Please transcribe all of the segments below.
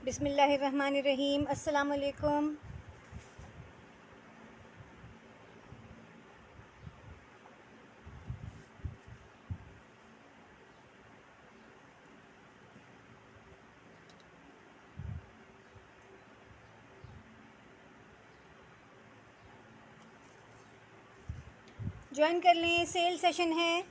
बिस्मिल्लाहिर्रहमानिर्रहीम। अस्सलाम वालेकुम। ज्वाइन कर लें, सेल सेशन है,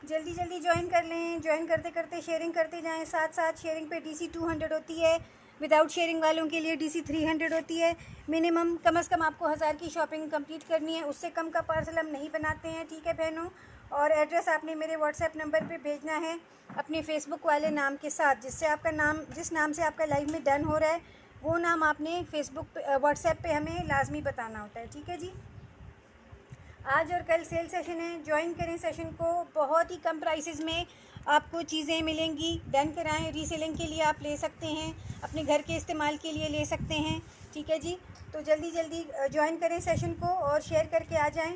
जल्दी जल्दी ज्वाइन कर लें। ज्वाइन करते करते शेयरिंग करते जाएं। साथ साथ शेयरिंग पे DC 200 होती है, विदाउट शेयरिंग वालों के लिए DC 300 होती है। मिनिमम कम से कम आपको 1000 की शॉपिंग कंप्लीट करनी है, उससे कम का पार्सल हम नहीं बनाते हैं, ठीक है बहनों। और एड्रेस आपने मेरे व्हाट्सएप नंबर पे भेजना है अपने फेसबुक वाले नाम के साथ, जिससे आपका नाम, जिस नाम से आपका लाइव में डन हो रहा है वो नाम आपने फेसबुक पे व्हाट्सएप पे हमें लाजमी बताना होता है, ठीक है जी। आज और कल सेल सेशन है, ज्वाइन करें सेशन को। बहुत ही कम प्राइसेस में आपको चीज़ें मिलेंगी। डन कराएं, रीसेलिंग के लिए आप ले सकते हैं, अपने घर के इस्तेमाल के लिए ले सकते हैं, ठीक है जी। तो जल्दी जल्दी ज्वाइन करें सेशन को और शेयर करके आ जाएं।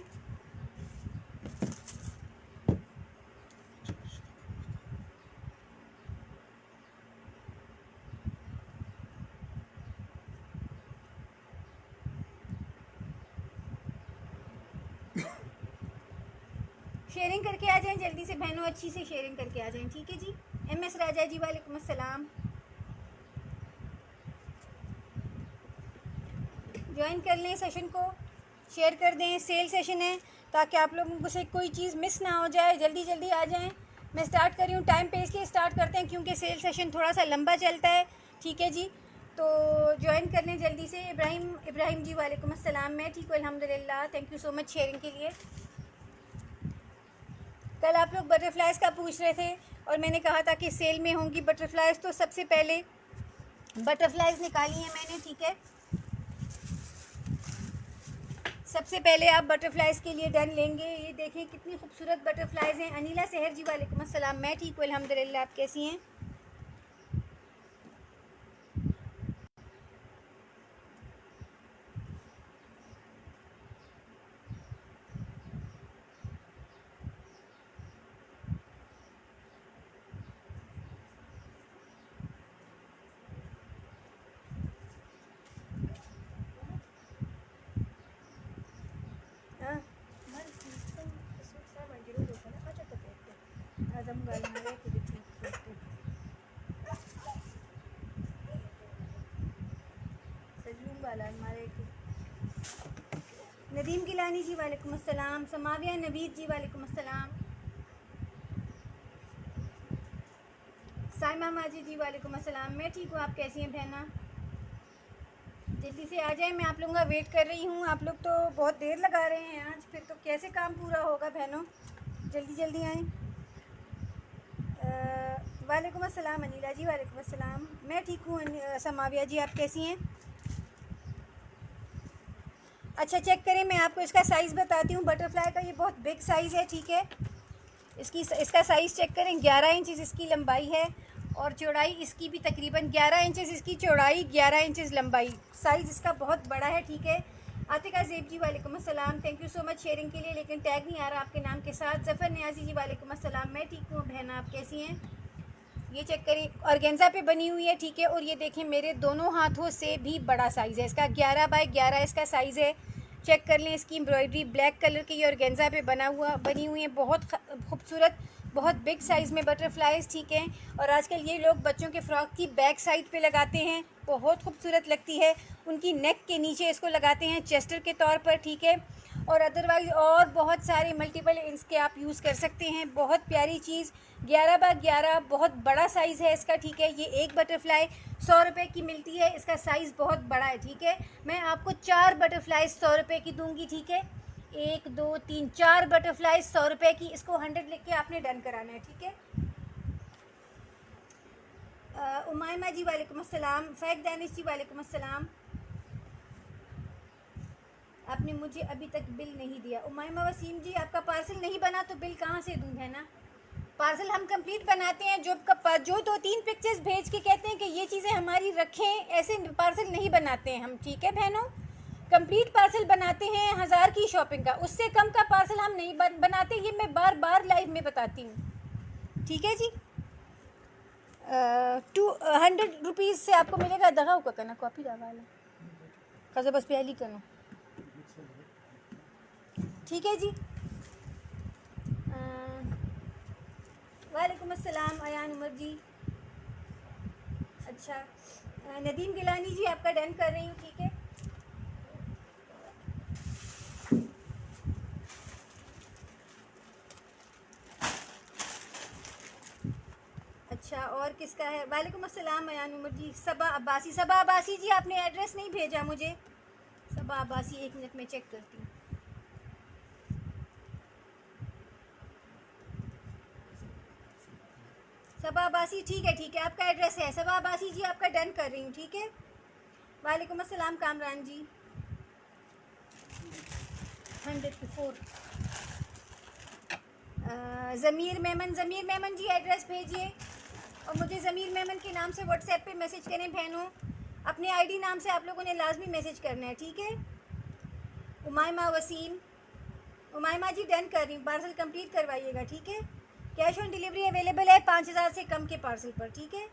शेयरिंग करके आ जाएं जल्दी से बहनों, अच्छी से शेयरिंग करके आ जाएं, ठीक है जी। MS राजा जी वालेकुम अस्सलाम। ज्वाइन कर लें सेशन को, शेयर कर दें। सेल सेशन है ताकि आप लोगों से कोई चीज़ मिस ना हो जाए। जल्दी जल्दी आ जाएं। मैं स्टार्ट कर रही हूँ, टाइम पे इसलिए स्टार्ट करते हैं क्योंकि सेल सेशन थोड़ा सा लंबा चलता है, ठीक है जी। तो ज्वाइन कर लें जल्दी से। इब्राहिम जी वालेकुम अस्सलाम। मैं ठीक हूँ अल्हम्दुलिल्लाह, thank you so much sharing के लिए। कल आप लोग बटरफ्लाइज़ का पूछ रहे थे और मैंने कहा था कि सेल में होंगी बटरफ्लाइज़, तो सबसे पहले बटरफ्लाइज़ निकाली हैं मैंने, ठीक है। सबसे पहले आप बटरफ्लाइज़ के लिए डन लेंगे। ये देखें कितनी खूबसूरत बटरफ्लाइज़ हैं। अनीला सहर जी वालेकुम अस्सलाम। मैं ठीक हूँ अल्हम्दुलिल्लाह, आप कैसी हैं? हाँ नदीम गिलानी जी वालेकुम अस्सलाम। समाविया नवीद जी वालेकुम अस्सलाम। साइमा माजी जी वालेकुम अस्सलाम। मैं ठीक हूँ, आप कैसी हैं बहना? जल्दी से आ जाए, मैं आप लोगों का वेट कर रही हूँ। आप लोग तो बहुत देर लगा रहे हैं आज, फिर तो कैसे काम पूरा होगा बहनों। जल्दी जल्दी आएँ। वालेकुम अस्सलाम अनीला जी वालेकुम अस्सलाम। मैं ठीक हूँ समाविया जी, आप कैसी हैं? अच्छा चेक करें, मैं आपको इसका साइज़ बताती हूँ। बटरफ्लाई का ये बहुत बिग साइज़ है, ठीक है। इसका साइज़ चेक करें। 11 इंचज़ इसकी लंबाई है और चौड़ाई इसकी भी तकरीबन 11 इंचज़ इसकी चौड़ाई, 11 इंचज़ लंबाई। साइज़ इसका बहुत बड़ा है, ठीक है। आतिका ज़ेब जी वालेकुम अस्सलाम। Thank you so much sharing के लिए, लेकिन टैग नहीं आ रहा आपके नाम के साथ। ज़फ़र नियाज़ी जी वालेकुम अस्सलाम। मैं ठीक हूँ बहन, आप कैसी हैं? ये चेक करें, ऑर्गेन्जा पे बनी हुई है, ठीक है। और ये देखें मेरे दोनों हाथों से भी बड़ा साइज़ है इसका। 11 बाई 11 इसका साइज़ है। चेक कर लें। इसकी एम्ब्रॉयडरी ब्लैक कलर की ऑर्गेन्जा पे बनी हुई है, बहुत खूबसूरत, बहुत बिग साइज़ में बटरफ्लाइज, ठीक है। और आजकल ये लोग बच्चों के फ्रॉक की बैक साइड पे लगाते हैं, बहुत खूबसूरत लगती है। उनकी नेक के नीचे इसको लगाते हैं चेस्टर के तौर पर, ठीक है। और अदरवाइज़ और बहुत सारे मल्टीपल इंच के आप यूज़ कर सकते हैं। बहुत प्यारी चीज़, 11 बाय 11, बहुत बड़ा साइज़ है इसका, ठीक है। ये एक बटरफ्लाई 100 रुपये की मिलती है, इसका साइज़ बहुत बड़ा है, ठीक है। मैं आपको 4 बटरफ्लाई 100 रुपये की दूंगी, ठीक है। 1 2 3 4 बटरफ्लाई 100 रुपये की। इसको 100 लिख के आपने डन कराना है, ठीक है। उमायमा जी वालेकुम अस्सलाम। फैक दानिश जी वालेकुम अस्सलाम। आपने मुझे अभी तक बिल नहीं दिया। उमायमा वसीम जी, आपका पार्सल नहीं बना तो बिल कहाँ से दूँ, है ना। पार्सल हम कंप्लीट बनाते हैं। जो 2-3 पिक्चर्स भेज के कहते हैं कि ये चीज़ें हमारी रखें, ऐसे पार्सल नहीं बनाते हैं हम, ठीक है बहनों। कंप्लीट पार्सल बनाते हैं 1000 की शॉपिंग का, उससे कम का पार्सल हम नहीं बनाते। ये मैं बार बार लाइव में बताती हूँ, ठीक है जी। ₹200 से आपको मिलेगा। दगा का करना कॉपी वाला खजा बस पहली करना। ठीक है जी। वालेकुम अस्सलाम अयान उमर जी। अच्छा, नदीम गिलानी जी आपका डन कर रही हूँ। ठीक है। अच्छा, और किसका है? वालेकुम अस्सलाम अयान उमर जी। सबा अब्बासी। सबा अब्बासी जी आपने एड्रेस नहीं भेजा मुझे। सबा अब्बासी, 1 मिनट में चेक करती हूँ। सबा अब्बासी, ठीक है ठीक है, आपका एड्रेस है। सबा अब्बासी जी आपका डन कर रही हूँ। ठीक है। वालेकुम अस्सलाम कामरान जी। 104। ज़मीर मेमन। ज़मीर मेमन जी एड्रेस भेजिए और मुझे ज़मीर मेमन के नाम से व्हाट्सएप पे मैसेज करें। बहनों, अपने आईडी नाम से आप लोगों ने लाजमी मैसेज करना है। ठीक है। उमायमा वसीम। उमायमा जी डन कर रही हूँ, पार्सल कंप्लीट करवाइएगा। ठीक है। कैश ऑन डिलीवरी अवेलेबल है 5000 से कम के पार्सल पर। ठीक है।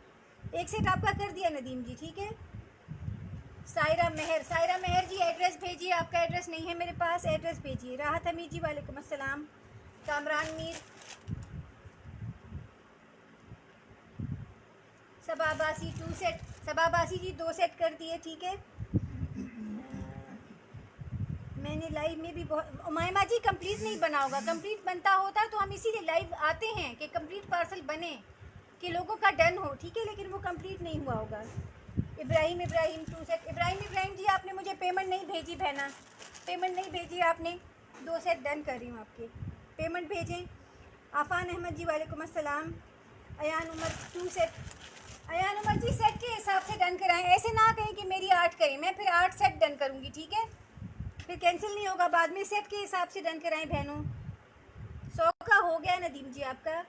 एक सेट आपका कर दिया नदीम जी। ठीक है। सायरा मेहर। सायरा मेहर जी एड्रेस भेजिए, आपका एड्रेस नहीं है मेरे पास, एड्रेस भेजिए। राहत हमीद जी वालेकुम अस्सलाम। कामरान मीर। सबाबासी 2 सेट। सबाबासी जी 2 सेट कर दिए। ठीक है। मैंने लाइव में भी बहुत, उमायमा जी कंप्लीट नहीं बना होगा। कंप्लीट बनता होता तो हम इसीलिए लाइव आते हैं कि कंप्लीट पार्सल बने, कि लोगों का डन हो। ठीक है। लेकिन वो कंप्लीट नहीं हुआ होगा। इब्राहिम 2 सेट। इब्राहिम जी आपने मुझे पेमेंट नहीं भेजी बहना, पेमेंट नहीं भेजी आपने। 2 सेट डन कर रही हूँ आपके, पेमेंट भेजें। आफान अहमद जी वालेकुम अस्सलाम। अयान उमर 2 सेट। अयान उमर जी सेट के हिसाब से डन कराएं, ऐसे ना कहें कि मेरी 8 करें, मैं फिर 8 सेट डन करूँगी। ठीक है। फिर कैंसिल नहीं होगा बाद में। सेट के हिसाब से डन कराएं बहनों। 100 का हो गया नदीम जी आपका।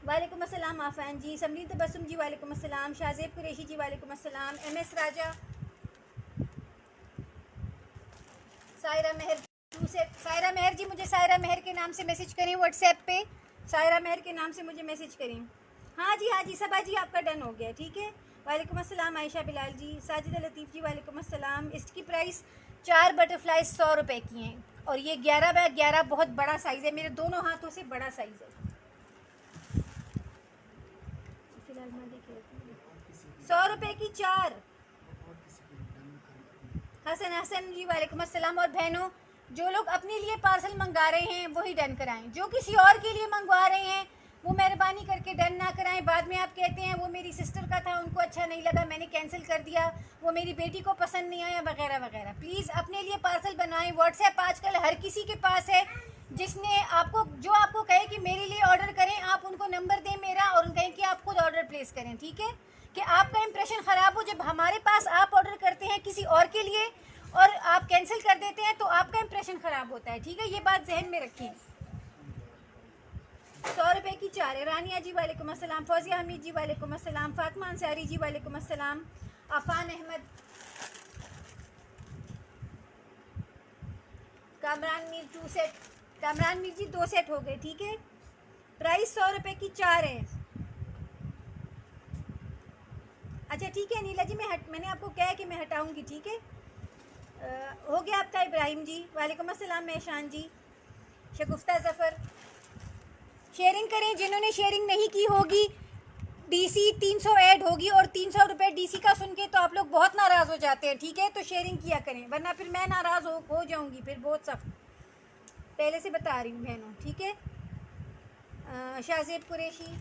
वालेकुम अस्सलाम आफान जी। समरीन तबस्सुम जी वालेकुम अस्सलाम। शाहजेब कुरैशी जी वालेकुम अस्सलाम। MS राजा। सायरा मेहर 2 सेट। सायरा मेहर जी मुझे सायरा मेहर के नाम से मैसेज करें व्हाट्सएप पे। सायरा मेहर के नाम से मुझे मैसेज करें। हाँ जी सबा जी आपका डन हो गया। ठीक है। वालेकुम अस्सलाम आयशा बिलाल जी। साजिदा लतीफ़ जी वालेकुम अस्सलाम। इसकी प्राइस 4 बटरफ्लाई 100 रुपये की हैं और ये 11x11 बहुत बड़ा साइज़ है, मेरे दोनों हाथों से बड़ा साइज़ है। फिलहाल मैं देखिए 100 रुपये की 4। हसन जी वालेकुम अस्सलाम। और बहनों, जो लोग अपने लिए पार्सल मंगा रहे हैं वही डन कराएं, जो किसी और के लिए मंगवा रहे हैं वो मेहरबानी करके डन ना कराएं। बाद में आप कहते हैं वो मेरी सिस्टर का था, उनको अच्छा नहीं लगा, मैंने कैंसिल कर दिया, वो मेरी बेटी को पसंद नहीं आया, वगैरह वगैरह। प्लीज़ अपने लिए पार्सल बनवाएं। व्हाट्सएप आजकल हर किसी के पास है। जिसने आपको, जो आपको कहे कि मेरे लिए ऑर्डर करें, आप उनको नंबर दें मेरा और कहें कि आप खुद ऑर्डर प्लेस करें। ठीक है। कि आपका इंप्रेशन ख़राब हो, जब हमारे पास आप ऑर्डर करते हैं किसी और के लिए और आप कैंसिल कर देते हैं तो आपका इंप्रेशन ख़राब होता है। ठीक है। ये बात जहन में रखिए। 100 रुपये की 4 है। रानिया जी वालेकुम अस्सलाम। फौजिया हमीद जी वालेकुम अस्सलाम। फातिमा अंसारी जी वालेकुम अस्सलाम। आफान अहमद। कामरान मीर 2 सेट। कामरान मीर जी 2 सेट हो गए। ठीक है। प्राइस 100 रुपये की 4 है। अच्छा ठीक है नीला जी, मैंने आपको कहा है कि मैं हटाऊंगी। ठीक है। हो गया आपका इब्राहिम जी। वालेकुम अस्सलाम मेहशान जी। शगुफ्ता ज़फ़र। शेयरिंग करें, जिन्होंने शेयरिंग नहीं की होगी DC 300 ऐड होगी और 300 रुपये DC का सुन के तो आप लोग बहुत नाराज़ हो जाते हैं। ठीक है। तो शेयरिंग किया करें वरना फिर मैं नाराज़ हो जाऊंगी फिर बहुत सख्त, पहले से बता रही हूँ बहनों। ठीक है। शाहजेब कुरैशी।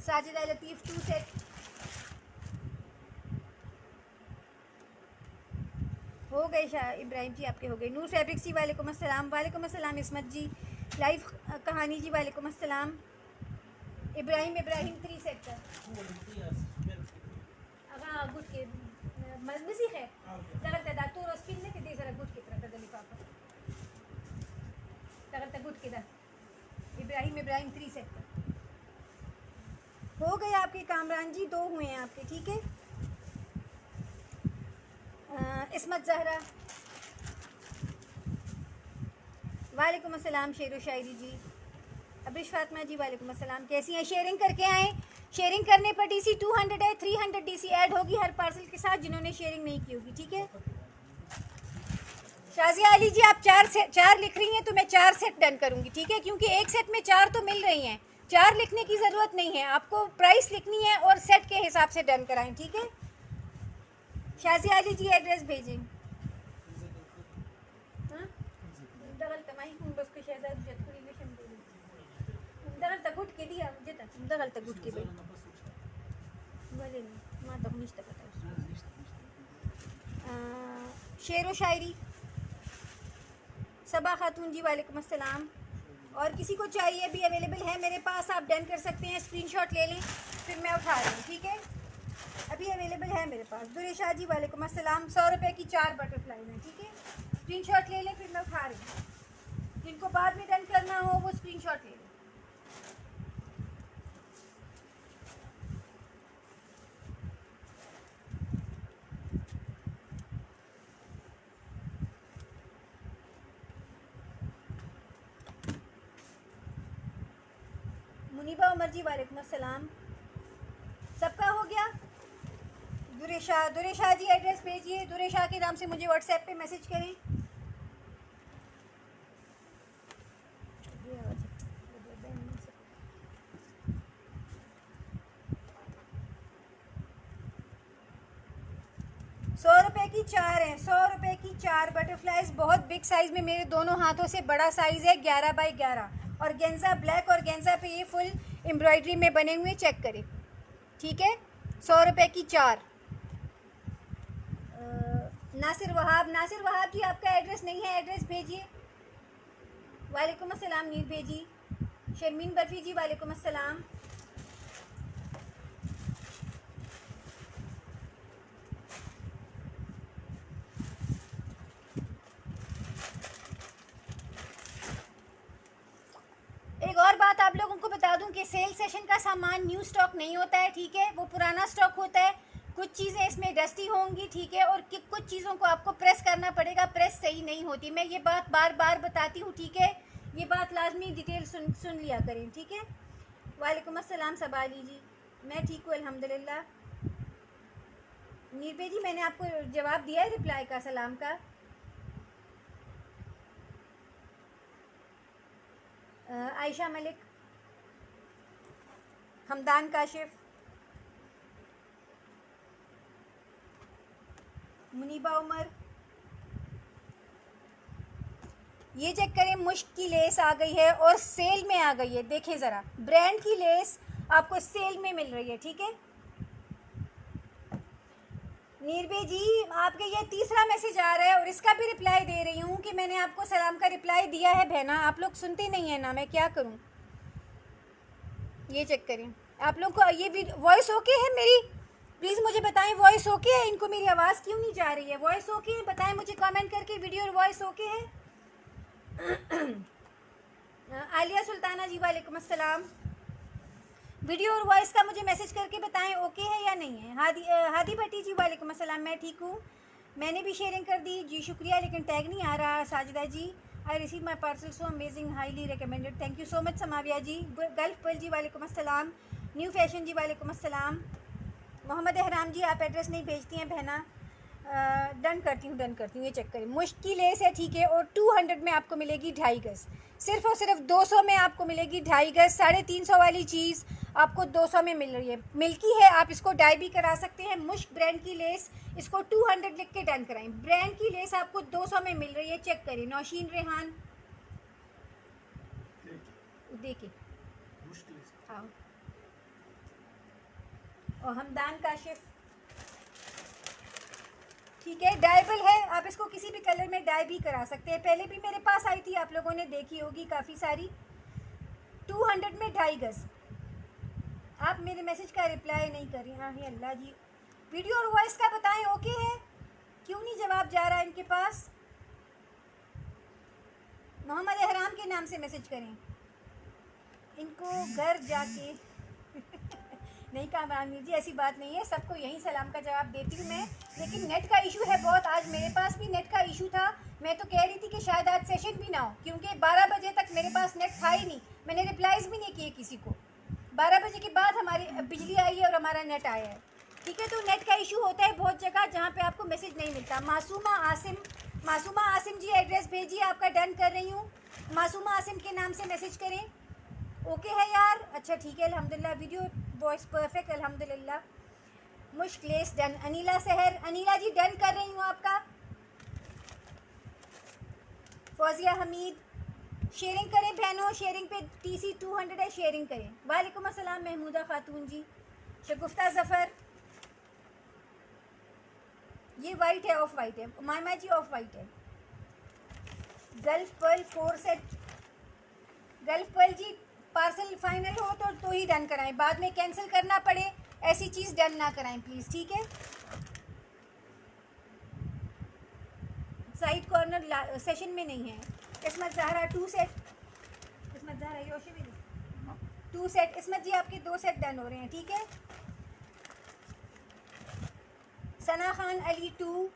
साजिदा लतीफ़ 2 सेट हो गए। शाह इब्राहिम जी आपके हो गए। नूर फैब्रिक्स जी वालेकुम अस्सलाम। वालेकुम अस्सलाम इस्मत जी। लाइफ कहानी जी वालेकुम अस्सलाम। इब्राहिम 3 सेट का अगा गुड के मजी है तगल तदा तो स्पिन में दे जरा गुड के तरह तदा लिफाफा तगल तदा गुड के दा इब्राहिम 3 सेट का हो गए आपके। कामरान जी 2 हुए हैं आपके। ठीक है। इस्मत जहरा। वालेकुम अस्सलाम शेरो शायरी जी। अबिश फातिमा जी वालेकुम अस्सलाम, कैसी हैं? शेयरिंग करके आएँ। शेयरिंग करने पर डीसी 200 है, 300 डीसी ऐड होगी हर पार्सल के साथ जिन्होंने शेयरिंग नहीं की होगी, ठीक है। शाजिया अली जी आप 4 लिख रही हैं तो मैं 4 सेट डन करूँगी, ठीक है, क्योंकि एक सेट में 4 तो मिल रही हैं, 4 लिखने की ज़रूरत नहीं है, आपको प्राइस लिखनी है और सेट के हिसाब से डन कराएं, ठीक है। शाजिया अली जी एड्रेस भेजें। हाँ दगल तमाही हूँ बस के शहजाद जतपुरी में शमदूरी दगल तक उठ के दिया मुझे तक दगल तक उठ के बैठ बोले नहीं माँ तक निश्चित पता शेर व शायरी सबा खातून जी वालेकुम अस्सलाम। और किसी को चाहिए भी अवेलेबल है मेरे पास, आप डन कर सकते हैं, स्क्रीनशॉट ले लें फिर मैं उठा रही हूँ, ठीक है। अभी अवेलेबल है मेरे पास। दुरेशा जी वालेकुम अस्सलाम, 100 रुपये की 4 बटरफ्लाई हैं, ठीक है। स्क्रीनशॉट ले लें फिर मैं उठा रही हूँ, जिनको बाद में डन करना हो वो स्क्रीनशॉट ले लें। मुनीबा उमर जी वालेकुम अस्सलाम, सबका हो गया। दुरेशा जी एड्रेस भेजिए, दुरेशा के नाम से मुझे व्हाट्सएप पे मैसेज करें। ₹100 की 4 हैं, 100 रुपये की 4 बटरफ्लाइज, बहुत बिग साइज़ में, मेरे दोनों हाथों से बड़ा साइज़ है, 11 बाई 11 और गेंजा ब्लैक और गेंजा पे ये फुल एम्ब्रॉयडरी में बने हुए, चेक करें, ठीक है। 100 रुपये की 4। नासिर वहाब जी आपका एड्रेस नहीं है, एड्रेस भेजिए। वालेकुम अस्सलाम नीर भेजी। शर्मीन बर्फी जी वालेकुम अस्सलाम। एक और बात आप लोगों को बता दूं कि सेल सेशन का सामान न्यू स्टॉक नहीं होता है, ठीक है, वो पुराना स्टॉक होता है। कुछ चीज़ें इसमें डस्टी होंगी, ठीक है, और कुछ चीज़ों को आपको प्रेस करना पड़ेगा, प्रेस सही नहीं होती। मैं ये बात बार बार बताती हूँ, ठीक है, ये बात लाजमी डिटेल सुन लिया करें, ठीक है। वालेकुम अस्सलाम सबाली जी, मैं ठीक हूँ अल्हम्दुलिल्लाह। नीरबे जी मैंने आपको जवाब दिया है रिप्लाई का, सलाम का। आयशा मलिक, हमदान काशिफ, मुनीबा उमर, ये चेक करें, मुश्क की लेस आ गई है और सेल में आ गई है, देखें ज़रा, ब्रांड की लेस आपको सेल में मिल रही है, ठीक है। नीरबे जी आपके ये तीसरा मैसेज आ रहा है और इसका भी रिप्लाई दे रही हूँ कि मैंने आपको सलाम का रिप्लाई दिया है बहना, आप लोग सुनते नहीं है ना, मैं क्या करूँ। ये चेक करें, आप लोग को ये वॉइस ओके है मेरी? प्लीज़ मुझे बताएं वॉइस ओके है, इनको मेरी आवाज़ क्यों नहीं जा रही है? वॉइस ओके है, बताएं मुझे कमेंट करके, वीडियो और वॉइस ओके है। आलिया सुल्ताना जी वालेकुम अस्सलाम, वीडियो और वॉइस का मुझे मैसेज करके बताएं ओके है या नहीं है। हादी भट्टी जी वालेकुम अस्सलाम, मैं ठीक हूँ, मैंने भी शेयरिंग कर दी जी, शुक्रिया, लेकिन टैग नहीं आ रहा। Sajida ji, I receive my parcel so amazing, highly recommended, thank you so much. Samavia ji, gulf pearl ji वालेकुम अस्सलाम, न्यू फैशन जी वालेकुम अस्सलाम। मोहम्मद एहराम जी आप एड्रेस नहीं भेजती हैं बहना, डन करती हूँ, ये चेक करें, मुश्किल लेस है, ठीक है, और 200 में आपको मिलेगी 2.5 गज़, सिर्फ और सिर्फ 200 में आपको मिलेगी 2.5 गज़। 350 वाली चीज़ आपको 200 में मिल रही है, मिल्की है, आप इसको डाई भी करा सकते हैं। मुश्क ब्रांड की लेस, इसको 200 लिख के डन कराएं, ब्रांड की लेस आपको 200 में मिल रही है, चेक करें। नौशीन रेहान देखिए, हाँ, और हमदान काशिफ, ठीक है, डाइबल है, आप इसको किसी भी कलर में डाई भी करा सकते हैं। पहले भी मेरे पास आई थी, आप लोगों ने देखी होगी काफ़ी सारी। 200 में 2.5 गज़। आप मेरे मैसेज का रिप्लाई नहीं कर रही। हाँ ही अल्लाह जी, वीडियो और वॉइस का बताएं ओके है, क्यों नहीं जवाब जा रहा है इनके पास। मोहम्मद एहराम के नाम से मैसेज करें, इनको घर जाके नहीं कहा आमिर जी, ऐसी बात नहीं है, सबको यही सलाम का जवाब देती हूँ मैं, लेकिन नेट का इशू है बहुत। आज मेरे पास भी नेट का इशू था, मैं तो कह रही थी कि शायद आज सेशन भी ना हो, क्योंकि 12 बजे तक मेरे पास नेट था ही नहीं, मैंने रिप्लाईज भी नहीं किए किसी को। 12 बजे के बाद हमारी बिजली आई है और हमारा नेट आया है, ठीक है। तो नेट का इशू होता है बहुत जगह जहाँ पे आपको मैसेज नहीं मिलता। मासूमा आसिम जी एड्रेस भेजिए, आपका डन कर रही हूँ। मासूमा आसिम के नाम से मैसेज करें। ओके है यार, अच्छा ठीक है, अल्हम्दुलिल्लाह। वीडियो वॉइस परफेक्ट, अल्हम्दुलिल्लाह। मुश्किलेस डन। अनीला सहर, अनीला जी डन कर रही हूँ आपका। फौजिया हमीद, शेयरिंग करें बहनों, शेयरिंग पे TC 200 है, शेयरिंग करें। वालेकुम अस्सलाम महमूदा खातून जी, शगुफ्ता ज़फ़र, ये वाइट है, ऑफ वाइट है। मायमा जी ऑफ वाइट है। Gulf pearl 4 set, gulf pearl ji parcel final हो तो ही डन कराएं, बाद में कैंसिल करना पड़े ऐसी चीज़ डन ना कराएं प्लीज़, ठीक है। साइड कॉर्नर सेशन में नहीं है। इसमत ज़हरा 2 सेट, इसमत ज़हरा योशी भी 2 सेट। इसमत जी आपके 2 सेट डन हो रहे हैं, ठीक है। सना खान अली 2,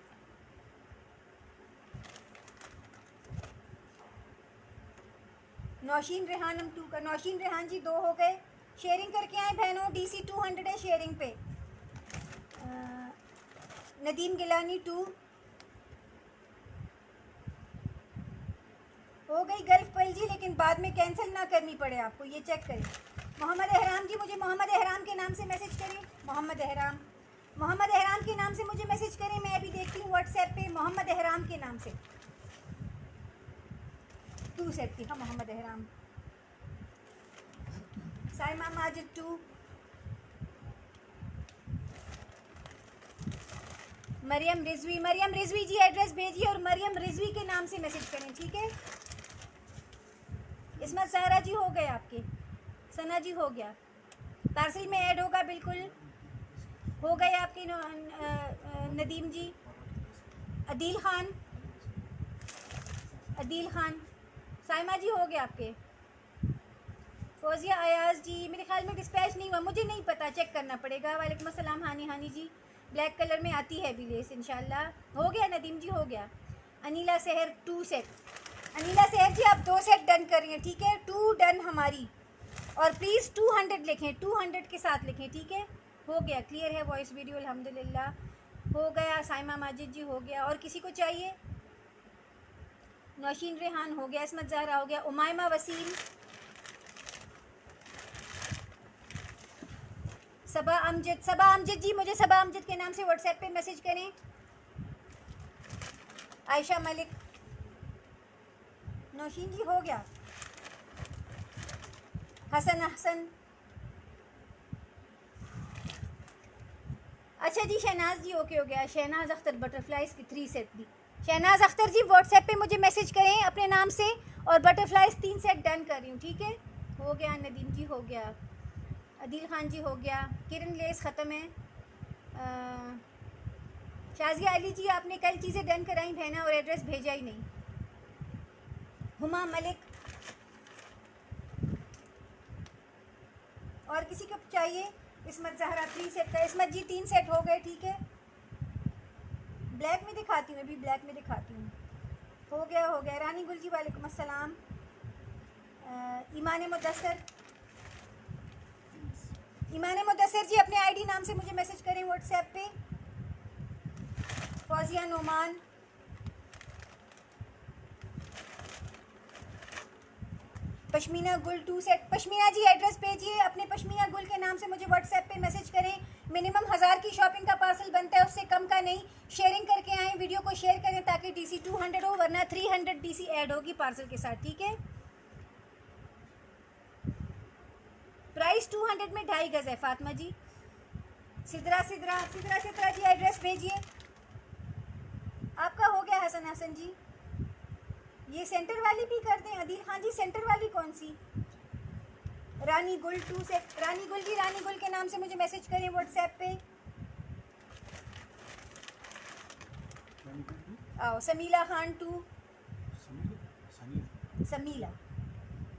नौशीन रेहान 2 का, नौशीन रेहान जी 2 हो गए। शेयरिंग करके आए बहनों, DC 200 है शेयरिंग पे। नदीम गिलानी 2 हो गई। गल्फ पर्ल जी, लेकिन बाद में कैंसिल ना करनी पड़े आपको, ये चेक करें। मोहम्मद एहराम जी, मुझे मोहम्मद एहराम के नाम से मैसेज करें। मोहम्मद एहराम के नाम से मुझे मैसेज करें। मैं अभी देखती हूँ व्हाट्सएप पे, मोहम्मद एहराम के नाम से 2 सेट थी। हाँ, मोहम्मद एहराम। साइमा माजिद 2, मरियम रिजवी जी एड्रेस भेजिए और मरियम रिजवी के नाम से मैसेज करें, ठीक है। इसमत सारा जी हो गए आपके, सना जी हो गया, पार्सल में ऐड होगा, बिल्कुल हो गए आपके। नदीम जी, अदील खान, साइमा जी हो गए आपके। फौजिया अयाज जी, मेरे ख्याल में डिस्पैच नहीं हुआ, मुझे नहीं पता, चेक करना पड़ेगा। वालेकुम अस्सलाम हानी जी, ब्लैक कलर में आती है अभी लेस, इंशाल्लाह हो गया। नदीम जी हो गया। अनीला सहर 2 सेट, अनीला सहर जी आप 2 सेट डन कर रही हैं, ठीक है। 2 डन हमारी, और प्लीज़ 200 लिखें, 200 के साथ लिखें, ठीक है। हो गया, क्लियर है वॉइस वीडियो, अल्हम्दुलिल्लाह हो गया। साइमा माजिद जी हो गया। और किसी को चाहिए? नौशीन रेहान हो गया, इसमत ज़हरा हो गया, उमायमा वसीम, सबा अमजद जी, मुझे सबा अमजद के नाम से व्हाट्सएप पे मैसेज करें। आयशा मलिक, नौशीन जी हो गया। हसन, अच्छा जी, शहनाज जी ओके हो गया। शहनाज अख्तर बटरफ्लाइज की 3 सेट दी। शहनाज अख्तर जी व्हाट्सएप पे मुझे मैसेज करें अपने नाम से, और बटरफ्लाइज 3 सेट डन कर रही हूँ, ठीक है। हो गया। नदीम जी हो गया, अदील खान जी हो गया, किरण लेस ख़त्म है। शाजिया अली जी, आपने कल चीज़ें डन कराई बहना और एड्रेस भेजा ही नहीं। हुमा मलिक, और किसी को चाहिए? इसमत ज़हरा 3 सेट का, इसमत जी 3 सेट हो गए, ठीक है। ब्लैक में दिखाती हूँ, अभी ब्लैक में दिखाती हूँ। हो गया। रानी गुल जी वालेकुम अस्सलाम। ईमान मुदस्सर जी अपने आईडी नाम से मुझे मैसेज करें व्हाट्सएप पे। फौजिया नोमान, पश्मीना गुल 2 सेट। पश्मीना जी एड्रेस भेजिए अपने, पश्मीना गुल के नाम से मुझे व्हाट्सएप पे मैसेज करें। मिनिमम 1000 की शॉपिंग का पार्सल बनता है, उससे कम का नहीं। शेयरिंग करके आएँ, वीडियो को शेयर करें ताकि DC 200 हो, वरना 300 DC ऐड होगी पार्सल के साथ, ठीक है। प्राइस 200 में 2.5 गज़ है। फातिमा जी, सिद्रा जी एड्रेस भेजिए। आपका हो गया। हसन जी, ये सेंटर वाली भी कर दें। अदील खान जी, सेंटर वाली कौन सी? रानी गुल 2 सेट। रानी गुल के नाम से मुझे मैसेज करें व्हाट्सएप पे। आओ, समीला खान 2, समीला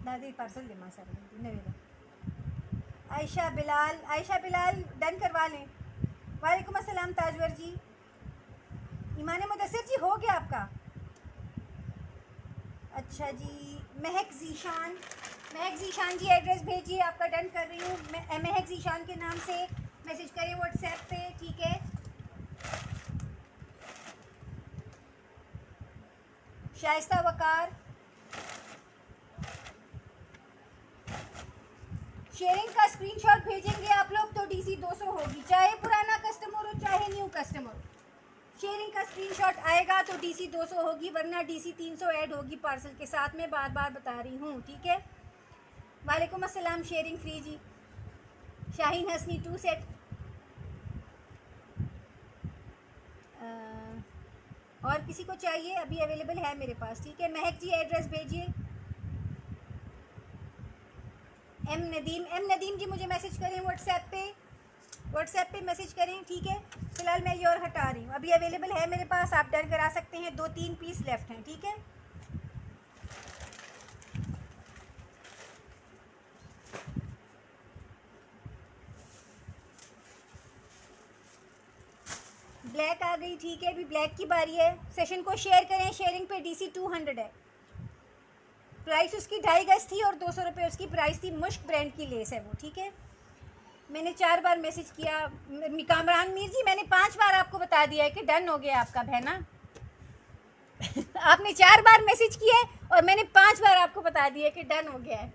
दादी पार्सल दे मा सर नवेदा। आयशा बिलाल डन करवा लें। वालेकुम अस्सलाम ताजवर जी। ईमान मुदस्सिर जी हो गया आपका। अच्छा जी, महक जीशान जी एड्रेस भेजिए, आपका डन कर रही हूँ। महक जीशान के नाम से मैसेज करें व्हाट्सएप पे, ठीक है। शाइस्ता वकार, शेयरिंग का स्क्रीनशॉट भेजेंगे आप लोग तो DC 200 होगी, चाहे पुराना कस्टमर हो चाहे न्यू कस्टमर हो। शेयरिंग का स्क्रीनशॉट आएगा तो DC 200 होगी, वरना DC 300 ऐड होगी पार्सल के साथ में, बार बार बता रही हूँ, ठीक है। वालेकुम अस्सलाम, शेयरिंग फ्री जी। शाहीन हसनी 2 सेट। और किसी को चाहिए? अभी अवेलेबल है मेरे पास, ठीक है। महक जी एड्रेस भेजिए। एम नदीम जी मुझे मैसेज करें व्हाट्सएप पे मैसेज करें, ठीक है। फिलहाल मैं ये और हटा रही हूँ, अभी अवेलेबल है मेरे पास, आप डन करा सकते हैं। 2-3 पीस लेफ्ट हैं, ठीक है। ब्लैक आ गई, ठीक है। अभी ब्लैक की बारी है। सेशन को शेयर करें, शेयरिंग पे DC 200 है। प्राइस उसकी 2.5 गज थी और 200 रुपये उसकी प्राइस थी। मुश्क ब्रांड की लेस है वो, ठीक है। मैंने 4 बार मैसेज किया। कामरान मीर जी, मैंने 5 बार आपको बता दिया है कि डन हो गया आपका बहना। आपने 4 बार मैसेज किया है और मैंने 5 बार आपको बता दिया कि डन हो गया है।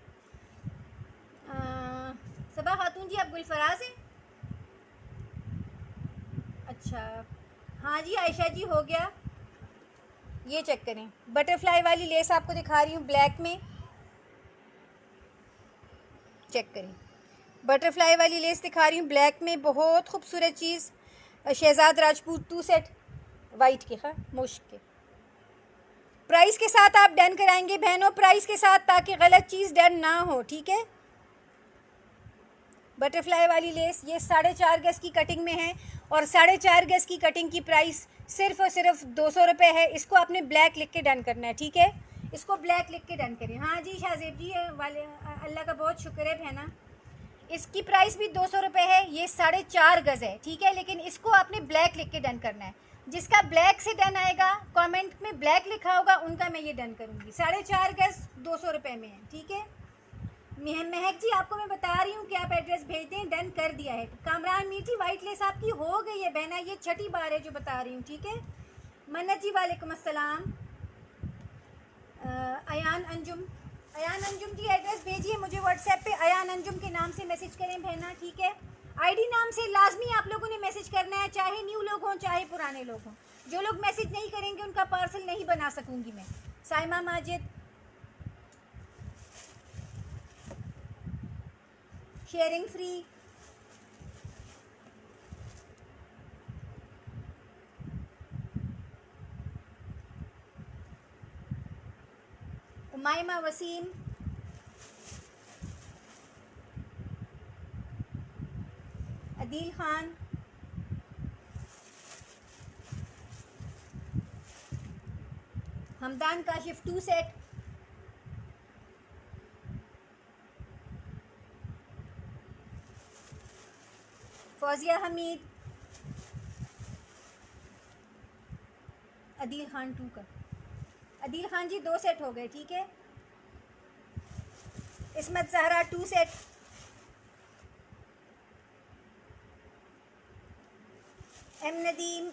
सबा खातून जी, आप गुलफराज हैं? अच्छा, हाँ जी आयशा जी, हो गया। ये चेक करें, बटरफ्लाई वाली लेस आपको दिखा रही हूँ ब्लैक में, चेक करें। बटरफ्लाई वाली लेस दिखा रही हूँ ब्लैक में, बहुत खूबसूरत चीज़। शहजाद राजपूत 2 सेट वाइट के, हाँ मुश्क के। प्राइस के साथ आप डन कराएंगे बहनों, प्राइस के साथ, ताकि गलत चीज़ डन ना हो, ठीक है। बटरफ्लाई वाली लेस ये 4.5 गज की कटिंग में है और 4.5 गज की कटिंग की प्राइस सिर्फ और सिर्फ 200 रुपये है। इसको आपने ब्लैक लिख के डन करना है, ठीक है। इसको ब्लैक लिख के डन करें। हाँ जी शाहजेब जी, वाले अल्लाह का बहुत शुक्र है बहना। इसकी प्राइस भी 200 रुपये है। ये 4.5 गज है, ठीक है, लेकिन इसको आपने ब्लैक लिख के डन करना है। जिसका ब्लैक से डन आएगा, कमेंट में ब्लैक लिखा होगा, उनका मैं ये डन करूँगी। 4.5 गज 200 रुपये में है, ठीक है। महक जी, आपको मैं बता रही हूँ कि आप एड्रेस भेज दें, डन कर दिया है। कामरान मीर जी, वाइट लेस आपकी हो गई है बहना, ये 6ठी बार है जो बता रही हूँ, ठीक है। मन्नत जी वालेकुम अस्सलाम। अयान अंजुम जी एड्रेस भेजिए मुझे व्हाट्सएप पे। अयान अंजुम के नाम से मैसेज करें बहना, ठीक है। आईडी नाम से लाजमी आप लोगों ने मैसेज करना है, चाहे न्यू लोग हों चाहे पुराने लोग हों। जो लोग मैसेज नहीं करेंगे उनका पार्सल नहीं बना सकूंगी मैं। Saima Majid, sharing free. Umaima Waseem, Adeel Khan, Hamdan Kashif 2 set, Fauzia Hameed, Adeel Khan 2 का। अदील खान जी 2 सेट हो गए, ठीक है। इसमत जहरा 2 सेट, एम नदीम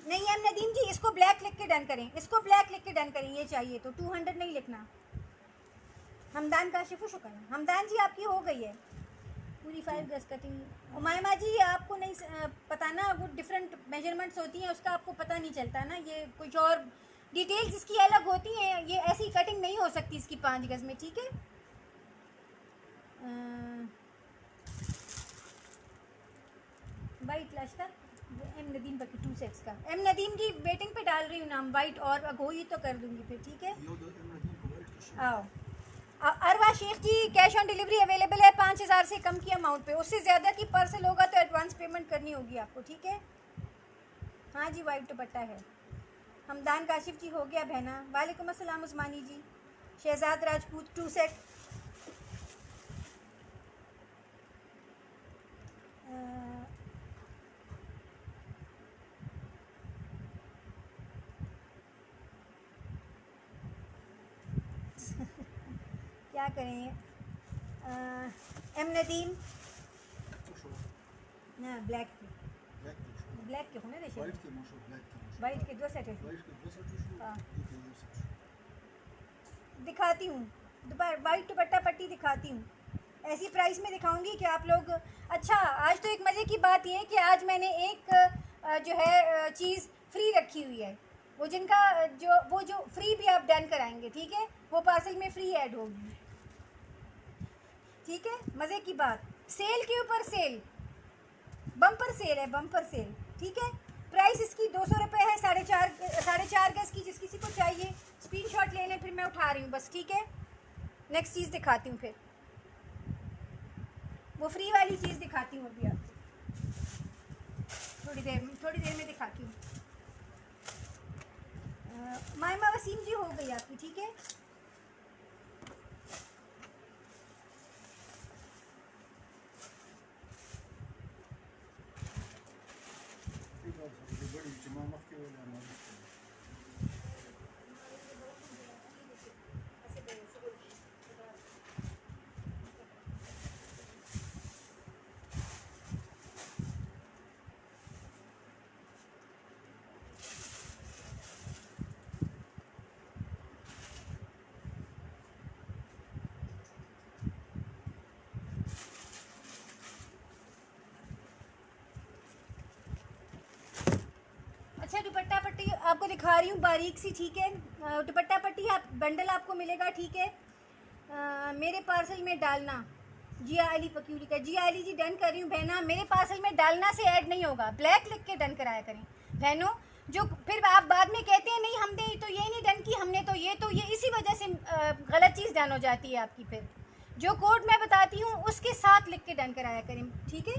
जी, इसको ब्लैक लिख के डन करें, इसको ब्लैक लिख के डन करें, ये चाहिए तो 200 नहीं लिखना। हमदान काशिफ शुक्र, हमदान जी आपकी हो गई है पूरी 5 गज कटिंग। उमायमा जी, आपको नहीं पता ना, वो डिफरेंट मेजरमेंट्स होती हैं, उसका आपको पता नहीं चलता ना, ये कुछ और डिटेल्स इसकी अलग होती हैं। ये ऐसी कटिंग नहीं हो सकती इसकी 5 गज में, ठीक है। वाइट लास्ट एम नदीम बाकी 2 सेट्स का। एम नदीम जी वेटिंग पे डाल रही हूँ नाम, वाइट और अगोई तो कर दूंगी फिर, ठीक है। आओ अरवा शेख जी, कैश ऑन डिलीवरी अवेलेबल है 5000 से कम की अमाउंट पे। उससे ज़्यादा की पार्सल होगा तो एडवांस पेमेंट करनी होगी आपको, ठीक है। हाँ जी, वाइट दुपट्टा है। हमदान काशिफ जी हो गया बहना। वालेकुम अस्सलाम उस्मानी जी। शहजाद राजपूत 2 सेट। क्या करें। एम नदीम ना ब्लैक के होने दे वाइट के 2 सेट है। हाँ दिखाती हूँ वाइट दुपट्टा पट्टी दिखाती हूँ, ऐसी प्राइस में दिखाऊंगी कि आप लोग। अच्छा आज तो एक मज़े की बात ये है कि आज मैंने एक जो है चीज़ फ्री रखी हुई है, वो जिनका जो फ्री भी आप डन कराएंगे, ठीक है, वो पार्सल में फ्री ऐड होगी, ठीक है। मज़े की बात, सेल के ऊपर सेल, बम्पर सेल है, बम्पर सेल, ठीक है। प्राइस इसकी 200 रुपये है, 4.5 गज की। जिस किसी को चाहिए स्क्रीनशॉट ले लें, फिर मैं उठा रही हूँ बस, ठीक है। नेक्स्ट चीज़ दिखाती हूँ, फिर वो फ्री वाली चीज़ दिखाती हूँ अभी आपको, थोड़ी देर में दिखाती हूँ। मायमा वसीम जी हो गई आपकी, ठीक है। अच्छा दुपट्टा पट्टी आपको दिखा रही हूँ बारीक सी, ठीक है। दुपट्टा पट्टी आप बंडल आपको मिलेगा, ठीक है। मेरे पार्सल में डालना, जिया अली पक्यूली का, जिया अली जी डन कर रही हूँ बहना। मेरे पार्सल में डालना से ऐड नहीं होगा, ब्लैक लिख के डन कराया करें बहनों। जो फिर आप बाद में कहते हैं नहीं हमने तो ये नहीं डन की, हमने तो ये इसी वजह से गलत चीज़ डन हो जाती है आपकी। फिर जो कोड मैं बताती हूँ उसके साथ लिख के डन कराया करें, ठीक है।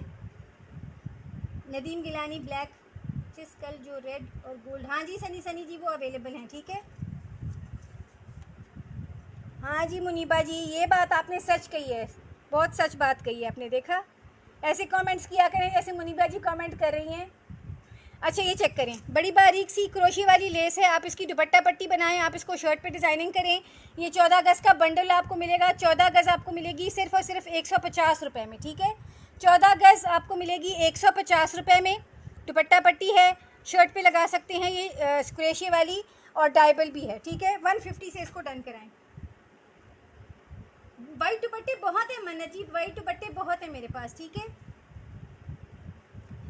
नदीम गिलानी ब्लैक कल जो रेड और गोल्ड, हाँ जी सनी जी वो अवेलेबल हैं, ठीक है। हाँ जी मुनीबा जी, ये बात आपने सच कही है, बहुत सच बात कही है आपने। देखा, ऐसे कमेंट्स किया करें जैसे मुनीबा जी कमेंट कर रही हैं। अच्छा ये चेक करें, बड़ी बारीक सी क्रोशी वाली लेस है, आप इसकी दुपट्टा पट्टी बनाएं, आप इसको शर्ट पे डिज़ाइनिंग करें। ये 14 गज़ का बंडल आपको मिलेगा, 14 गज़ आपको मिलेगी सिर्फ और सिर्फ 150 रुपये में, ठीक है। 14 गज़ आपको मिलेगी 150 रुपये में। दुपट्टा पट्टी है, शर्ट पे लगा सकते हैं, ये क्रोशिया वाली, और डायबल भी है, ठीक है। 150 से इसको डन कराएं। वाइट दुपट्टे बहुत है मन्नत जी, वाइट दुपट्टे बहुत है मेरे पास, ठीक है।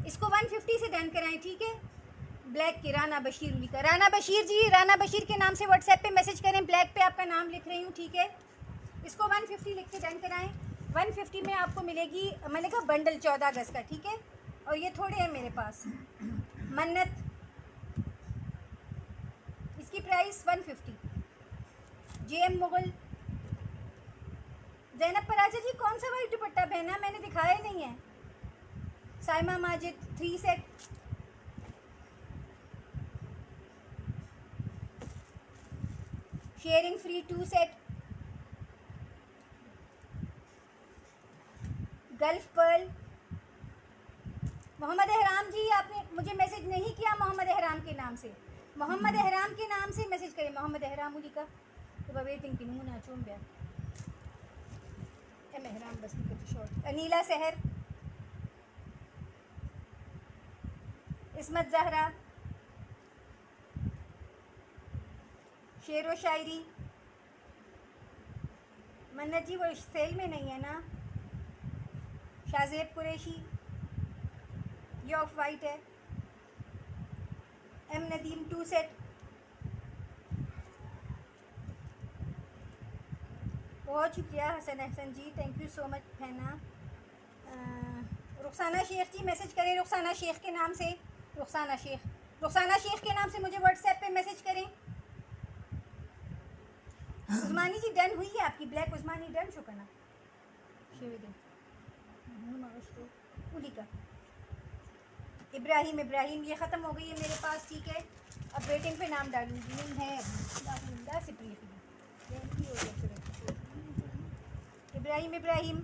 इसको 150 से डन कराएं, ठीक है। ब्लैक के राना बशीर उली का, राना बशीर जी, राना बशीर के नाम से व्हाट्सएप पे मैसेज करें, ब्लैक पे आपका नाम लिख रही हूँ, ठीक है। इसको 150 लिख के डन कराएं। 150 में आपको मिलेगी, मैंने कहा बंडल 14 गज़ का, ठीक है। और ये थोड़े हैं मेरे पास। मन्नत, इसकी प्राइस 150। जेएम मुगल, जैनब पराजा जी कौन सा वाइट दुपट्टा पहना, मैंने दिखाया नहीं है। Saima Majid 3 set, sharing free 2 set, gulf pearl. Mohammad Ehram ji आपने मुझे मैसेज नहीं किया मोहम्मद एहराम के नाम से, मोहम्मद एहराम के नाम से मैसेज करें, मोहम्मद एहराम उली का। तो वेटिंग की मुँह ना चूम गया एहराम बस निकल शॉर्ट। अनीला सहर, इस्मत जहरा, शेर व शायरी। मन्नत जी वो सेल में नहीं है ना। शाजेब कुरैशी, ये ऑफ वाइट है। एम नदीम 2 सेट, बहुत शुक्रिया हसन हसन जी, थैंक यू सो मच है ना। रुखसाना शेख जी मैसेज करें, रुखसाना शेख के नाम से, रुखसाना शेख के नाम से मुझे व्हाट्सएप पे मैसेज करें। उस्मानी जी डन हुई है आपकी, ब्लैक उस्मानी डन शुकना उली का। इब्राहिम ये ख़त्म हो गई है मेरे पास, ठीक है। अब वेटिंग पे नाम डालूंगी है इब्राहिम।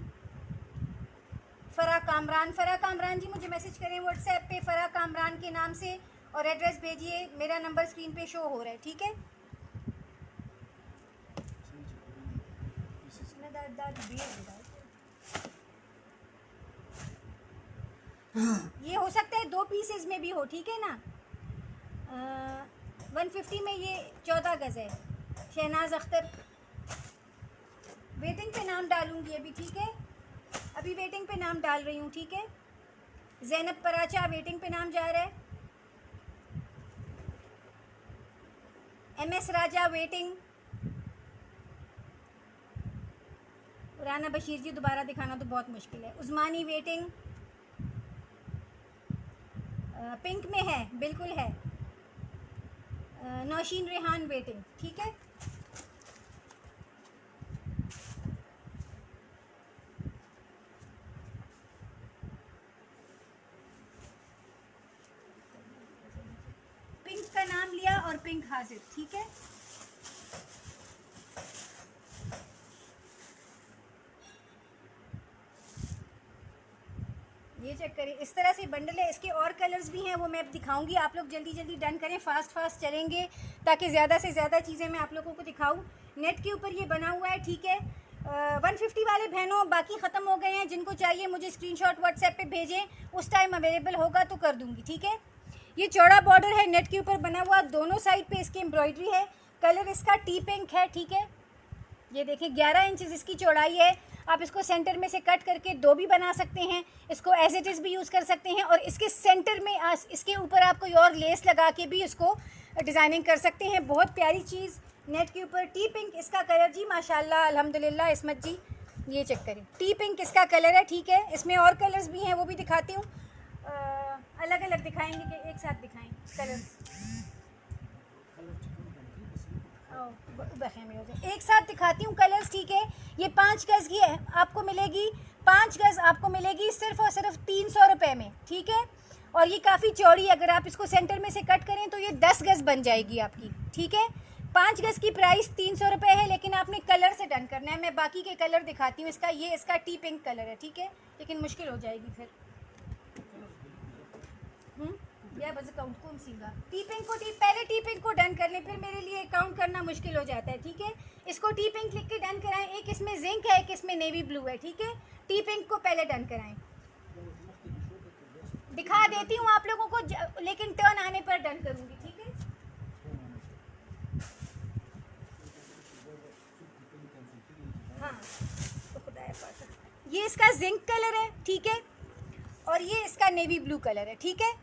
फ़रा कामरान जी मुझे मैसेज करें व्हाट्सएप पे, फ़रा कामरान के नाम से, और एड्रेस भेजिए, मेरा नंबर स्क्रीन पे शो हो रहा है, ठीक है। ये हो सकता है 2 पीसेस में भी हो, ठीक है ना। 150 में ये 14 गज़ है। शहनाज अख्तर, वेटिंग पे नाम डालूंगी अभी, ठीक है। अभी वेटिंग पे नाम डाल रही हूँ, ठीक है। ज़ैनब पराचा वेटिंग पे नाम जा रहा है। MS राजा वेटिंग। राना बशीर जी दोबारा दिखाना तो बहुत मुश्किल है। उस्मानी वेटिंग। पिंक में है, बिल्कुल है। नौशीन रेहान वेटिंग, ठीक है। पिंक का नाम लिया और पिंक हाजिर, ठीक है। ये चेक करिए, इस तरह से बंडल है। इसके और कलर्स भी हैं, वो मैं अब दिखाऊंगी। आप लोग जल्दी जल्दी डन करें, फास्ट चलेंगे ताकि ज़्यादा से ज़्यादा चीज़ें मैं आप लोगों को दिखाऊं। नेट के ऊपर ये बना हुआ है, ठीक है। 150 वाले बहनों बाकी ख़त्म हो गए हैं। जिनको चाहिए मुझे स्क्रीनशॉट व्हाट्सएप पे भेजें, उस टाइम अवेलेबल होगा तो कर दूँगी, ठीक है। ये चौड़ा बॉर्डर है, नेट के ऊपर बना हुआ, दोनों साइड पे इसकी एम्ब्रॉयडरी है। कलर इसका टी पिंक है, ठीक है। ये देखिए 11 इंचेस इसकी चौड़ाई है। आप इसको सेंटर में से कट करके 2 भी बना सकते हैं। इसको एज इट इज़ भी यूज़ कर सकते हैं, और इसके सेंटर में इसके ऊपर आप कोई और लेस लगा के भी इसको डिज़ाइनिंग कर सकते हैं। बहुत प्यारी चीज़ नेट के ऊपर। टी पिंक इसका कलर जी, माशाल्लाह अल्हम्दुलिल्लाह। इसमत जी ये चेक करें, टी पिंक इसका कलर है, ठीक है। इसमें और कलर्स भी हैं, वो भी दिखाती हूँ। अलग अलग दिखाएंगे कि एक साथ दिखाएं कलर्स? एक साथ दिखाती हूँ कलर्स, ठीक है। ये 5 गज़ की है, आपको मिलेगी 5 गज़ आपको मिलेगी सिर्फ़ और सिर्फ 300 रुपये में, ठीक है। और ये काफ़ी चौड़ी, अगर आप इसको सेंटर में से कट करें तो ये 10 गज़ बन जाएगी आपकी, ठीक है। 5 गज़ की प्राइस 300 रुपये है, लेकिन आपने कलर से डन करना है। मैं बाकी के कलर दिखाती हूँ। इसका ये इसका टी पिंक कलर है, ठीक है, लेकिन मुश्किल हो जाएगी फिर। या बस अकाउंट कौन सीगा टी पिंक को पहले टी पिंक को डन कर लें, फिर मेरे लिए काउंट करना मुश्किल हो जाता है, ठीक है। इसको टी पिंक लिख के डन कराएं। एक इसमें जिंक है, एक इसमें नेवी ब्लू है, ठीक है। टी पिंक को पहले डन कराएं। दिखा देती हूँ आप लोगों को, लेकिन टर्न आने पर डन करूँगी, ठीक है। हाँ तो खुदा ये इसका जिंक कलर है, ठीक है, और ये इसका नेवी ब्लू कलर है, ठीक है।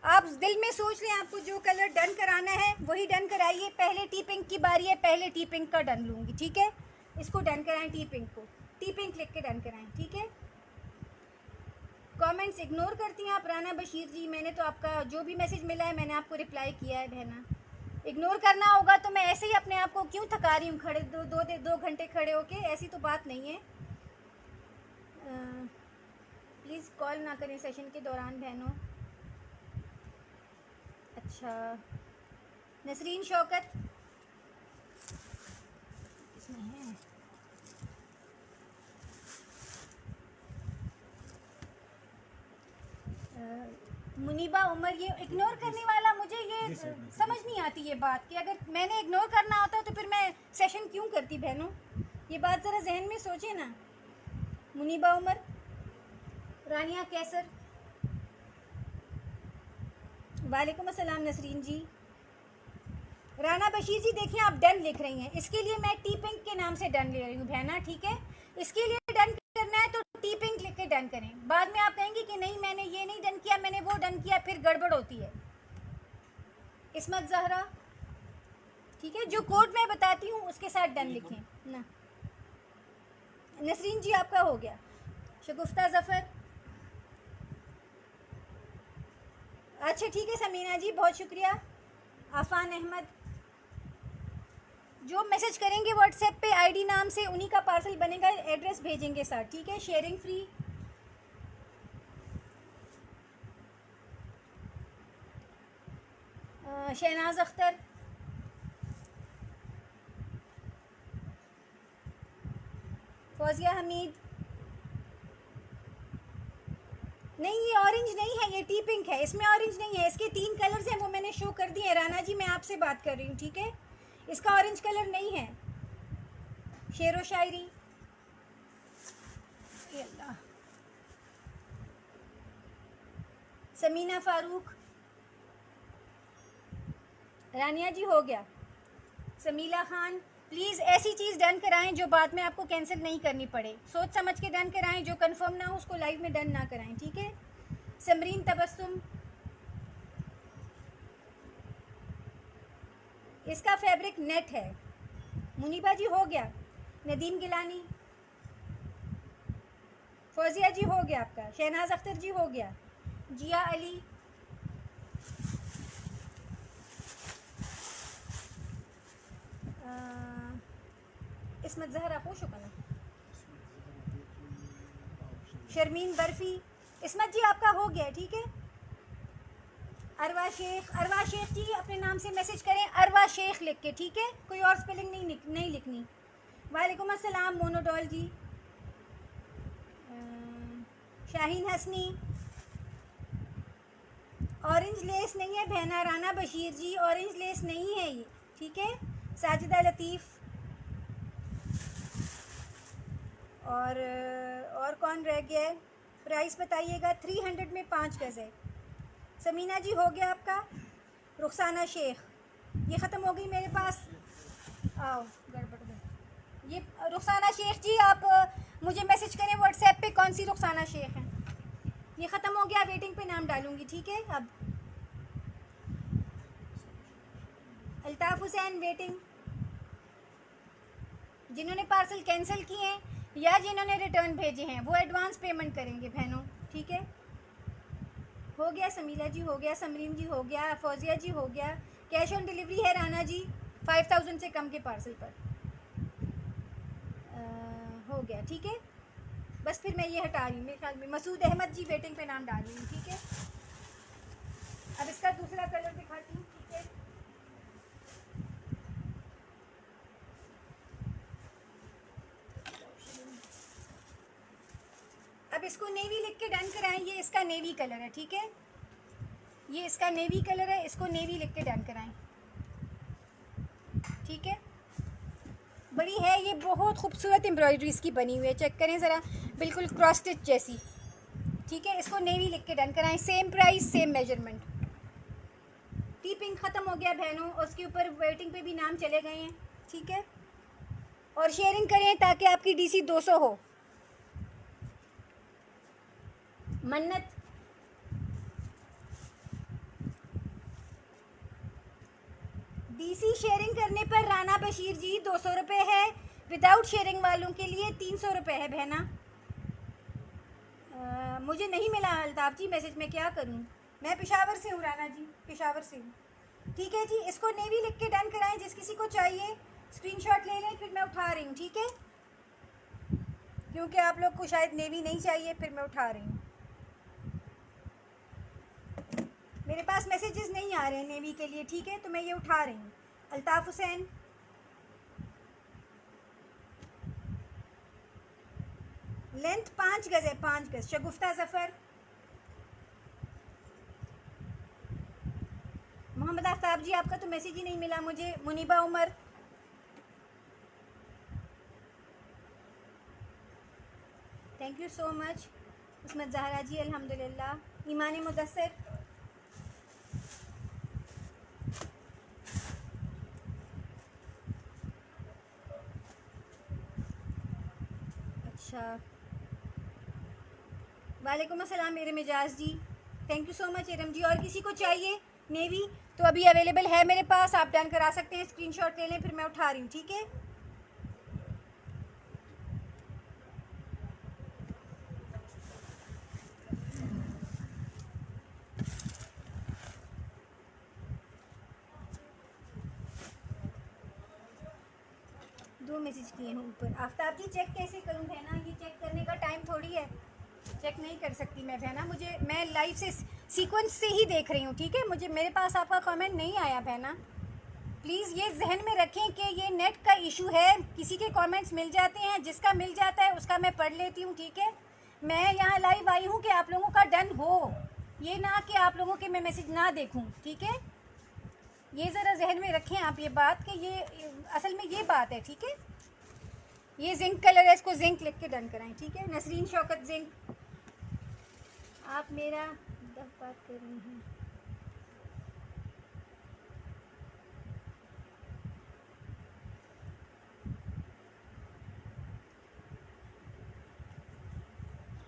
आप दिल में सोच लें आपको जो कलर डन कराना है वही डन कराइए। पहले टी पिंक की बारी है, पहले टी पिंक का डन लूँगी, ठीक है। इसको डन कराएं, टी पिंक को टी पिंक लिख के डन कराएं, ठीक है। कमेंट्स इग्नोर करती हैं आप राना बशीर जी। मैंने तो आपका जो भी मैसेज मिला है मैंने आपको रिप्लाई किया है बहना। इग्नोर करना होगा तो मैं ऐसे ही अपने आप को क्यों थका रही हूँ खड़े दो घंटे खड़े होके, ऐसी तो बात नहीं है। प्लीज़ कॉल ना करें सेशन के दौरान बहनों। अच्छा नसरीन शौकत इसमें है। मुनीबा उमर, ये इग्नोर करने वाला, मुझे ये समझ नहीं आती ये बात कि अगर मैंने इग्नोर करना होता तो फिर मैं सेशन क्यों करती बहनों। ये बात ज़रा जहन में सोचे ना। मुनीबा उमर, रानिया कैसर, वालेकुम अस्सलाम नसरीन जी। राना बशीर जी देखिए आप डन लिख रही हैं, इसके लिए मैं टी पिंक के नाम से डन ले रही हूँ बहना, ठीक है। इसके लिए डन करना है तो टी पिंक लिख के डन करें। बाद में आप कहेंगे कि नहीं मैंने ये नहीं डन किया, मैंने वो डन किया, फिर गड़बड़ होती है। इस्मत जहरा, ठीक है, जो कोड मैं बताती हूँ उसके साथ डन लिखें ना। नसरीन जी आपका हो गया। शगुफ्ता जफ़र, अच्छा ठीक है समीना जी, बहुत शुक्रिया। आफान अहमद, जो मैसेज करेंगे व्हाट्सएप पे आईडी नाम से उन्हीं का पार्सल बनेगा, एड्रेस भेजेंगे साथ, ठीक है। Sharing free. शहनाज अख्तर, फौजिया हमीद, नहीं ये ऑरेंज नहीं है, ये टी पिंक है, इसमें ऑरेंज नहीं है। इसके 3 कलर्स हैं, वो मैंने शो कर दिए। राना जी मैं आपसे बात कर रही हूँ, ठीक है। इसका ऑरेंज कलर नहीं है। शेरो शायरी, ये अल्लाह। समीना फारूक, रानिया जी हो गया। समीला खान, प्लीज़ ऐसी चीज़ डन कराएं जो बाद में आपको कैंसिल नहीं करनी पड़े। सोच समझ के डन कराएं, जो कंफर्म ना हो उसको लाइव में डन ना कराएं, ठीक है। समरीन तबस्सुम, इसका फैब्रिक नेट है। मुनीबा जी हो गया। नदीम गिलानी, फौजिया जी हो गया आपका। शहनाज अख्तर जी हो गया। जिया अली, इसमत जहरा हो शुक्र। शर्मीन बर्फ़ी, इसमत जी आपका हो गया, ठीक है। अरवा शेख जी अपने नाम से मैसेज करें, अरवा शेख लिख के, ठीक है। कोई और स्पेलिंग नहीं लिखनी। वालेकुम अस्सलाम मोनोडॉल जी। शाहीन हसनी, ऑरेंज लेस नहीं है बहना। राना बशीर जी, ऑरेंज लेस नहीं है ये, ठीक है। साजिदा लतीफ़, और कौन रह गया है? प्राइस बताइएगा। 300 में 5 गज़ है। समीना जी हो गया आपका। रुखसाना शेख, ये ख़त्म हो गई मेरे पास। आओ गड़बड़ गई ये। रुखसाना शेख जी आप मुझे मैसेज करें व्हाट्सएप पे, कौन सी रुखसाना शेख है। ये ख़त्म हो गया, वेटिंग पे नाम डालूंगी, ठीक है। अब अल्ताफ़ हुसैन वेटिंग। जिन्होंने पार्सल कैंसिल किए हैं या जिन्होंने रिटर्न भेजे हैं वो एडवांस पेमेंट करेंगे बहनों, ठीक है। हो गया। समीला जी हो गया। समरीन जी हो गया। फौजिया जी हो गया। कैश ऑन डिलीवरी है राना जी 5000 से कम के पार्सल पर। हो गया, ठीक है। बस फिर मैं ये हटा रही हूँ। मेरे ख्याल में मसूद अहमद जी वेटिंग पे नाम डाल रही हूँ, ठीक है। अब इसका दूसरा कलर दिखाती हूँ, ठीक है। अब इसको नेवी लिख के डन कराएं। ये इसका नेवी कलर है, ठीक है। ये इसका नेवी कलर है, इसको नेवी लिख के डन कराएं, ठीक है। बड़ी है ये, बहुत खूबसूरत एम्ब्रॉयडरी इसकी बनी हुई है। चेक करें ज़रा, बिल्कुल क्रॉस स्टिच जैसी, ठीक है। इसको नेवी लिख के डन कराएं। Same price, same measurement. T pink ख़त्म हो गया बहनों, उसके ऊपर वेटिंग पे भी नाम चले गए हैं, ठीक है। और शेयरिंग करें ताकि आपकी DC 200 हो। मन्नत, DC शेयरिंग करने पर राना बशीर जी 200 रुपये है। विदाउट शेयरिंग वालों के लिए 300 रुपये है बहना। मुझे नहीं मिला अल्ताफ़ जी मैसेज में, क्या करूं। मैं पेशावर से हूँ राना जी, पेशावर से हूँ, ठीक है जी। इसको नेवी लिख के डन कराएं। जिस किसी को चाहिए स्क्रीनशॉट ले लें, फिर मैं उठा रही हूँ, ठीक है। क्योंकि आप लोग को शायद नेवी नहीं चाहिए, फिर मैं उठा रही हूँ। मेरे पास मैसेजेस नहीं आ रहे हैं नेवी के लिए, ठीक है, तो मैं ये उठा रही हूँ। अल्ताफ़ हुसैन, लेंथ 5 गज़ है, 5 गज़। शगुफ्ता ज़फ़र, मोहम्मद आफ्ताब जी आपका तो मैसेज ही नहीं मिला मुझे। Muneeba Umar, thank you so much. Usmat Zahra ji अल्हम्दुलिल्लाह। ईमान मुदस्सिर, अच्छा। वालेकुम अस्सलाम मेरे Mizaj ji, thank you so much Iram ji. और किसी को चाहिए नेवी तो अभी अवेलेबल है मेरे पास, आप डन करा सकते हैं। स्क्रीनशॉट ले लें, फिर मैं उठा रही हूँ, ठीक है। दो मैसेज किए हैं ऊपर। आफ्ताब जी चेक कैसे करूँ बहना, ये चेक करने का टाइम थोड़ी है, चेक नहीं कर सकती मैं बहना। मैं लाइव से सीक्वेंस से ही देख रही हूँ, ठीक है। मेरे पास आपका कमेंट नहीं आया बहना। प्लीज़ ये जहन में रखें कि ये नेट का इशू है। किसी के कमेंट्स मिल जाते हैं, जिसका मिल जाता है उसका मैं पढ़ लेती हूँ, ठीक है। मैं यहाँ लाइव आई हूँ कि आप लोगों का डन हो, ये ना कि आप लोगों के मैं मैसेज ना देखूँ, ठीक है। ये ज़रा जहन में रखें आप ये बात कि ये असल में ये बात है, ठीक है। ये जिंक कलर है, इसको जिंक लिख के डन कराएं, ठीक है। नसरीन शौकत जिंक, आप मेरा बात कर रही हैं।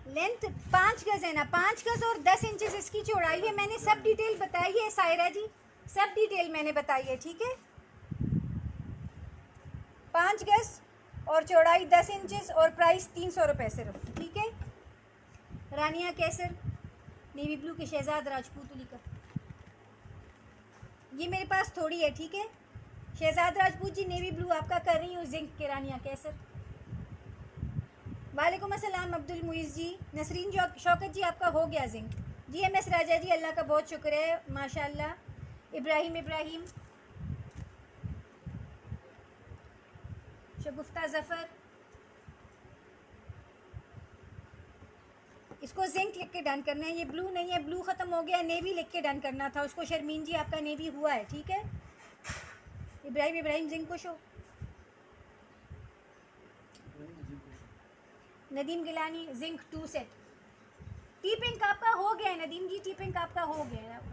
लेंथ 5 गज है ना, 5 गज और 10 इंचेस इसकी चौड़ाई है। मैंने सब डिटेल बताई है सायरा जी, सब डिटेल मैंने बताई है, ठीक है। 5 गज और चौड़ाई 10 इंचेस और प्राइस 300 रुपये सिर्फ, ठीक है। रानिया कैसर नेवी ब्लू के शहजाद राजपूत लिखा, ये मेरे पास थोड़ी है, ठीक है। शहजाद राजपूत जी नेवी ब्लू आपका कर रही हूँ जिंक के। रानिया कैसर, वालेकुम अस्सलाम अब्दुल मुइज़ जी। नसरीन शौकत जी आपका हो गया जिंक जी। MS राजा जी अल्लाह का बहुत शुक्र है माशाल्लाह। इब्राहिम शगुफ्ता ज़फ़र, इसको जिंक लिख के डन करना है। ये ब्लू नहीं है, ब्लू ख़त्म हो गया, नेवी लिख के डन करना था उसको। शर्मीन जी आपका नेवी हुआ है, ठीक है। इब्राहिम जिंक को show. Nadeem Gilani zinc 2 set. Tea pink आपका हो गया है नदीम जी, टी पिंक आपका हो गया है।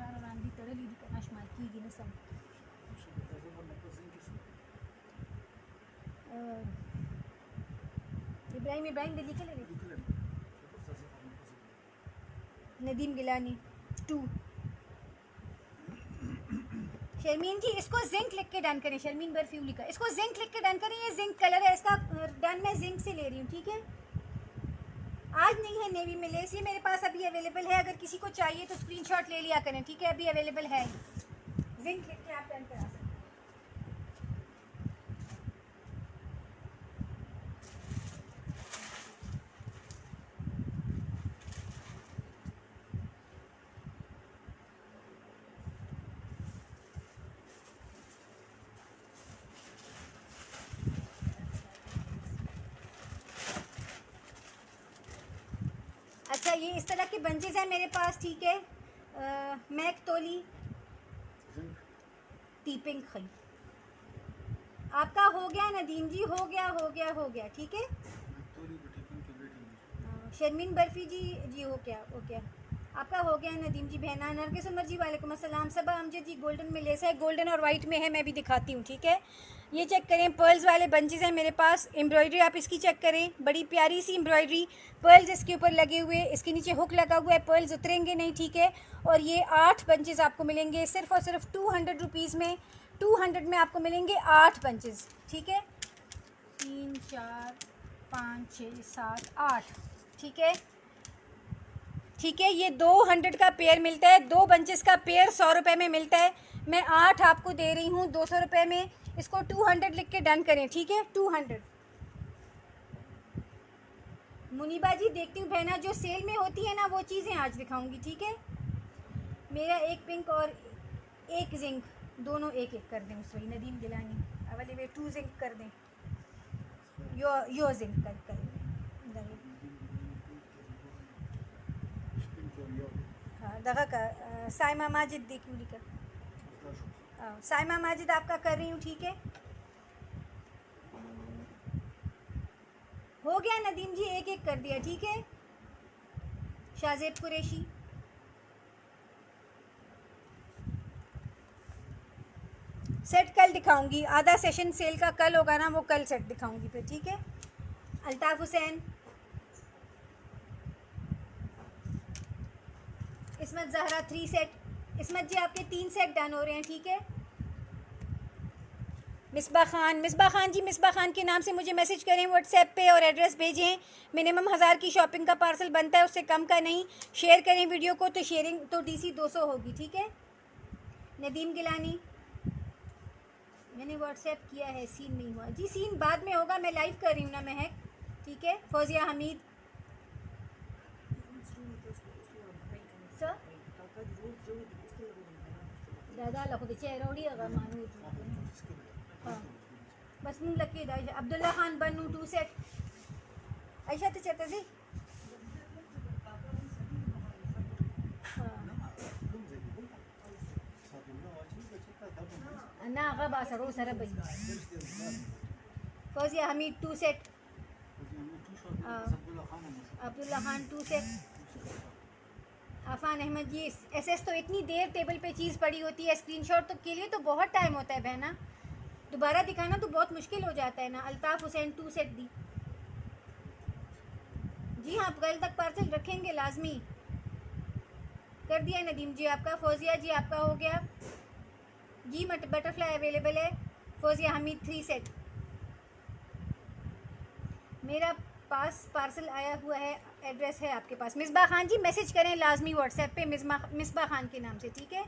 इब्राहिम दिल्ली के लिए नदीम गिलानी 2। शर्मीन जी इसको जिंक लिख के डन करें। शर्मीन बर्फ्यूली का इसको जिंक लिख के डन करें। ये जिंक कलर है, इसका डन मैं जिंक से ले रही हूँ, ठीक है। आज नहीं है नेवी में लेस, ये मेरे पास अभी अवेलेबल है। अगर किसी को चाहिए तो स्क्रीनशॉट ले लिया करें, ठीक है। अभी अवेलेबल है, जिंक लिख के आप डन करा सकते हैं। अच्छा, ये इस तरह के बंचेस हैं मेरे पास, ठीक है। मैक तोली टी पिंक खई आपका हो गया नदीम जी, हो गया, ठीक है। शर्मीन बर्फी जी हो गया आपका हो गया नदीम जी। बहना नरगिस उमर जी वालेकुम अस्सलाम। सबा अमजद जी गोल्डन में लेस है, गोल्डन और वाइट में है, मैं भी दिखाती हूँ, ठीक है। ये चेक करें, पर्ल्स वाले बंचेस हैं मेरे पास। एम्ब्रॉयडरी आप इसकी चेक करें, बड़ी प्यारी सी एम्ब्रॉयडरी, पर्ल्स इसके ऊपर लगे हुए, इसके नीचे हुक लगा हुआ है, पर्ल्स उतरेंगे नहीं, ठीक है। और ये 8 बंचेस आपको मिलेंगे सिर्फ और सिर्फ 200 रुपीज़ में। 200 में आपको मिलेंगे 8 बंचेस, ठीक है। 3 4 5 6 7 8, ठीक है, ठीक है। ये 200 का पेयर मिलता है, 2 बंचेस का पेयर 100 रुपये में मिलता है। मैं 8 आपको दे रही हूँ 200 रुपये में। इसको 200 लिख के डन करें, ठीक है। 200। मुनीबा जी देखती हूँ बहना, जो सेल में होती है ना वो चीज़ें आज दिखाऊंगी, ठीक है। मेरा एक पिंक और एक जिंक, दोनों एक एक कर दें उस वही। नदीम गिलानी अवली वे 2 जिंक कर दें, यो जिंक कर हाँ दगा का। साइमा माजिद देखिए लिखा, साइमा माजिद आपका कर रही हूँ, ठीक है। हो गया नदीम जी, एक एक कर दिया, ठीक है। शाहजेब कुरैशी सेट कल दिखाऊंगी, आधा सेशन सेल का कल होगा ना, वो कल सेट दिखाऊंगी फिर, ठीक है। अल्ताफ़ हुसैन, इसमत जहरा 3 सेट। इसमत जी आपके 3 सेट डन हो रहे हैं, ठीक है। मिसबा खान जी, मिसबा खान के नाम से मुझे मैसेज करें व्हाट्सएप पे और एड्रेस भेजें। मिनिमम 1000 की शॉपिंग का पार्सल बनता है, उससे कम का नहीं। शेयर करें वीडियो को, तो शेयरिंग तो DC 200 होगी, ठीक है। नदीम गिलानी मैंने व्हाट्सएप किया है, सीन नहीं हुआ जी। सीन बाद में होगा, मैं लाइव कर रही हूँ ना महक, ठीक है। फौजिया हमीद सर दादा लखो चेहरोड़ी मानू हाँ बस मुँह लकी दाइशा। अब्दुल्ला खान बनू 2 सेट। ऐशा तो चलते जी ना आगा बासरो सर भाई। फौजिया हमीद 2 सेट। अब्दुल्ला खान 2 सेट, आफान अहमद जी SS। तो इतनी देर टेबल पे चीज़ पड़ी होती है, स्क्रीनशॉट तो के लिए तो बहुत टाइम होता है बहना, दोबारा दिखाना तो बहुत मुश्किल हो जाता है ना। अल्ताफ़ हुसैन 2 सेट दी। जी हाँ, कल तक पार्सल रखेंगे लाजमी। कर दिया नदीम जी आपका। फौजिया जी आपका हो गया जी। बटरफ्लाई अवेलेबल है। फौजिया हमीद 3 सेट। मेरा पास पार्सल आया हुआ है, एड्रेस है आपके पास। मिसबा खान जी मैसेज करें लाजमी व्हाट्सएप पे मिसबा खान के नाम से, ठीक है।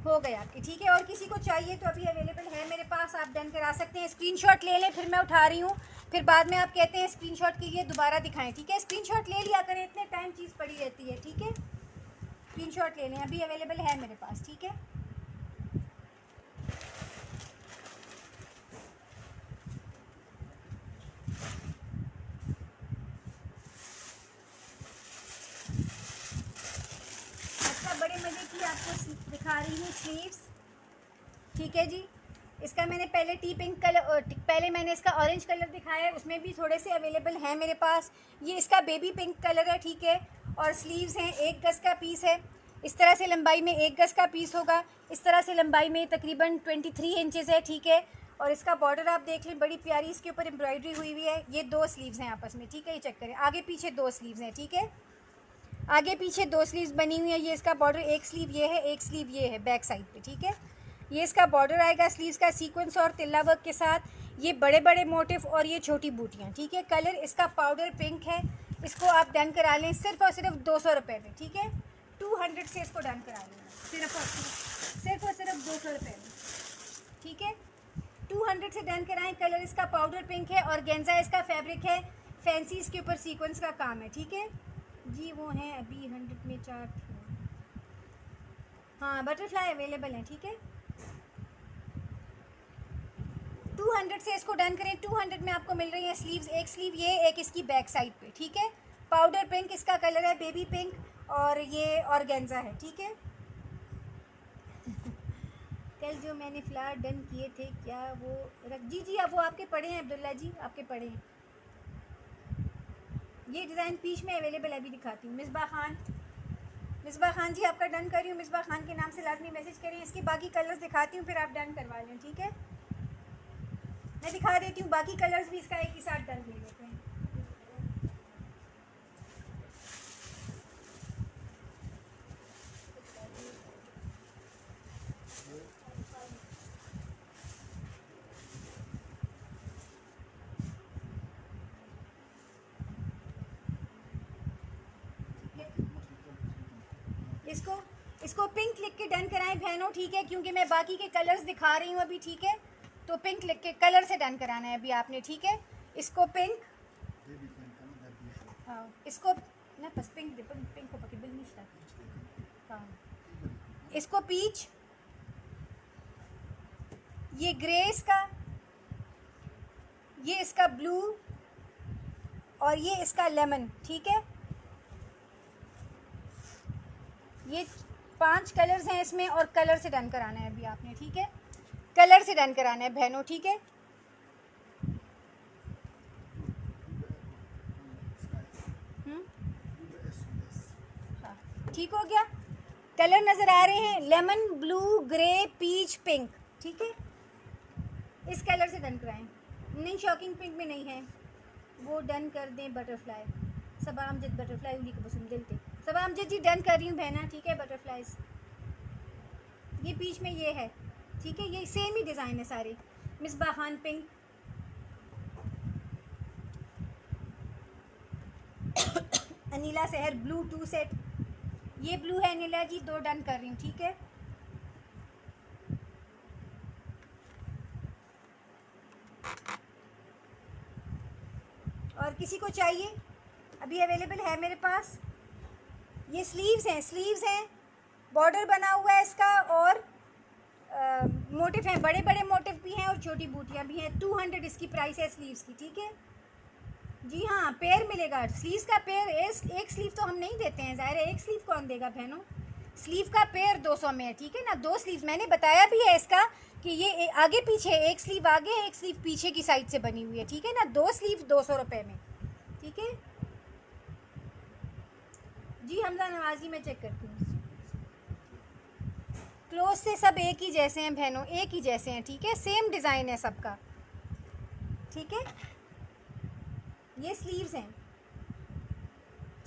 हो गए आपके, ठीक है। और किसी को चाहिए तो अभी अवेलेबल है मेरे पास, आप डन करा सकते हैं। स्क्रीनशॉट ले लें, फिर मैं उठा रही हूँ, फिर बाद में आप कहते हैं स्क्रीनशॉट के लिए दोबारा दिखाएं, ठीक है। स्क्रीनशॉट ले लिया करें, इतने टाइम चीज़ पड़ी रहती है, ठीक है। स्क्रीनशॉट ले लें, अभी अवेलेबल है मेरे पास, ठीक है। बड़े मज़े की आपको दिखा रही हूँ स्लीव्स, ठीक है जी। इसका मैंने पहले टी पिंक कलर, पहले मैंने इसका ऑरेंज कलर दिखाया है, उसमें भी थोड़े से अवेलेबल हैं मेरे पास। ये इसका बेबी पिंक कलर है, ठीक है। और स्लीव्स हैं, 1 गज़ का पीस है। इस तरह से लंबाई में 1 गज़ का पीस होगा, इस तरह से लंबाई में तकरीबन 23 इंचज़ है, ठीक है। और इसका बॉर्डर आप देख लें, बड़ी प्यारी इसके ऊपर एम्ब्रॉयडरी हुई हुई है। ये 2 स्लीव्स हैं आपस में, ठीक है। ये चेक करें, आगे पीछे 2 स्लीव्स हैं, ठीक है। आगे पीछे 2 स्लीव्स बनी हुई है। ये इसका बॉर्डर, एक स्लीव ये है, एक स्लीव ये है बैक साइड पे, ठीक है। ये इसका बॉर्डर आएगा स्लीव्स का सीक्वेंस और तिल्ला वर्क के साथ। ये बड़े बड़े मोटिव और ये छोटी बूटियाँ, ठीक है। कलर इसका पाउडर पिंक है। इसको आप डन करा लें सिर्फ और सिर्फ 200 रुपये में, ठीक है। 200 से इसको डन करा लें, सिर्फ और सिर्फ 200 रुपये में, ठीक है। 200 से डन कराएं। कलर इसका पाउडर पिंक है और गेंजा इसका फैब्रिक है। फैंसी इसके ऊपर सीक्वेंस का काम है, ठीक है जी। वो हैं अभी 100 में 4 थे। हाँ, बटरफ्लाई अवेलेबल है, ठीक है। 200 से इसको डन करें। 200 में आपको मिल रही है स्लीव्स, एक स्लीव ये, एक इसकी बैक साइड पे, ठीक है। पाउडर पिंक इसका कलर है, बेबी पिंक, और ये ऑर्गेन्जा है, ठीक है। कल जो मैंने फ्लावर डन किए थे क्या वो जी जी, अब वो आपके पड़े हैं अब्दुल्ला जी, आपके पड़े हैं। ये डिज़ाइन पीच में अवेलेबल है, अभी दिखाती हूँ। मिसबा खान जी आपका डन कर रही हूँ। मिसबा खान के नाम से लाजमी मैसेज करें। इसके बाकी कलर्स दिखाती हूँ, फिर आप डन करवा लें, ठीक है। मैं दिखा देती हूँ बाकी कलर्स भी इसका एक ही साथ डन ले लेते हैं। इसको पिंक लिख के डन कराएं बहनों, ठीक है। क्योंकि मैं बाकी के कलर्स दिखा रही हूँ अभी, ठीक है। तो पिंक लिख के कलर से डन कराना है अभी आपने, ठीक है। इसको पिंक, हाँ इसको ना बस पिंक को पकड़ बिल नहीं, हाँ इसको पीच, ये ग्रे इसका, ये इसका ब्लू, और ये इसका लेमन, ठीक है। ये 5 कलर्स हैं इसमें, और कलर से डन कराना है अभी आपने, ठीक है। कलर से डन कराना है बहनों, ठीक है। हाँ ठीक हो गया। कलर नज़र आ रहे हैं, lemon, blue, grey, peach, pink, ठीक है। इस कलर से डन कराएं। नहीं, शॉकिंग पिंक में नहीं है, वो डन कर दें। बटरफ्लाई सबा अमजद, बटरफ्लाई उन्हीं को पसंद दिल थे। सबा अमजद जी डन कर रही हूँ बहना, ठीक है। बटरफ्लाइज ये बीच में ये है, ठीक है। ये सेम ही डिज़ाइन है सारे। मिसबा खान पिंक, अनीला सहर ब्लू 2 सेट, ये ब्लू है अनीला जी, 2 डन कर रही हूँ, ठीक है। और किसी को चाहिए अभी अवेलेबल है मेरे पास। ये स्लीव्स हैं, बॉर्डर बना हुआ है इसका, और मोटिव हैं, बड़े बड़े मोटिव भी हैं और छोटी बूटियाँ भी हैं। 200 इसकी प्राइस है स्लीव्स की, ठीक है जी। हाँ, पेयर मिलेगा स्लीव्स का पेयर। एक स्लीव तो हम नहीं देते हैं, ज़ाहिर है एक स्लीव कौन देगा बहनों। स्लीव का पेयर 200 में है, ठीक है ना। 2 स्लीव मैंने बताया भी है इसका कि ये आगे पीछे, एक स्लीव आगे एक स्लीव पीछे की साइड से बनी हुई है, ठीक है ना। 2 स्लीव 200 रुपये में, ठीक है जी। हमजा नवाजी में चेक करती हूँ। क्लोज से सब एक ही जैसे हैं बहनों, एक ही जैसे हैं, ठीक है। सेम डिज़ाइन है सबका, ठीक है। ये स्लीव्स हैं,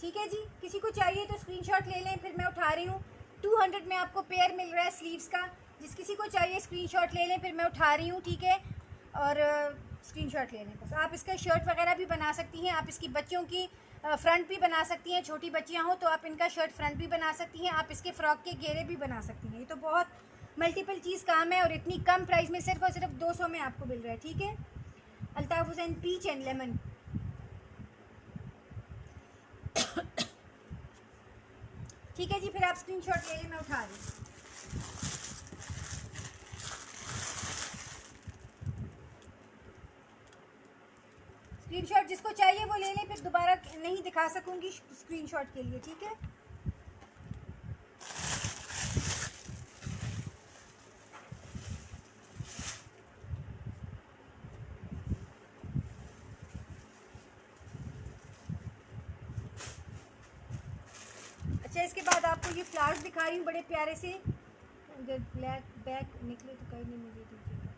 ठीक है जी। किसी को चाहिए तो स्क्रीनशॉट ले लें, फिर मैं उठा रही हूँ। 200 में आपको पेयर मिल रहा है स्लीव्स का। जिस किसी को चाहिए स्क्रीनशॉट ले लें, फिर मैं उठा रही हूँ, ठीक है। और स्क्रीनशॉट ले लें बस। आप इसका शर्ट वगैरह भी बना सकती हैं। आप इसकी बच्चों की फ्रंट भी बना सकती हैं। छोटी बच्चियाँ हो तो आप इनका शर्ट फ्रंट भी बना सकती हैं। आप इसके फ्रॉक के घेरे भी बना सकती हैं। ये तो बहुत मल्टीपल चीज़ काम है और इतनी कम प्राइस में सिर्फ और सिर्फ 200 में आपको मिल रहा है, ठीक है। Altaf Hussain peach and lemon, ठीक है जी। फिर आप स्क्रीनशॉट ले लें, मैं उठा रही हूँ। स्क्रीनशॉट जिसको चाहिए वो ले लें, फिर दोबारा नहीं दिखा सकूंगी स्क्रीनशॉट के लिए, ठीक है। अच्छा, इसके बाद आपको ये फ्लावर्स दिखा रही हूँ बड़े प्यारे से। अगर ब्लैक बैक निकले तो कहीं नहीं मुझे दीजिएगा।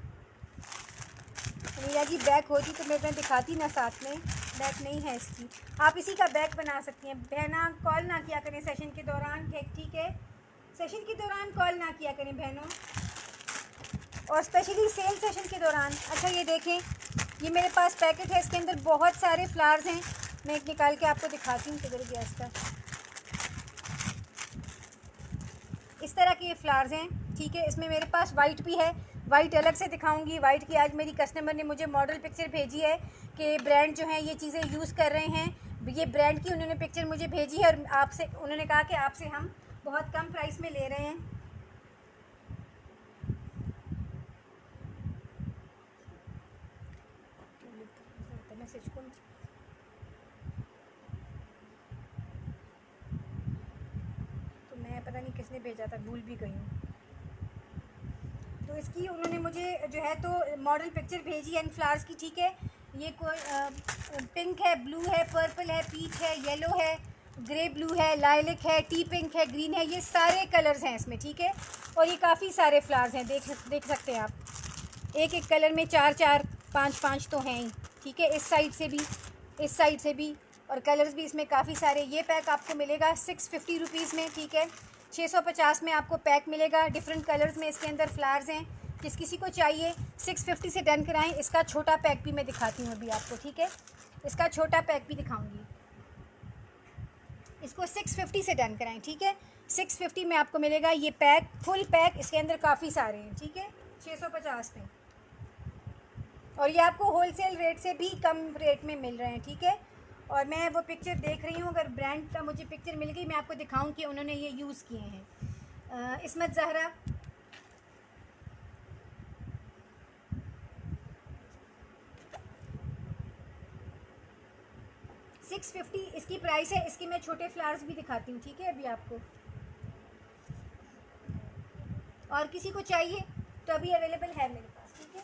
मीरा जी बैक होती तो मैं दिखाती ना साथ में। बैक नहीं है इसकी। आप इसी का बैक बना सकती हैं। बहना कॉल ना किया करें सेशन के दौरान, ठीक है। सेशन के दौरान कॉल ना किया करें बहनों, और स्पेशली सेल सेशन के दौरान। अच्छा ये देखें, ये मेरे पास पैकेट है, इसके अंदर बहुत सारे फ्लावर्स हैं। मैं एक निकाल के आपको दिखाती हूँ किधर गया इसका। इस तरह के ये फ्लावर्स हैं, ठीक है। इसमें मेरे पास वाइट भी है, वाइट अलग से दिखाऊंगी। वाइट की आज मेरी कस्टमर ने मुझे मॉडल पिक्चर भेजी है कि ब्रांड जो है ये चीज़ें यूज़ कर रहे हैं। ये ब्रांड की उन्होंने पिक्चर मुझे भेजी है और आपसे उन्होंने कहा कि आपसे हम बहुत कम प्राइस में ले रहे हैं। तो मैं पता नहीं किसने भेजा था, भूल भी गई हूँ। तो इसकी उन्होंने मुझे जो है तो मॉडल पिक्चर भेजी एंड फ्लावर्स की, ठीक है। ये कोई पिंक है, ब्लू है, पर्पल है, पीच है, येलो है, ग्रे ब्लू है, लाइलिक है, टी पिंक है, ग्रीन है। ये सारे कलर्स हैं इसमें, ठीक है। और ये काफ़ी सारे फ्लावर्स हैं, देख सकते हैं आप। एक एक कलर में 4 4 5 5 तो हैं ही, ठीक है। इस साइड से भी, इस साइड से भी, और कलर्स भी इसमें काफ़ी सारे। ये पैक आपको मिलेगा 650 रुपीज़ में, ठीक है। 650 में आपको पैक मिलेगा। डिफरेंट कलर्स में इसके अंदर फ्लावर्स हैं। जिस किसी को चाहिए 650 से डन कराएं। इसका छोटा पैक भी मैं दिखाती हूँ अभी आपको, ठीक है। इसका छोटा पैक भी दिखाऊंगी। इसको 650 से डन कराएं, ठीक है। 650 में आपको मिलेगा ये पैक, फुल पैक। इसके अंदर काफ़ी सारे हैं, ठीक है। 650 में, और ये आपको होलसेल रेट से भी कम रेट में मिल रहे हैं, ठीक है। और मैं वो पिक्चर देख रही हूँ, अगर ब्रांड का मुझे पिक्चर मिल गई मैं आपको दिखाऊं कि उन्होंने ये यूज़ किए हैं। इस्मत ज़हरा, $650 इसकी प्राइस है। इसकी मैं छोटे फ्लावर्स भी दिखाती हूँ, ठीक है, अभी आपको। और किसी को चाहिए तो अभी अवेलेबल है मेरे पास, ठीक है।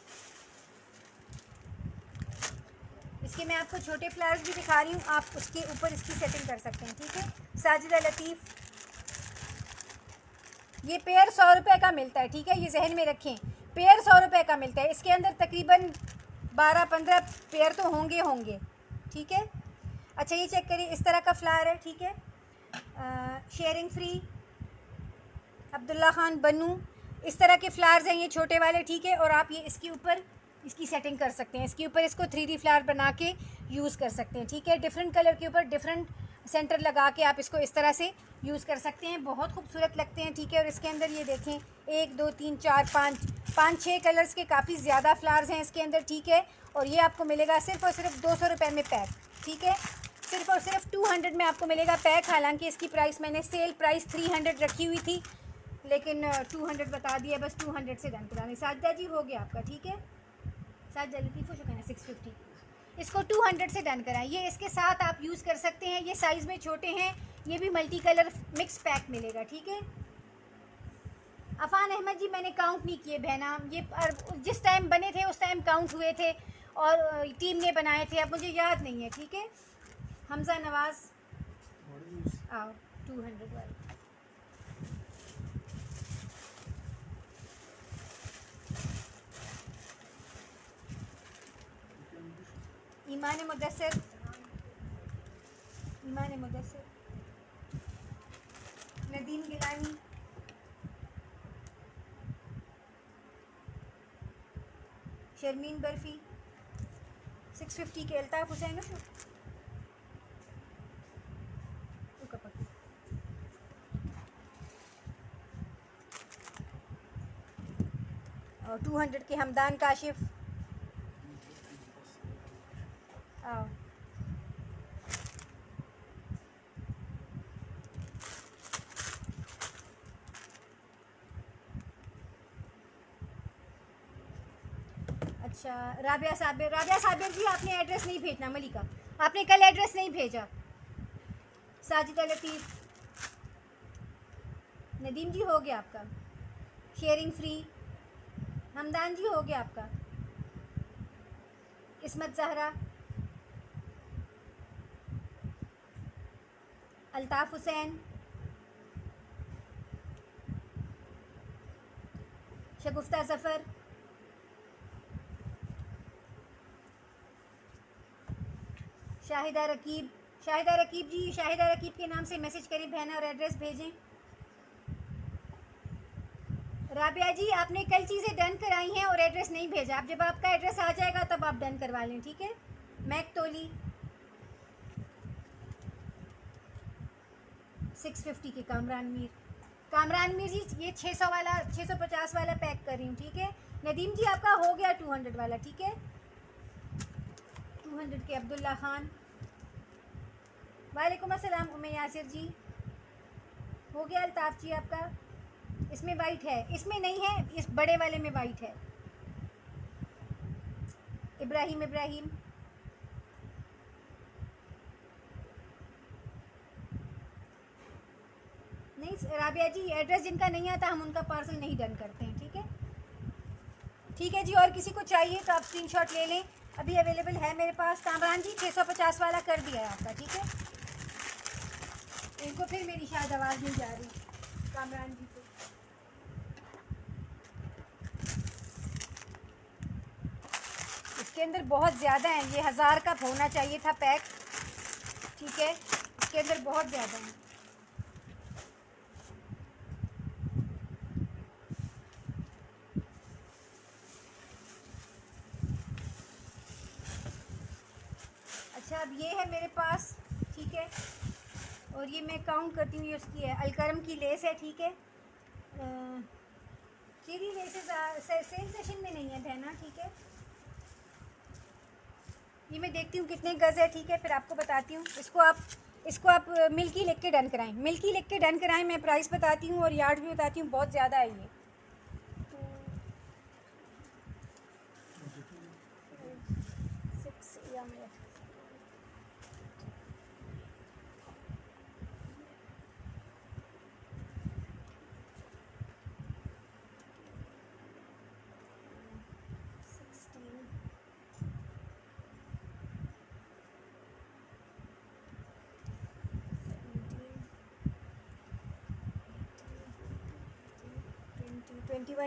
इसके मैं आपको छोटे फ्लावर्स भी दिखा रही हूँ, आप उसके ऊपर इसकी सेटिंग कर सकते हैं, ठीक है। साजिदा लतीफ़, ये पेयर 100 रुपये का मिलता है, ठीक है। ये जहन में रखें, पेयर 100 रुपये का मिलता है। इसके अंदर तकरीबन 12-15 पेयर तो होंगे, ठीक है। अच्छा ये चेक करिए, इस तरह का फ्लावर है, ठीक है। शेयरिंग फ्री, अब्दुल्ला खान बनू, इस तरह के फ्लावर्स हैं ये छोटे वाले, ठीक है। और आप ये इसके ऊपर इसकी सेटिंग कर सकते हैं। इसके ऊपर इसको 3D फ्लावर बना के यूज़ कर सकते हैं, ठीक है। डिफरेंट कलर के ऊपर डिफरेंट सेंटर लगा के आप इसको इस तरह से यूज़ कर सकते हैं। बहुत खूबसूरत लगते हैं, ठीक है। और इसके अंदर ये देखें 1 2 3 4 5 6 कलर्स के काफ़ी ज़्यादा फ्लावर्स हैं इसके अंदर, ठीक है। और ये आपको मिलेगा सिर्फ और सिर्फ 200 रुपये में पैक, ठीक है। सिर्फ और सिर्फ 200 में आपको मिलेगा पैक। हालांकि इसकी प्राइस मैंने सेल प्राइस 300 रखी हुई थी, लेकिन 200 बता दिया, बस 200 से डन कराने। साजिदा जी हो गया आपका, ठीक है। साजिदा लतीफ़ जो कहना 650, इसको 200 से डन कराएं। ये इसके साथ आप यूज़ कर सकते हैं। ये साइज़ में छोटे हैं, ये भी मल्टी कलर मिक्स पैक मिलेगा, ठीक है। अफान अहमद जी मैंने काउंट नहीं किए बहना, ये जिस टाइम बने थे उस टाइम काउंट हुए थे और टीम ने बनाए थे, अब मुझे याद नहीं है। ठीक है, हमज़ा नवाज़ आओ 200 वाले। ईमान मुदस्सिर, ईमान मुदस्सिर, नदीम गिलानी, शर्मीन बर्फी, 650 के अल्ताफ़ हुसैन, और 200 के हमदान काशिफ। आओ अच्छा, राबिया साबिर, राबिया साबिर जी आपने एड्रेस नहीं भेजना, मलिका आपने कल एड्रेस नहीं भेजा। साजिदा लतीफ़, नदीम जी हो गया आपका। शेयरिंग फ्री, हमदान जी हो गया आपका। किस्मत ज़हरा, अल्ताफ़ हुसैन, शगुफ्ता ज़फ़र, शाहिदा रकीब। शाहिदा रकीब जी, शाहिदा रकीब के नाम से मैसेज करें बहना और एड्रेस भेजें। राबिया जी आपने कल चीज़ें डन कराई हैं और एड्रेस नहीं भेजा, अब जब आपका एड्रेस आ जाएगा तब आप डन करवा लें। ठीक है, मैक तोली 650 के कामरान मीर। कामरान मीर जी ये 600 वाला 650 वाला पैक कर रही हूँ। ठीक है, नदीम जी आपका हो गया 200 वाला। ठीक है, 200 के अब्दुल्ला खान। वालेकुम अस्सलाम उम्मे यासिर जी, हो गया अल्ताफ़ जी आपका। इसमें वाइट है, इसमें नहीं है, इस बड़े वाले में वाइट है। इब्राहिम इब्राहिम, नहीं राबिया जी एड्रेस जिनका नहीं आता हम उनका पार्सल नहीं डन करते हैं। ठीक है, ठीक है जी, और किसी को चाहिए तो आप स्क्रीनशॉट ले लें, अभी अवेलेबल है मेरे पास। कामरान जी 650 वाला कर दिया है आपका। ठीक है, इनको फिर मेरी शायद आवाज़ नहीं जा रही कामरान जी को। इसके अंदर बहुत ज़्यादा है, ये 1000 का होना चाहिए था पैक। ठीक है, इसके अंदर बहुत ज़्यादा है। अच्छा, अब ये है मेरे पास। ठीक है, और ये मैं काउंट करती हूँ, ये उसकी है, अलकरम की लेस है। ठीक है, तेरी लेसेस सेम सेशन में नहीं है बहना। ठीक है, ये मैं देखती हूँ कितने गज़ है। ठीक है, फिर आपको बताती हूँ। इसको आप मिल्की लिख के डन कराएं, मिल्की लिख के डन कराएं। मैं प्राइस बताती हूँ और यार्ड भी बताती हूँ, बहुत ज़्यादा है ये।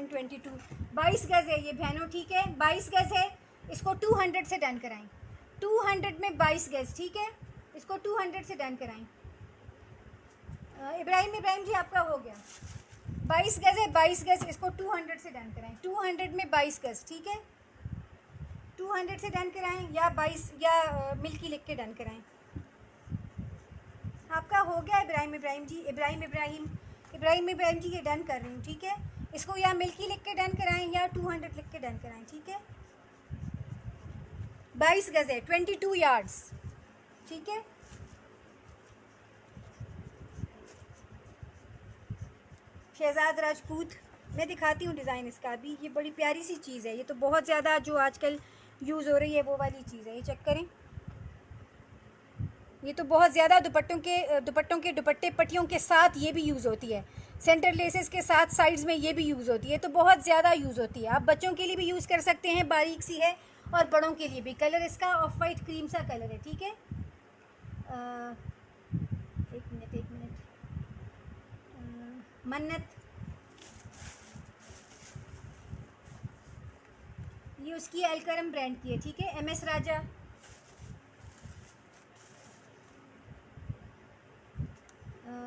ट्वेंटी 22 गज़ है ये बहनों। ठीक है, 22 गज़ है, इसको 200 से डन कराएं। 200 में 22 गज़। ठीक है, इसको 200 से डन कराएं। इब्राहिम जी आपका हो गया। 22 गज़ है, 22 गज़, इसको 200 से डन कराएं। 200 में 22 गज़। ठीक है, 200 से डन कराएं या 22 या मिल्की लिख के डन कराएं। आपका हो गया इब्राहिम जी। इब्राहिम जी ये डन कर रही हूँ। ठीक है, इसको या मिल्की लिख के डन कराएं या 200 लिख के डन कराएं। ठीक है, 22 गज़ है, 22 यार्ड्स। ठीक है, शहजाद राजपूत, मैं दिखाती हूँ डिज़ाइन इसका भी। ये बड़ी प्यारी सी चीज़ है, ये तो बहुत ज़्यादा जो आजकल यूज़ हो रही है वो वाली चीज़ है। ये चेक करें, ये तो बहुत ज़्यादा दुपट्टे पट्टियों के साथ ये भी यूज़ होती है, सेंटर लेसेस के साथ साइड्स में ये भी यूज़ होती है, तो बहुत ज़्यादा यूज़ होती है। आप बच्चों के लिए भी यूज़ कर सकते हैं, बारीक सी है, और बड़ों के लिए भी। कलर इसका ऑफ वाइट क्रीम सा कलर है, ठीक है। एक मिनट मन्नत, ये उसकी अलकरम ब्रांड की है, ठीक है। MS Raja,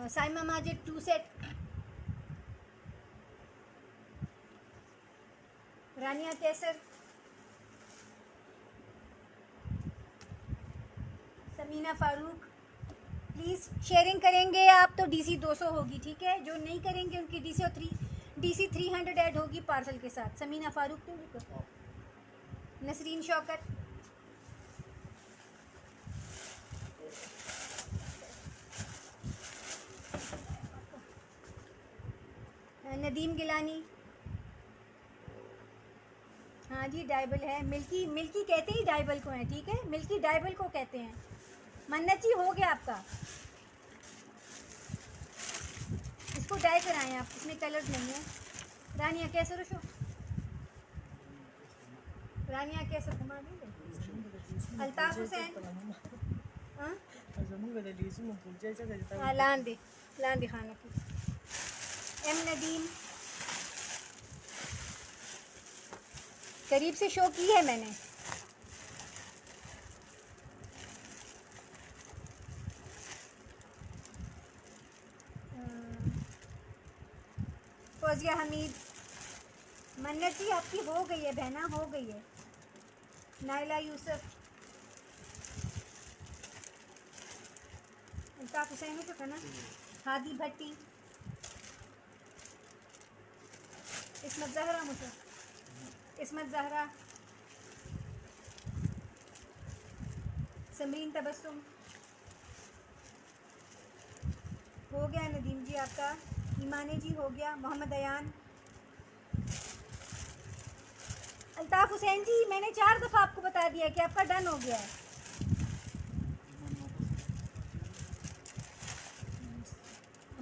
Saima Majid 2 set, Rania Kaiser, Samina Farooq. Please sharing करेंगे आप तो DC 200 होगी, ठीक है। जो नहीं करेंगे उनकी DC 300 ऐड होगी पार्सल के साथ। समीना फारूक क्यों लिखो, नसरीन शौकत, नदीम गिलानी, हाँ जी डाइबल है। मिल्की कहते ही डाइबल को है, ठीक है, मिल्की डाइबल को कहते हैं। मन्नत जी हो गया आपका, इसको डाई कराएं आप, इसमें कलर्स नहीं है। रानिया कैसर शो, रानिया कैसर घुमा देंगे। अल्ताफ हुसैन, हाँ लांदे खाना की। M नदीम, करीब से शो की है मैंने। फौजिया हमीद, मन्नत जी आपकी हो गई है बहना, हो गई है। नाइला यूसुफ, अल्ताफ हुसैन तो था ना। हादी भट्टी, इसमत जहरा, मुझे इसमत जहरा, समरीन तबस्सुम, हो गया नदीम जी आपका। ईमाने जी हो गया। मोहम्मद अयान, अल्ताफ हुसैन जी मैंने 4 दफ़ा आपको बता दिया कि आपका डन हो गया है।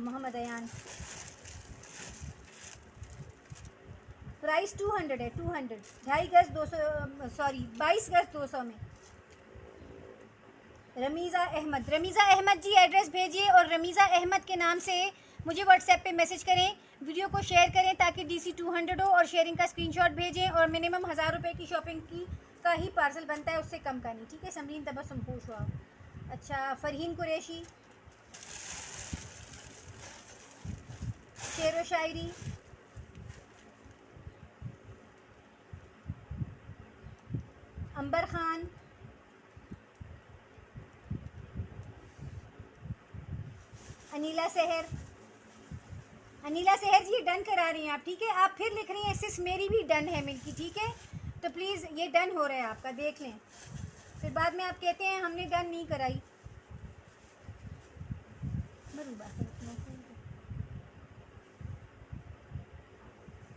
मोहम्मद अयान, प्राइस 200 है, 200, 2.5 गज 200, सॉरी 22 गज 200 में। रमीज़ा अहमद जी एड्रेस भेजिए, और रमीज़ा अहमद के नाम से मुझे व्हाट्सएप पे मैसेज करें, वीडियो को शेयर करें ताकि DC 200 हो, और शेयरिंग का स्क्रीनशॉट भेजें, और मिनिमम 1000 रुपये की शॉपिंग की का ही पार्सल बनता है, उससे कम का नहीं, ठीक है। समरीन तबस्सुम खुश हुआ। अच्छा फरहीन कुरैशी, शेर व शायरी, अंबर खान, अनीला सहर जी, ये डन करा रही हैं आप, ठीक है। आप फिर लिख रही हैं सिस मेरी भी डन है मिल्की, ठीक है। तो प्लीज़ ये डन हो रहा है आपका, देख लें, फिर बाद में आप कहते हैं हमने डन नहीं कराई।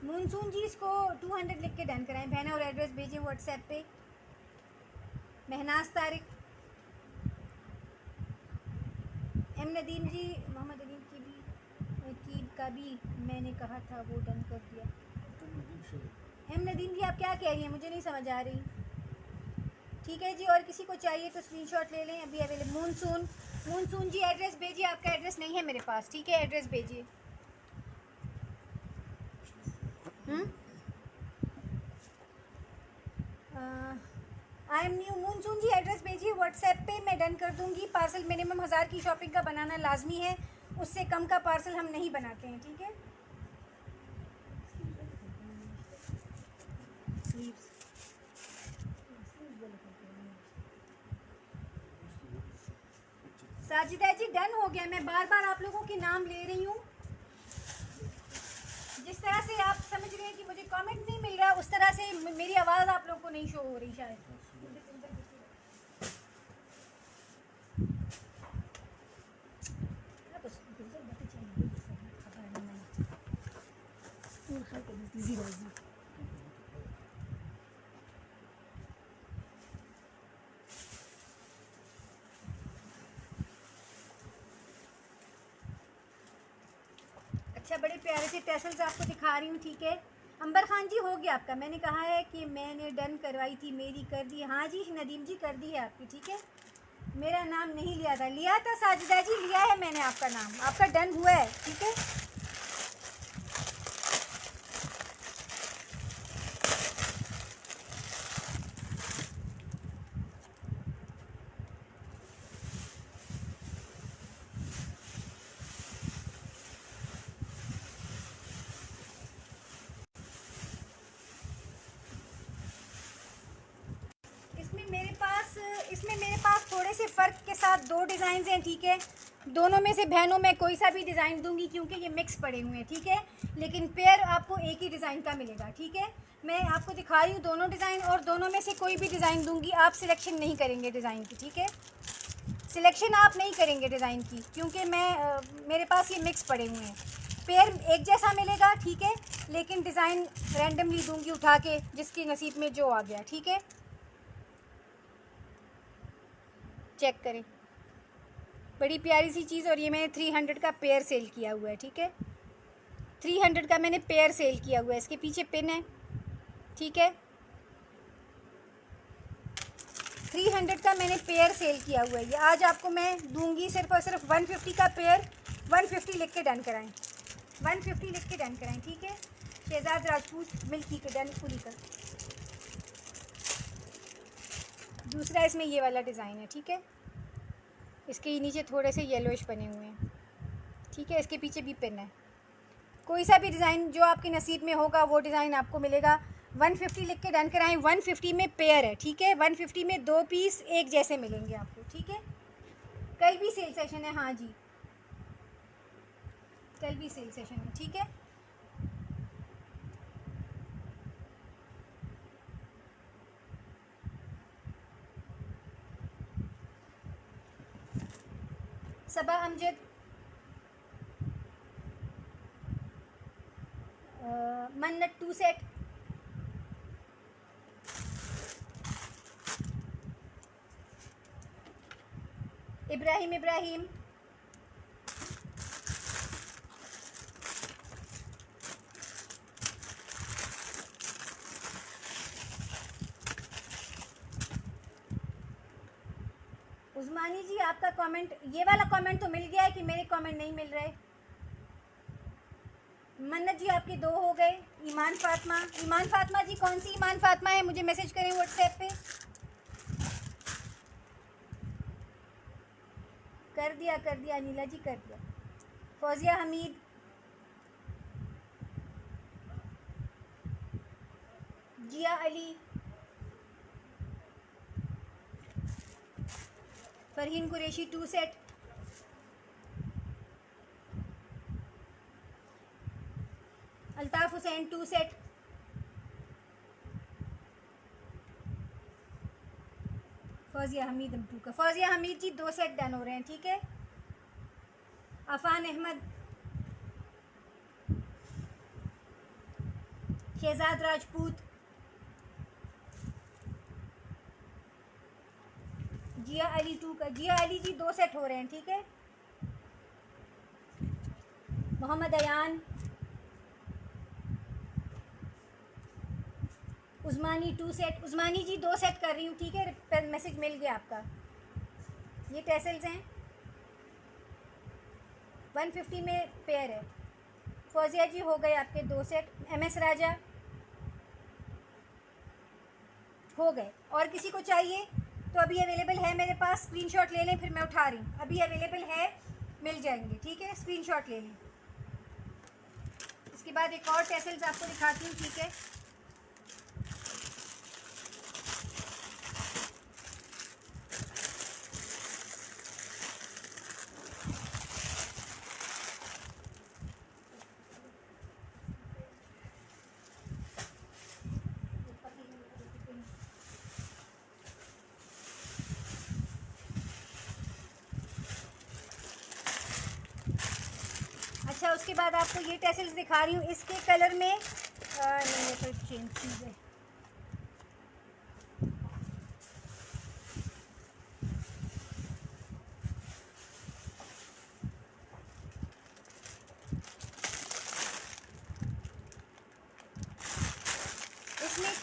मूनसून जी इसको 200 लिख के डन कराएं बहना, और एड्रेस भेजें व्हाट्सएप पे। महनाज तारिक, M नदीम जी, मोहम्मद अलीम का भी मैंने कहा था वो डन कर दिया। M नदीम जी आप क्या कह रही हैं, मुझे नहीं समझ आ रही, ठीक है जी। और किसी को चाहिए तो स्क्रीनशॉट ले लें, अभी अवेलेबल। मूनसून जी एड्रेस भेजिए, आपका एड्रेस नहीं है मेरे पास, ठीक है, एड्रेस भेजिए। I am new, monsoon ji address भेजिए व्हाट्सएप पे, मैं डन कर दूंगी। पार्सल मिनिमम 1000 की शॉपिंग का बनाना लाजमी है, उससे कम का पार्सल हम नहीं बनाते हैं, ठीक है। साजिदा जी डन हो गया, मैं बार बार आप लोगों के नाम ले रही हूँ। जिस तरह से आप समझ रहे हैं कि मुझे कमेंट नहीं मिल रहा, उस तरह से मेरी आवाज़ आप लोगों को नहीं शो हो रही शायद। अच्छा, बड़े प्यारे से टैसल्स आपको दिखा रही हूँ, ठीक है। अंबर खान जी, हो गया आपका। मैंने कहा है कि मैंने डन करवाई थी, मेरी कर दी। हाँ जी नदीम जी, कर दी है आपकी, ठीक है। मेरा नाम नहीं लिया था, लिया था साजिदा जी, लिया है मैंने आपका नाम, आपका डन हुआ है, ठीक है। इसमें मेरे पास थोड़े से फ़र्क के साथ दो डिज़ाइन हैं, ठीक है। दोनों में से बहनों मैं कोई सा भी डिज़ाइन दूंगी, क्योंकि ये मिक्स पड़े हुए हैं, ठीक है। लेकिन पेयर आपको एक ही डिज़ाइन का मिलेगा, ठीक है। मैं आपको दिखा रही हूँ दोनों डिज़ाइन, और दोनों में से कोई भी डिज़ाइन दूंगी, आप सिलेक्शन नहीं करेंगे डिज़ाइन की, ठीक है। सिलेक्शन आप नहीं करेंगे डिज़ाइन की, क्योंकि मेरे पास ये मिक्स पड़े हुए हैं। पेयर एक जैसा मिलेगा, ठीक है, लेकिन डिज़ाइन रैंडमली दूंगी उठा के, जिसकी नसीब में जो आ गया, ठीक है। चेक करें, बड़ी प्यारी सी चीज़। और ये मैंने 300 का पेयर सेल किया हुआ है, ठीक है। 300 का मैंने पेयर सेल किया हुआ है, इसके पीछे पिन है, ठीक है। 300 का मैंने पेयर सेल किया हुआ है। ये आज आपको मैं दूंगी सिर्फ और सिर्फ 150 का पेयर। 150 लिख के डन कराएं, 150 लिख के डन कराएं, ठीक है। शहजाद राजपूत मिल्की के डन पूरी कर। दूसरा इसमें ये वाला डिज़ाइन है, ठीक है। इसके नीचे थोड़े से येलोइश बने हुए हैं, ठीक है। इसके पीछे भी पिन है। कोई सा भी डिज़ाइन जो आपके नसीब में होगा वो डिज़ाइन आपको मिलेगा। 150 लिख के डन कराएं। 150 में पेयर है, ठीक है। 150 में 2 पीस एक जैसे मिलेंगे आपको, ठीक है। कल भी सेल सेशन है, हाँ जी, कल भी सेल सेशन है, ठीक है। सबा अमजद, मन्नत 2 सेट, इब्राहिम इब्राहिम, उस्मानी जी, आपका कमेंट, ये वाला कमेंट तो मिल गया है कि मेरे कमेंट नहीं मिल रहे। मन्नत जी, आपके 2 हो गए। ईमान फातिमा, ईमान फातिमा जी, कौन सी ईमान फातिमा है, मुझे मैसेज करें व्हाट्सएप पे। कर दिया अनिला जी, कर दिया। फौजिया हमीद, जिया अली, फरहीन कुरैशी 2 सेट, अल्ताफ़ हुसैन 2 सेट, फौजिया हमीद 2 का। फौजिया हमीद जी 2 सेट डन हो रहे हैं, ठीक है। अफान अहमद, शहजाद राजपूत, जिया अली 2 का। जिया अली जी 2 सेट हो रहे हैं, ठीक है। मोहम्मद अयान, उस्मानी 2 सेट। उस्मानी जी 2 सेट कर रही हूँ, ठीक है। मैसेज मिल गया आपका। ये टैसल्स हैं, 150 में पेयर है। फौजिया जी हो गए आपके 2 सेट। MS राजा हो गए। और किसी को चाहिए तो अभी अवेलेबल है मेरे पास, स्क्रीनशॉट ले लें, फिर मैं उठा रही हूँ। अभी अवेलेबल है, मिल जाएंगे, ठीक है। स्क्रीनशॉट ले लें। इसके बाद एक और टैसल्स आपको दिखाती हूँ, ठीक है। अच्छा, उसके बाद आपको ये टैसल्स दिखा रही हूँ। इसके कलर में नहीं, ये तो चेंज चीज़ है।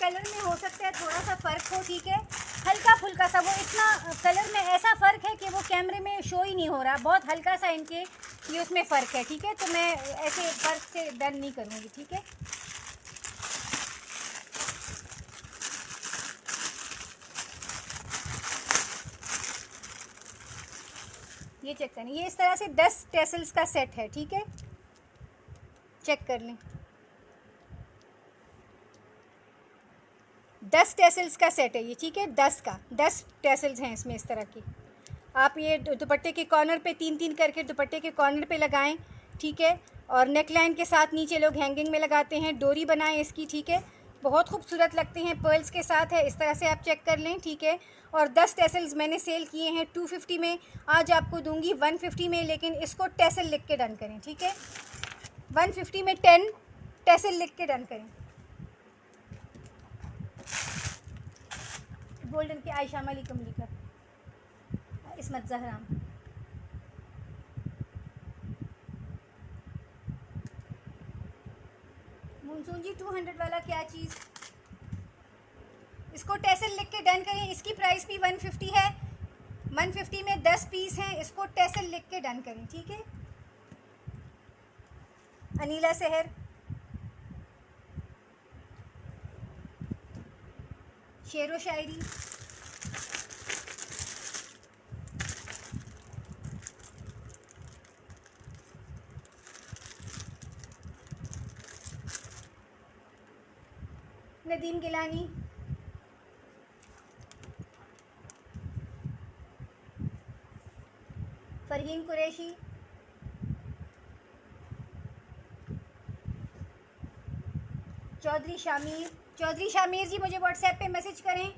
कलर में हो सकता है थोड़ा सा फ़र्क हो, ठीक है, हल्का फुल्का सा, वो इतना कलर में ऐसा फ़र्क है कि वो कैमरे में शो ही नहीं हो रहा, बहुत हल्का सा इनके ये उसमें फ़र्क है, ठीक है। तो मैं ऐसे फ़र्क से डन नहीं करूँगी, ठीक है। ये चेक करें, ये इस तरह से 10 टेसल्स का सेट है, ठीक है, चेक कर लें। 10 टेसल्स का सेट है ये, ठीक है, 10 टेसल्स हैं इसमें इस तरह के। आप ये दुपट्टे के कॉर्नर पे 3-3 करके दुपट्टे के कॉर्नर पे लगाएं, ठीक है। और नेक लाइन के साथ नीचे लोग हैंगिंग में लगाते हैं, डोरी बनाएं इसकी, ठीक है, बहुत खूबसूरत लगते हैं, पर्ल्स के साथ है, इस तरह से आप चेक कर लें, ठीक है। और 10 टेसल्स मैंने सेल किए हैं 250 में, आज आपको दूंगी 150 में, लेकिन इसको टेसल लिख के डन करें, ठीक है। 150 में 10 टेसल लिख के डन करें। गोल्डन के आयशा अली कमली का, इसमत जहरा, मानसून जी 200 वाला क्या चीज़, इसको टेसल लिख के डन करें। इसकी प्राइस भी 150 है, 150 में 10 पीस हैं, इसको टेसल लिख के डन करें, ठीक है। अनीला सहर, शेरो शायरी, नदीम गिलानी, फरहीन कुरैशी, चौधरी शामिर। चौधरी शामिर जी मुझे व्हाट्सएप पे मैसेज करें,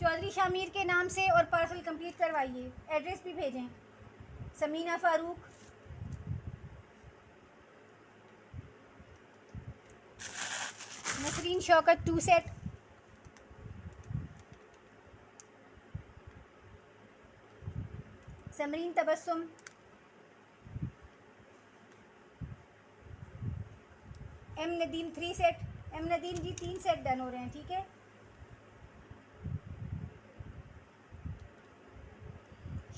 चौधरी शामिर के नाम से, और पार्सल कंप्लीट करवाइए, एड्रेस भी भेजें। Samina Farooq, Nasreen Shaukat 2 set, Samreen Tabassum, M Nadeem 3 set, M Nadeem ji 3 set done हो रहे हैं, ठीक है।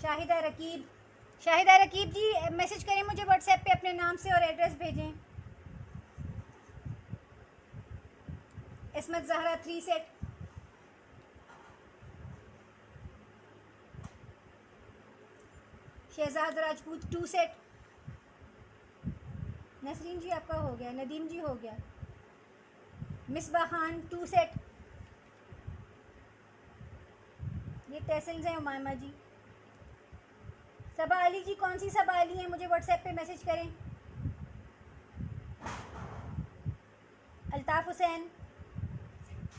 शाहिदा रकीब, शाहिदा रकीब जी मैसेज करें मुझे व्हाट्सएप पे, अपने नाम से और एड्रेस भेजें। इसमत जहरा 3 सेट, शहजाद राजपूत 2 सेट, नसरीन जी आपका हो गया, नदीम जी हो गया, मिसबा खान 2 सेट, ये टेसल्स हैं उमामा जी। सबा अली जी, कौन सी सबा अली हैं, मुझे व्हाट्सएप पे मैसेज करें। अल्ताफ़ हुसैन,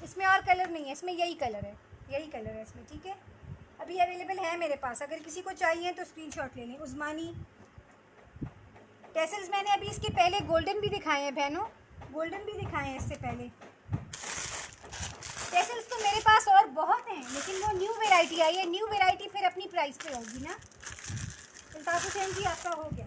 इसमें और कलर नहीं है, इसमें यही कलर है, यही कलर है इसमें, ठीक है, अभी अवेलेबल है मेरे पास, अगर किसी को चाहिए तो स्क्रीनशॉट ले लें। उस्मानी टेसल्स मैंने अभी इसके पहले गोल्डन भी दिखाए हैं बहनों, गोल्डन भी दिखाए हैं इससे पहले। टेसल्स तो मेरे पास और बहुत हैं, लेकिन वो न्यू वैरायटी आई है, न्यू वैरायटी फिर अपनी प्राइस पे होगी ना। अल्ताफ़ हुसैन जी आपका हो गया।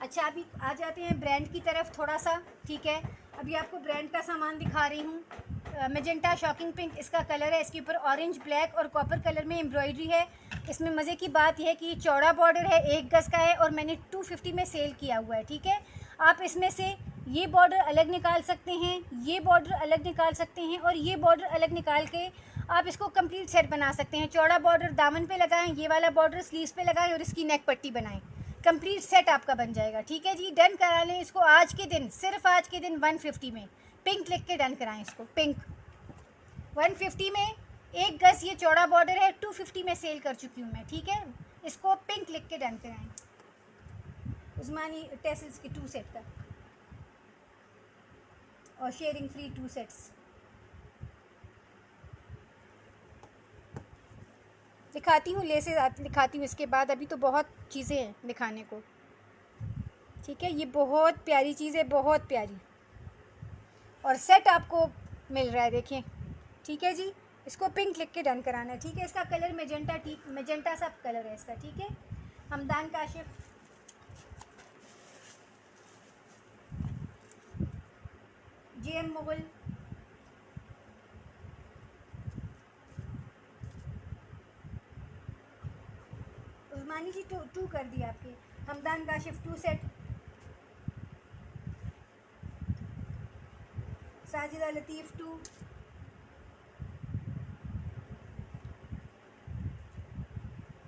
अच्छा अभी आ जाते हैं ब्रांड की तरफ थोड़ा सा, ठीक है। अभी आपको ब्रांड का सामान दिखा रही हूँ। मेजेंटा शॉकिंग पिंक इसका कलर है, इसके ऊपर ऑरेंज, ब्लैक और कॉपर कलर में एम्ब्रॉयडरी है। इसमें मज़े की बात यह है कि चौड़ा बॉर्डर है, 1 गज़ का है, और मैंने 250 में सेल किया हुआ है, ठीक है। आप इसमें से ये बॉर्डर अलग निकाल सकते हैं, ये बॉर्डर अलग निकाल सकते हैं, और ये बॉर्डर अलग निकाल के आप इसको कंप्लीट सेट बना सकते हैं। चौड़ा बॉर्डर दामन पे लगाएं, ये वाला बॉर्डर स्लीव्स पे लगाएं, और इसकी नेक पट्टी बनाएं, कंप्लीट सेट आपका बन जाएगा, ठीक है जी। डन करा लें इसको आज के दिन, सिर्फ आज के दिन 150 में, पिंक लिख के डन कराएं इसको, पिंक 150 में। 1 गज़ ये चौड़ा बॉर्डर है, 250 में सेल कर चुकी हूँ मैं, ठीक है। इसको पिंक लिख के डन कराएं। उस्मानी टेसल्स के 2 सेट का, और शेयरिंग फ्री 2 सेट्स दिखाती हूँ, लेसे दिखाती हूँ इसके बाद, अभी तो बहुत चीज़ें हैं दिखाने को, ठीक है। ये बहुत प्यारी चीज़ है, बहुत प्यारी, और सेट आपको मिल रहा है, देखें, ठीक है जी। इसको पिंक लिख के डन कराना है, ठीक है। इसका कलर मेजेंटा, ठीक मेजेंटा सा कलर है इसका, ठीक है। हमदान काशिफ, JM मुगल, उस्मानी जी टू कर दिया आपके। हमदान काशिफ 2 सेट, साजिदा लतीफ़ 2,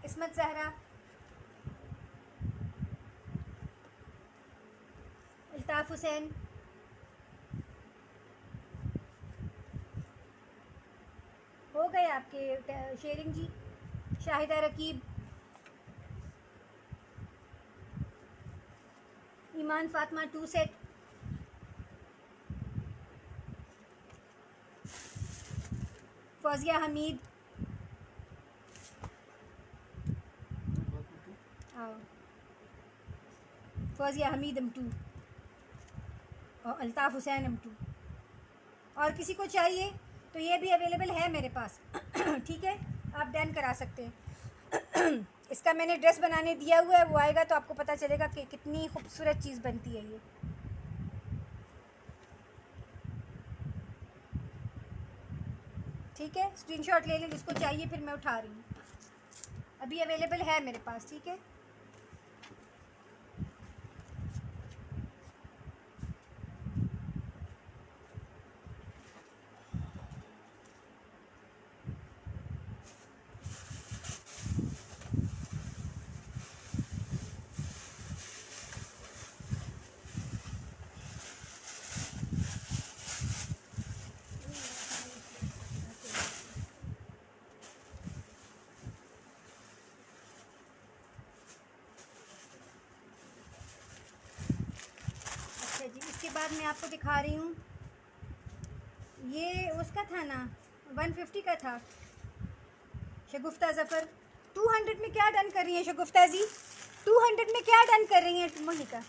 इसमत जहरा, अल्ताफ़ हुसैन, हो गए आपके sharing ji. Shahida Raqeeb, Iman Fatima 2 set, Fauzia Hameed, Fauzia Hameed M2 और अल्ताफ़ हुसैन M2। और किसी को चाहिए तो ये भी अवेलेबल है मेरे पास ठीक है, आप डन करा सकते हैं इसका मैंने ड्रेस बनाने दिया हुआ है, वो आएगा तो आपको पता चलेगा कि कितनी खूबसूरत चीज़ बनती है ये। ठीक है, स्क्रीनशॉट ले लें जिसको चाहिए, फिर मैं उठा रही हूँ, अभी अवेलेबल है मेरे पास, ठीक है। इसके बाद मैं आपको दिखा रही हूँ, ये उसका था ना 150 का था, शगुफ्ता ज़फ़र 200 में क्या डन कर रही हैं शगुफ्ता जी, 200 में क्या डन कर रही हैं मोनिका।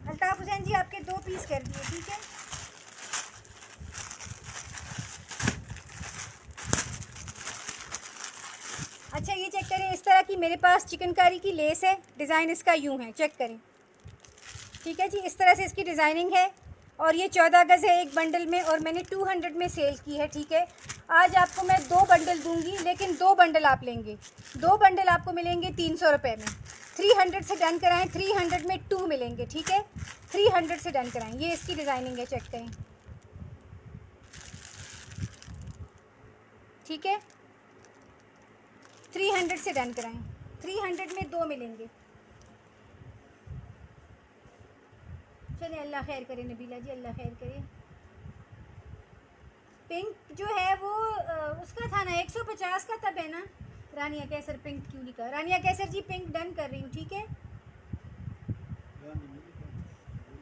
अल्ताफ़ हुसैन जी आपके 2 पीस कर दिए, ठीक है। अच्छा ये चेक करें, इस तरह की मेरे पास चिकनकारी की लेस है, डिज़ाइन इसका यूँ है, चेक करें, ठीक है जी। इस तरह से इसकी डिज़ाइनिंग है और ये 14 गज़ है एक बंडल में, और मैंने 200 में सेल की है, ठीक है। आज आपको मैं 2 बंडल दूंगी, लेकिन 2 बंडल आप लेंगे, 2 बंडल आपको मिलेंगे 300 रुपये में। 300 से डन कराएं, 300 में 2 मिलेंगे, ठीक है। 300 से डन कराएं, ये इसकी डिज़ाइनिंग है, चेक करें, ठीक है। 300 से डन कराएं, 300 में 2 मिलेंगे। चलिए अल्लाह खैर करे नबीला जी, अल्लाह खैर करे। पिंक जो है वो उसका था ना 150 का, तब है ना रानिया कैसर पिंक क्यों लिखा, रानिया कैसर जी पिंक डन कर रही हूँ, ठीक है।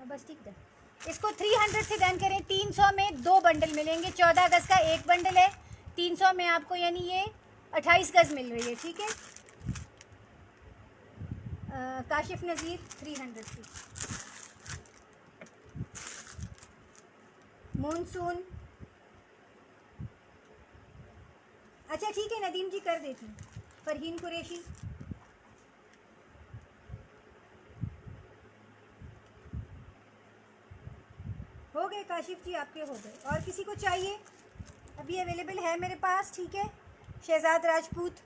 बस ठीक है, इसको 300 से डन करें, 300 में 2 बंडल मिलेंगे, 14 गज़ का एक बंडल है, 300 में आपको यानी ये 28 गज़ मिल रही है, ठीक है। काशिफ नज़ीर 300 की, मानसून, अच्छा ठीक है नदीम जी कर देती हूँ। फरहीन कुरैशी, हो गए काशिफ जी आपके, हो गए। और किसी को चाहिए अभी अवेलेबल है मेरे पास, ठीक है। शहजाद राजपूत,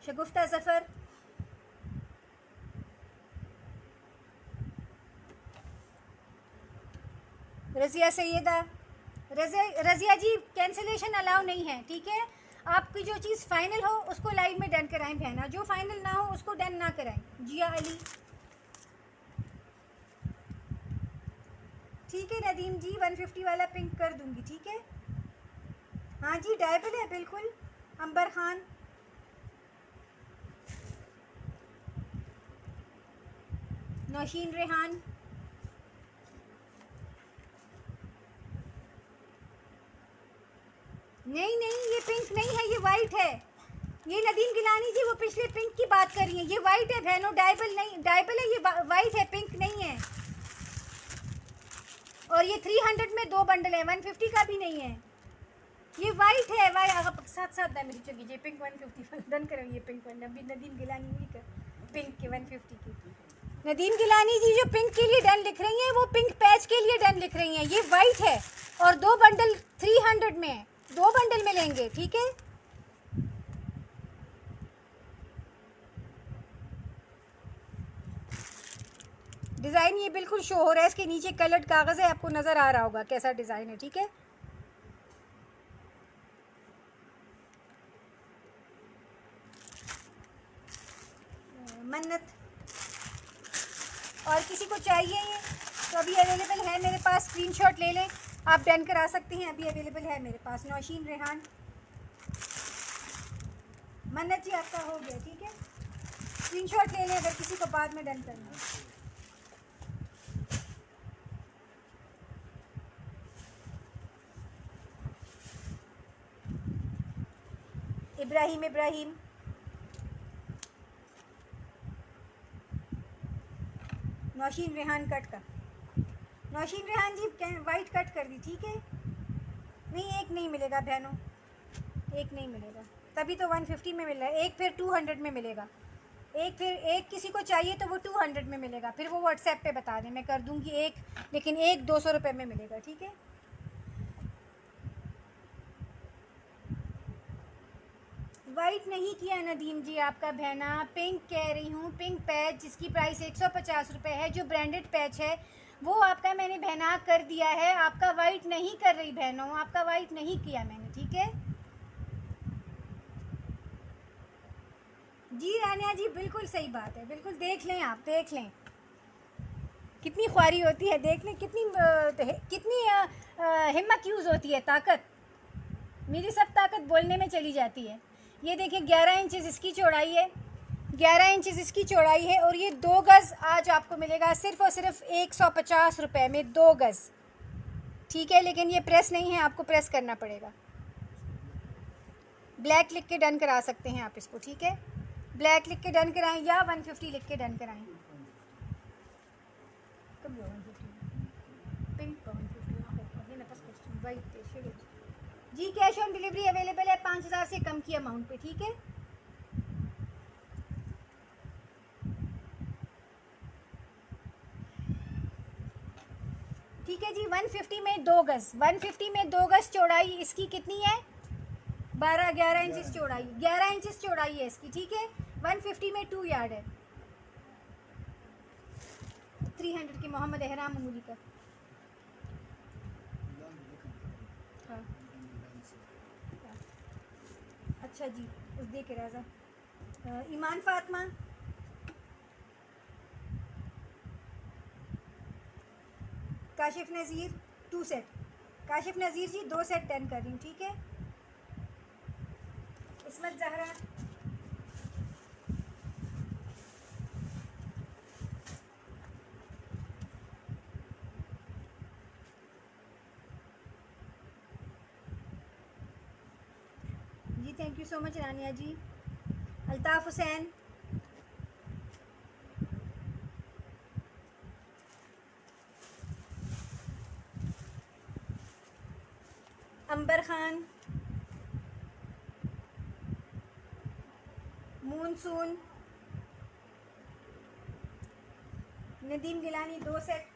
शगुफ्ता ज़फ़र, रज़िया सैयदा, रज़िया जी कैंसिलेशन अलाउ नहीं है, ठीक है। आपकी जो चीज़ फ़ाइनल हो उसको लाइव में डन कराएं बहना, जो फाइनल ना हो उसको डन ना कराएं। जिया अली, ठीक है नदीम जी 150 वाला पिंक कर दूंगी, ठीक है। हाँ जी डायबल है बिल्कुल। अंबर खान, नौशीन रेहान, नहीं नहीं ये पिंक नहीं है, ये वाइट है, ये नदीम गिलानी जी वो पिछले पिंक की बात कर रही है। ये वाइट है बहनों, डायबल नहीं, डायबल है ये, वाइट है, पिंक नहीं है। और ये 300 में 2 बंडल है, 150 का भी नहीं है, ये वाइट है। वाइट अगर साथ साथ ना मेरी चलिए पिंक 150 डन करो। ये पिंक वन अभी नदीम गिलानी नहीं कर, पिंक के 150 की। नदीम गिलानी जी जो पिंक के लिए डन लिख रही हैं वो पिंक पैच के लिए डन लिख रही हैं। ये वाइट है और 2 बंडल 300 में है, 2 बंडल में लेंगे, ठीक है। डिज़ाइन ये बिल्कुल शो हो रहा है, इसके नीचे कलर्ड कागज़ है, आपको नज़र आ रहा होगा कैसा डिज़ाइन है, ठीक है। मन्नत और किसी को चाहिए ये तो अभी अवेलेबल है मेरे पास, स्क्रीनशॉट ले लें, आप डन करा सकते हैं, अभी अवेलेबल है मेरे पास। नौशीन रेहान, मन्नत जी आपका हो गया, ठीक है। स्क्रीनशॉट ले लें अगर किसी को बाद में डन करना है। इब्राहिम नौशीन रेहान कट का, नौशीन रेहान जी वाइट कट कर दी, ठीक है। नहीं एक नहीं मिलेगा बहनों, एक नहीं मिलेगा, तभी तो 150 में मिल रहा है। एक फिर 200 में मिलेगा, एक फिर एक किसी को चाहिए तो वो 200 में मिलेगा, फिर वो व्हाट्सएप पे बता दें, मैं कर दूंगी एक, लेकिन एक 200 रुपये में मिलेगा, ठीक है। वाइट नहीं किया नदीम जी आपका बहना, पिंक कह रही हूँ, पिंक पैच जिसकी प्राइस 150 रुपये है, जो ब्रांडेड पैच है वो आपका मैंने बहना कर दिया है। आपका वाइट नहीं कर रही बहनों, आपका वाइट नहीं किया मैंने, ठीक है जी। रानिया जी बिल्कुल सही बात है, बिल्कुल देख लें, आप देख लें कितनी ख्वारी होती है, देख लें कितनी हिम्मत यूज़ होती है, ताकत, मेरी सब ताकत बोलने में चली जाती है। ये देखिए 11 इंचेस इसकी चौड़ाई है, 11 इंचेस इसकी चौड़ाई है, और ये 2 गज़ आज आपको मिलेगा सिर्फ़ और सिर्फ 150 रुपये में 2 गज़, ठीक है। लेकिन ये प्रेस नहीं है, आपको प्रेस करना पड़ेगा। ब्लैक लिख के डन करा सकते हैं आप इसको, ठीक है। ब्लैक लिख के डन कराएं या 150 लिख के डन कराएं। पिंक 150 वाइट जी। कैश ऑन डिलीवरी अवेलेबल है 5000 से कम की अमाउंट पे, ठीक है। ठीक है जी। 150 में 2 गज़, 150 में 2 गज़ चौड़ाई इसकी कितनी है, 11 इंचेस चौड़ाई, 11 इंचेस चौड़ाई है इसकी, ठीक है। 150 में 2 यार्ड है। 300 की मोहम्मद एहराम अमूली का, हाँ अच्छा जी, उस दे के Raja Iman Fatima, Kashif Nazir 2 set, Kashif Nazir ji 2 set done कर रही हूँ, ठीक है। Ismat Zahra, ji thank you so much Rania ji. Altaf Hussain, Amber Khan, monsoon, Nadeem Gilani 2 set,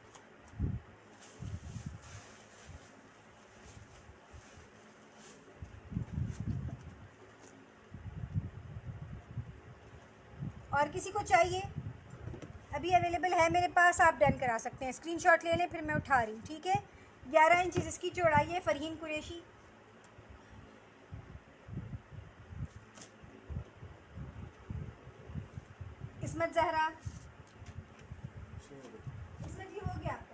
और किसी को चाहिए अभी अवेलेबल है मेरे पास, आप डन करा सकते हैं। स्क्रीनशॉट ले लें, फिर मैं उठा रही हूँ, ठीक है। 11 इंचेस इसकी चौड़ाई है। फरहीन कुरैशी, इस्मत जहरा, इस्मत जी हो गया आपका।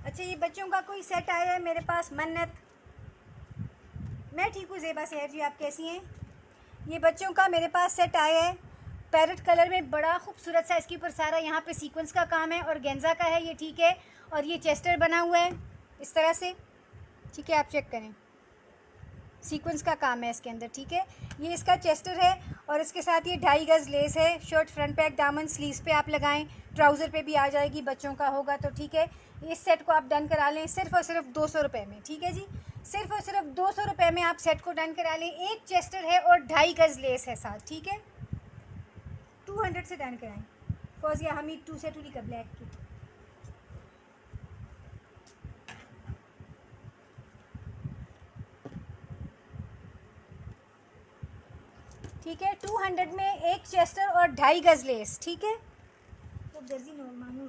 अच्छा ये बच्चों का कोई सेट आया है मेरे पास। मन्नत, मैं ठीक हूँ ज़ेबा सेहर जी, आप कैसी हैं। ये बच्चों का मेरे पास सेट आया है पैरेट कलर में बड़ा खूबसूरत सा इसके ऊपर सारा यहाँ पे सीक्वेंस का काम है और गेंजा का है ये, ठीक है। और ये चेस्टर बना हुआ है इस तरह से, ठीक है, आप चेक करें, सीक्वेंस का काम है इसके अंदर, ठीक है। ये इसका चेस्टर है और इसके साथ ये 2.5 गज़ लेस है। शर्ट फ्रंट पैक, दामन स्लीव्स पे आप लगाएं, ट्राउज़र पे भी आ जाएगी, बच्चों का होगा तो, ठीक है। इस सेट को आप डन करा लें सिर्फ़ और सिर्फ 200 रुपये में, ठीक है जी। सिर्फ और सिर्फ 200 रुपये में आप सेट को डन करा लें। एक चेस्टर है और 2.5 गज़ लेस है साथ, ठीक है। 200 से डन कराएं। फौजिया हमीद 2 से टूली का ब्लैक की, ठीक है। 200 में एक चेस्टर और 2.5 गज़ लेस, ठीक है। तो दर्जी मानू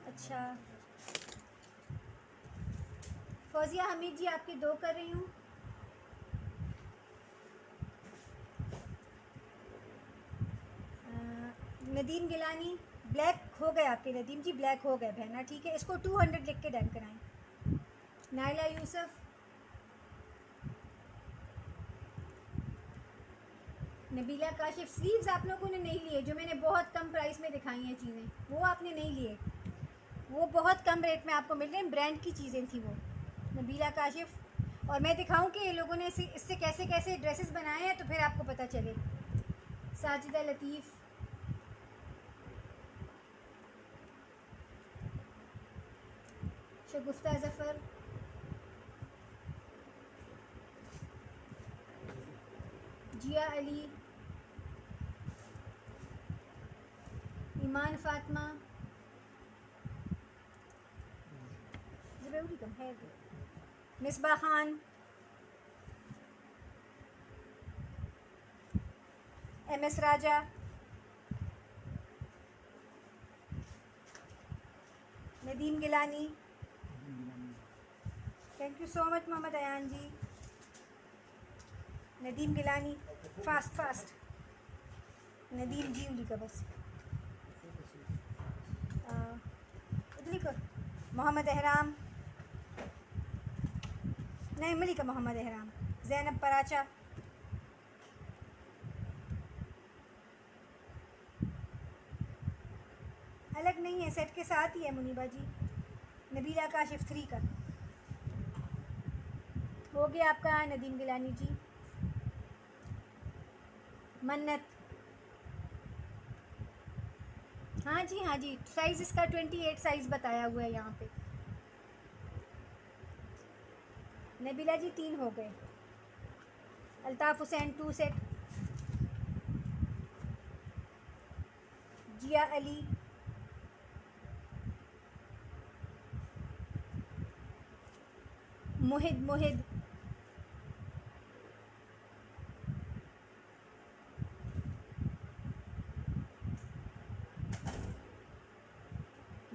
अच्छा, फौजिया हमीद जी आपकी 2 कर रही हूँ। नदीम गिलानी ब्लैक हो गए आपके, नदीम जी ब्लैक हो गए बहना, ठीक है। इसको 200 लिख के डन कराएं। नाइला यूसुफ, नबीला काशिफ, स्लीव्स आप लोगों ने नहीं लिए, जो मैंने बहुत कम प्राइस में दिखाई हैं चीज़ें, वो आपने नहीं लिए, वो बहुत कम रेट में आपको मिल रहे हैं, ब्रांड की चीज़ें थी वो। नबीला काशिफ, और मैं दिखाऊं कि ये लोगों ने इससे कैसे कैसे ड्रेसेस बनाए हैं तो फिर आपको पता चले। साजिदा लतीफ़, शगुफ्ता ज़फ़र, जिया अली, ईमान फातिमा, ज़रूरी कम है, Misbah Khan, MS Raja, Nadeem Gilani, thank you so much Mohammad Ayan ji. Nadeem Gilani, fast fast, Nadeem ji उली का बस उदली को, मोहम्मद एहराम, नहीं मिली का मोहम्मद एहराम, ज़ैनब पराचा, अलग नहीं है, सेट के साथ ही है मुनीबा जी। नबीला काशिफ 3 का हो गया आपका, नदीम गिलानी जी। मन्नत, हाँ जी हाँ जी, साइज़ इसका 28 साइज़ बताया हुआ है यहाँ पे। नबीला जी 3 हो गए। अल्ताफ़ हुसैन 2 सेट, जिया अली, मुहिद मुहिद,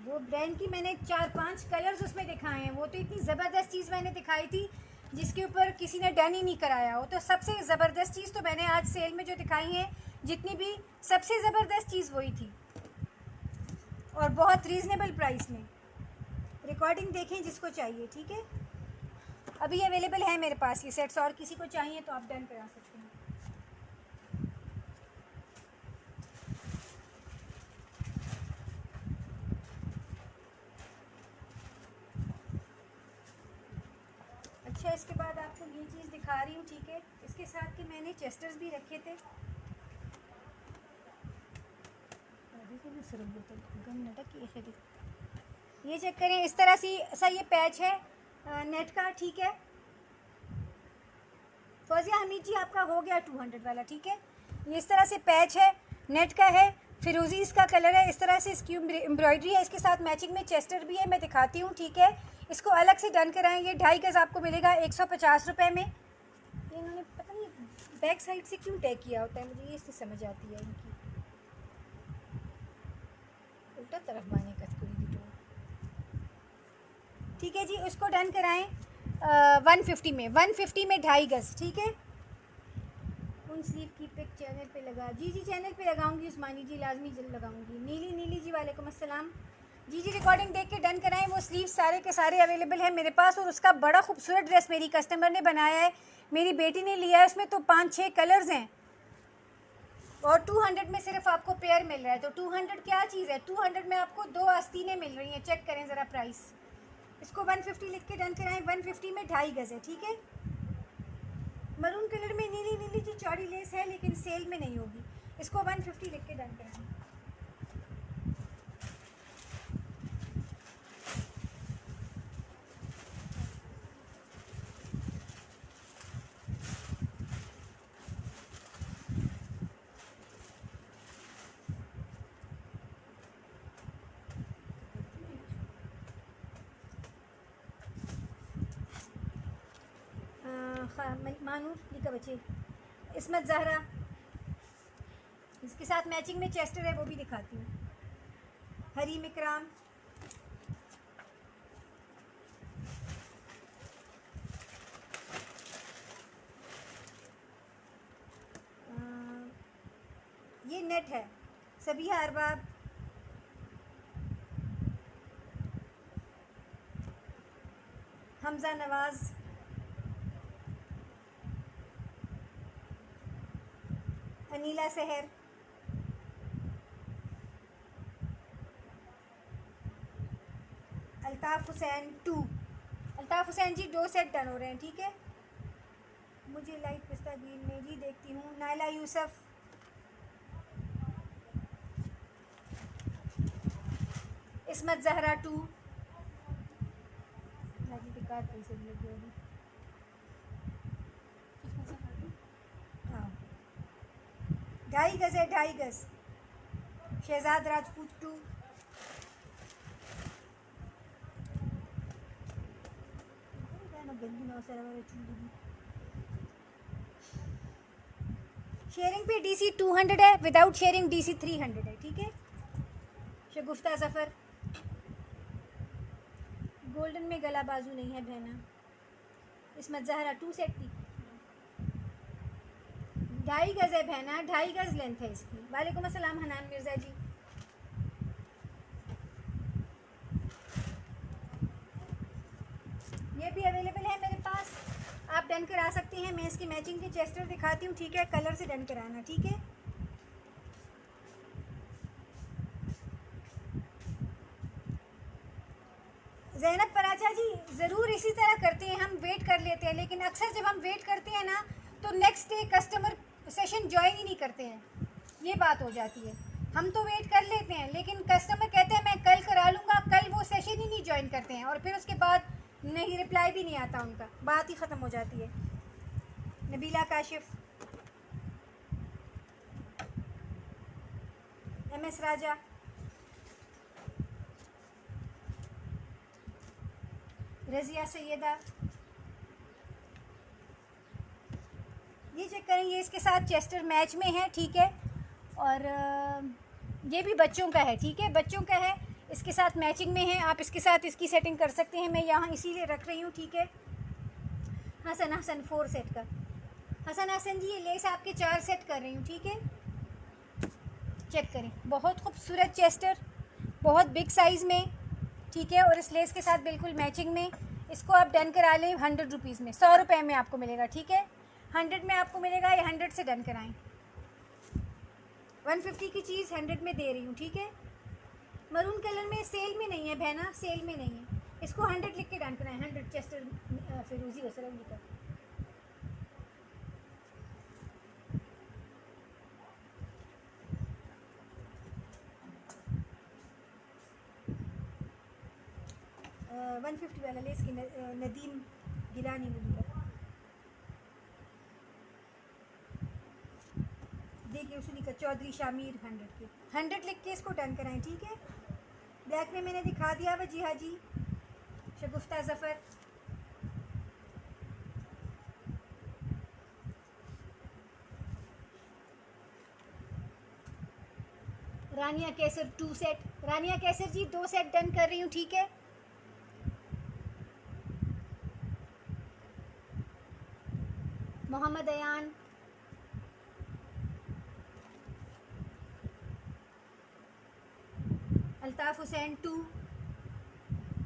वो ब्रांड की मैंने 4-5 कलर्स उसमें दिखाए हैं, वो तो इतनी ज़बरदस्त चीज़ मैंने दिखाई थी जिसके ऊपर किसी ने डन ही नहीं कराया। वो तो सबसे ज़बरदस्त चीज़ तो मैंने आज सेल में जो दिखाई है जितनी भी, सबसे ज़बरदस्त चीज़ वही थी और बहुत रीज़नेबल प्राइस में। रिकॉर्डिंग देखें जिसको चाहिए, ठीक है। अभी अवेलेबल है मेरे पास ये सेट्स, और किसी को चाहिए तो आप डन करा सकते हैं। अच्छा, इसके बाद आपको ये चीज़ दिखा रही हूँ, ठीक है। इसके साथ के मैंने चेस्टर्स भी रखे थे, ये चेक करें, इस तरह से सा ये पैच है नेट का, ठीक है। फौजिया हमीद जी आपका हो गया 200 वाला, ठीक है। ये इस तरह से पैच है, नेट का है, फिरोज़ी इसका कलर है, इस तरह से इसकी एम्ब्रॉयडरी है, इसके साथ मैचिंग में चेस्टर भी है, मैं दिखाती हूँ, ठीक है। इसको अलग से डन कराएंगे। 2.5 गज़ आपको मिलेगा 150 रुपये में। ये इन्होंने पता नहीं बैक साइड से क्यों टैग किया होता है, मुझे ये इससे समझ आती है इनकी उल्टा तरफ बाने कथकुरी की, ठीक है जी। उसको डन कराएं 150 में, 150 में 2.5 गज़, ठीक है। उन स्लीव की पिक चैनल पे लगा, जी जी चैनल पे लगाऊंगी उस्मानी जी, लाजमी जल्द लगाऊंगी। नीली नीली जी वालेकुम अस्सलाम। जी जी, रिकॉर्डिंग देख के डन कराएं। वो स्लीव सारे के सारे अवेलेबल है मेरे पास, और उसका बड़ा खूबसूरत ड्रेस मेरी कस्टमर ने बनाया है, मेरी बेटी ने लिया है। उसमें तो 5-6 कलर्स हैं, और 200 में सिर्फ आपको पेयर मिल रहा है। तो 200 क्या चीज़ है, 200 में आपको 2 आस्तीनें मिल रही हैं। चेक करें ज़रा प्राइस। इसको 150 लिख के डन कराएं। 150 में 2.5 गज़ है, ठीक है। मरून कलर में नीली नीली जो चौड़ी लेस है, लेकिन सेल में नहीं होगी। इसको 150 लिख के डन कराएं। मानूर लिखा बच्चे, इसमत जहरा, इसके साथ मैचिंग में चेस्टर है, वो भी दिखाती हूँ। हरीम इकराम, ये नेट है। सबिहा अरबाब, हमजा नवाज, अनीला सहर, अल्ताफ़ हुसैन 2। अल्ताफ़ हुसैन जी 2 सेट डन हो रहे हैं, ठीक है। मुझे लाइट पिस्ता ग्रीन में जी देखती हूँ। नायला यूसुफ, इसमत जहरा 2। हाँ, 2.5 गज़ है, 2.5 गज़। शहजाद राजपूत 2। शेयरिंग पे DC 200 है, विदाउट शेयरिंग DC 300 है, ठीक है। शगुफ्ता जफ़र, गोल्डन में गला बाजू नहीं है बहना। इसमत जहरा 2 सेट थी। 2.5 गज़ है बहना, 2.5 गज़ लेंथ है इसकी। वालेकुम अस्सलाम हनान मिर्ज़ा जी। ये भी अवेलेबल है मेरे पास, आप डन करा सकते हैं। मैं इसकी मैचिंग की चेस्टर दिखाती हूँ, ठीक है। कलर से डन कराना, ठीक है। ज़ैनब पराचा जी, ज़रूर इसी तरह करते हैं हम, वेट कर लेते हैं, लेकिन अक्सर जब हम वेट करते हैं ना, तो next day customer session join ही नहीं करते हैं, ये बात हो जाती है। हम तो वेट कर लेते हैं, लेकिन कस्टमर कहते हैं मैं कल करा लूँगा, कल वो सेशन ही नहीं ज्वाइन करते हैं, और फिर उसके बाद नहीं, रिप्लाई भी नहीं आता उनका, बात ही ख़त्म हो जाती है। नबीला काशिफ, MS राजा, रज़िया सैयदा, ये चेक करें, ये इसके साथ चेस्टर मैच में है, ठीक है। और ये भी बच्चों का है, ठीक है, बच्चों का है, इसके साथ मैचिंग में है। आप इसके साथ इसकी सेटिंग कर सकते हैं, मैं यहाँ इसीलिए रख रही हूँ, ठीक है। हसन 4 सेट का। हसन जी, ये लेस आपके 4 सेट कर रही हूँ, ठीक है। चेक करें, बहुत खूबसूरत चेस्टर, बहुत बिग साइज़ में, ठीक है, और इस लेस के साथ बिल्कुल मैचिंग में। इसको आप डन करा लें 100 रुपीज़ में, 100 रुपये में आपको मिलेगा, ठीक है। 100 में आपको मिलेगा, या 100 से डन कराएं। 150 की चीज़ 100 में दे रही हूँ, ठीक है। मरून कलर में सेल में नहीं है बहना, सेल में नहीं है। इसको 100 लिख के डन कराएं। 100 चेस्टर फिरोजी वसलम लिखा। uh, 150 वाला लेस की नदीम गिलानी में लिखा। देखिए उसने लिखा चौधरी शामिर 100 के। 100 लिख के इसको डन कराएं, ठीक है। ब्लैक में मैंने दिखा दिया वह, जी हाँ जी। शगुफ्ता जफ़र, रानिया कैसर 2 सेट। रानिया कैसर जी 2 सेट डन कर रही हूँ, ठीक है। मोहम्मद अयान, अल्ताफ़ हुसैन 2,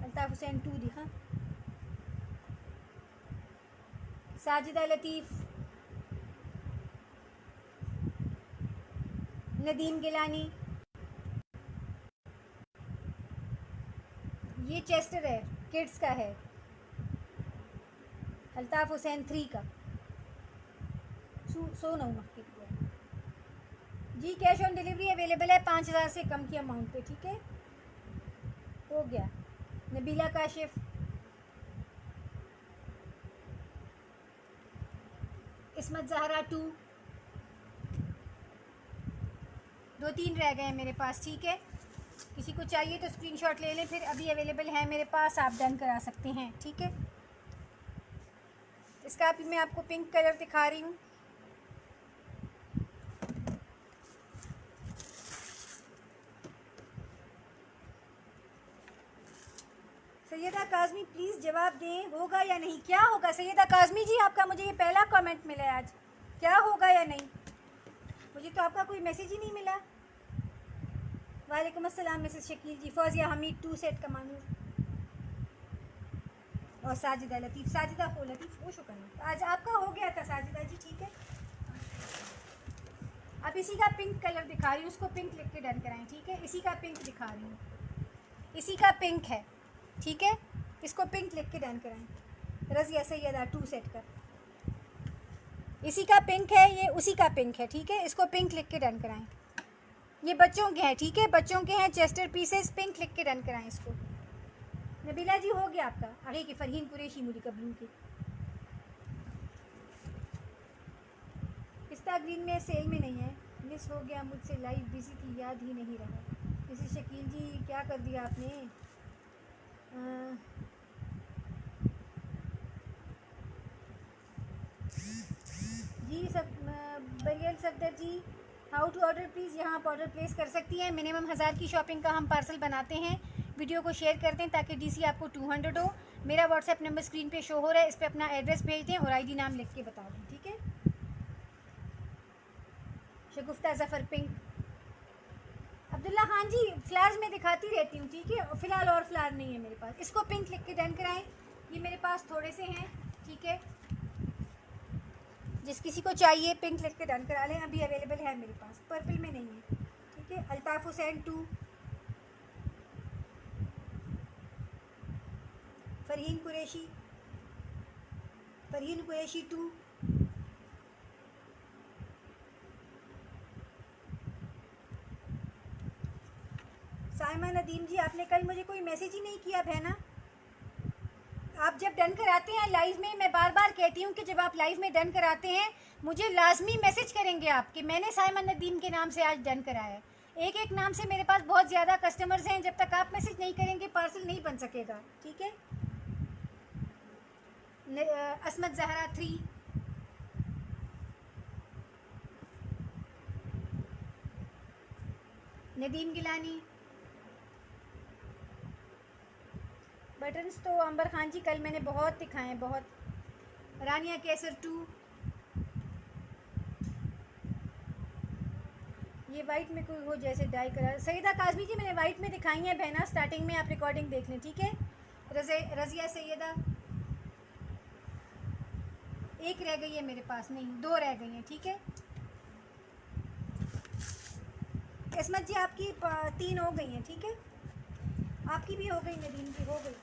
अल्ताफ़ हुसैन 2 दिखा। साजिदा लतीफ़, नदीम गिलानी, ये चेस्टर है, किड्स का है, अल्ताफ़ हुसैन 3 का। सो नौ जी। कैश ऑन डिलीवरी अवेलेबल है 5000 से कम की अमाउंट पे, ठीक है। हो गया। नबीला काशिफ, इस्मत ज़हरा 2, 2-3 रह गए हैं मेरे पास, ठीक है। किसी को चाहिए तो स्क्रीनशॉट ले लें, फिर अभी अवेलेबल है मेरे पास, आप डन करा सकते हैं, ठीक है। इसका अभी मैं आपको पिंक कलर दिखा रही हूँ। सैयदा काज़मी प्लीज़ जवाब दें, होगा या नहीं? क्या होगा सैयदा काज़मी जी? आपका मुझे ये पहला कमेंट मिला है आज। क्या होगा या नहीं? मुझे तो आपका कोई मैसेज ही नहीं मिला। वालेकुम अस्सलाम मिसेस शकील जी। फौजिया हमीद 2 सेट का मांगू, और साजिदा लतीफ़, साजिदा हो लतीफ़ हो शुक्र। आज आपका हो गया था साजिदा जी, ठीक है। अब इसी का पिंक कलर दिखा रही हूँ, उसको पिंक लिख के डन कराएं, ठीक है। इसी का पिंक दिखा रही हूँ, इसी का पिंक है, ठीक है। इसको पिंक लिख के डन कराएं। रज़िया सैयदा 2 सेट का, इसी का पिंक है, ये उसी का पिंक है, ठीक है। इसको पिंक लिख के डन कराएं। ये बच्चों के हैं, ठीक है, बच्चों के हैं चेस्टर पीसेस, पिंक लिख के डन कराएं इसको। नबीला जी हो गया आपका। आगे की फरहीन कुरैशी मुरी कबलू की पिस्ता ग्रीन में सेल में नहीं है, मिस हो गया मुझसे, लाइव बिजी थी, याद ही नहीं रहा। मिसेस शकील जी क्या कर दिया आपने? जी सब बरियल Safdar ji, how to order please. यहाँ आप ऑर्डर प्लेस कर सकती हैं। मिनिमम 1000 की शॉपिंग का हम पार्सल बनाते हैं। वीडियो को शेयर करते हैं ताकि डीसी आपको 200 हो। मेरा व्हाट्सएप नंबर स्क्रीन पे शो हो रहा है, इस पर अपना एड्रेस भेज दें और आईडी नाम लिख के बता दें, ठीक है। शगुफ्ता ज़फ़र पिंक, अब्दुल्ला खान जी फ्लावर्स में दिखाती रहती हूँ, ठीक है। फ़िलहाल और फ्लावर नहीं है मेरे पास। इसको पिंक लिख के डन कराएं। ये मेरे पास थोड़े से हैं, ठीक है। जिस किसी को चाहिए पिंक लिख के डन करा लें, अभी अवेलेबल है मेरे पास, पर्पल में नहीं है, ठीक है। अल्ताफ़ हुसैन 2, फरहीन कुरैशी, फरहीन कुरैशी 2, साइमा नदीम जी, आपने कल मुझे कोई मैसेज ही नहीं किया बहना। आप जब डन कराते हैं लाइव में, मैं बार बार कहती हूँ कि जब आप लाइव में डन कराते हैं मुझे लाजमी मैसेज करेंगे आप कि मैंने साइमा नदीम के नाम से आज डन कराया है। एक एक नाम से मेरे पास बहुत ज़्यादा कस्टमर्स हैं, जब तक आप मैसेज नहीं करेंगे पार्सल नहीं बन सकेगा, ठीक है। अस्मत ज़हरा 3, नदीम गिलानी, बटन्स तो अंबर खान जी कल मैंने बहुत दिखाए हैं, बहुत। रानिया केसर 2, ये वाइट में कोई हो जैसे डाई करा। सईदा काज़मी जी मैंने वाइट में दिखाई है बहना, स्टार्टिंग में आप रिकॉर्डिंग देख लें, ठीक है। रज़िया सैयदा, एक रह गई है मेरे पास, नहीं 2 रह गई हैं, ठीक है। किस्मत जी आपकी 3 हो गई हैं, ठीक है। आपकी भी हो गई, नदीम की हो गई।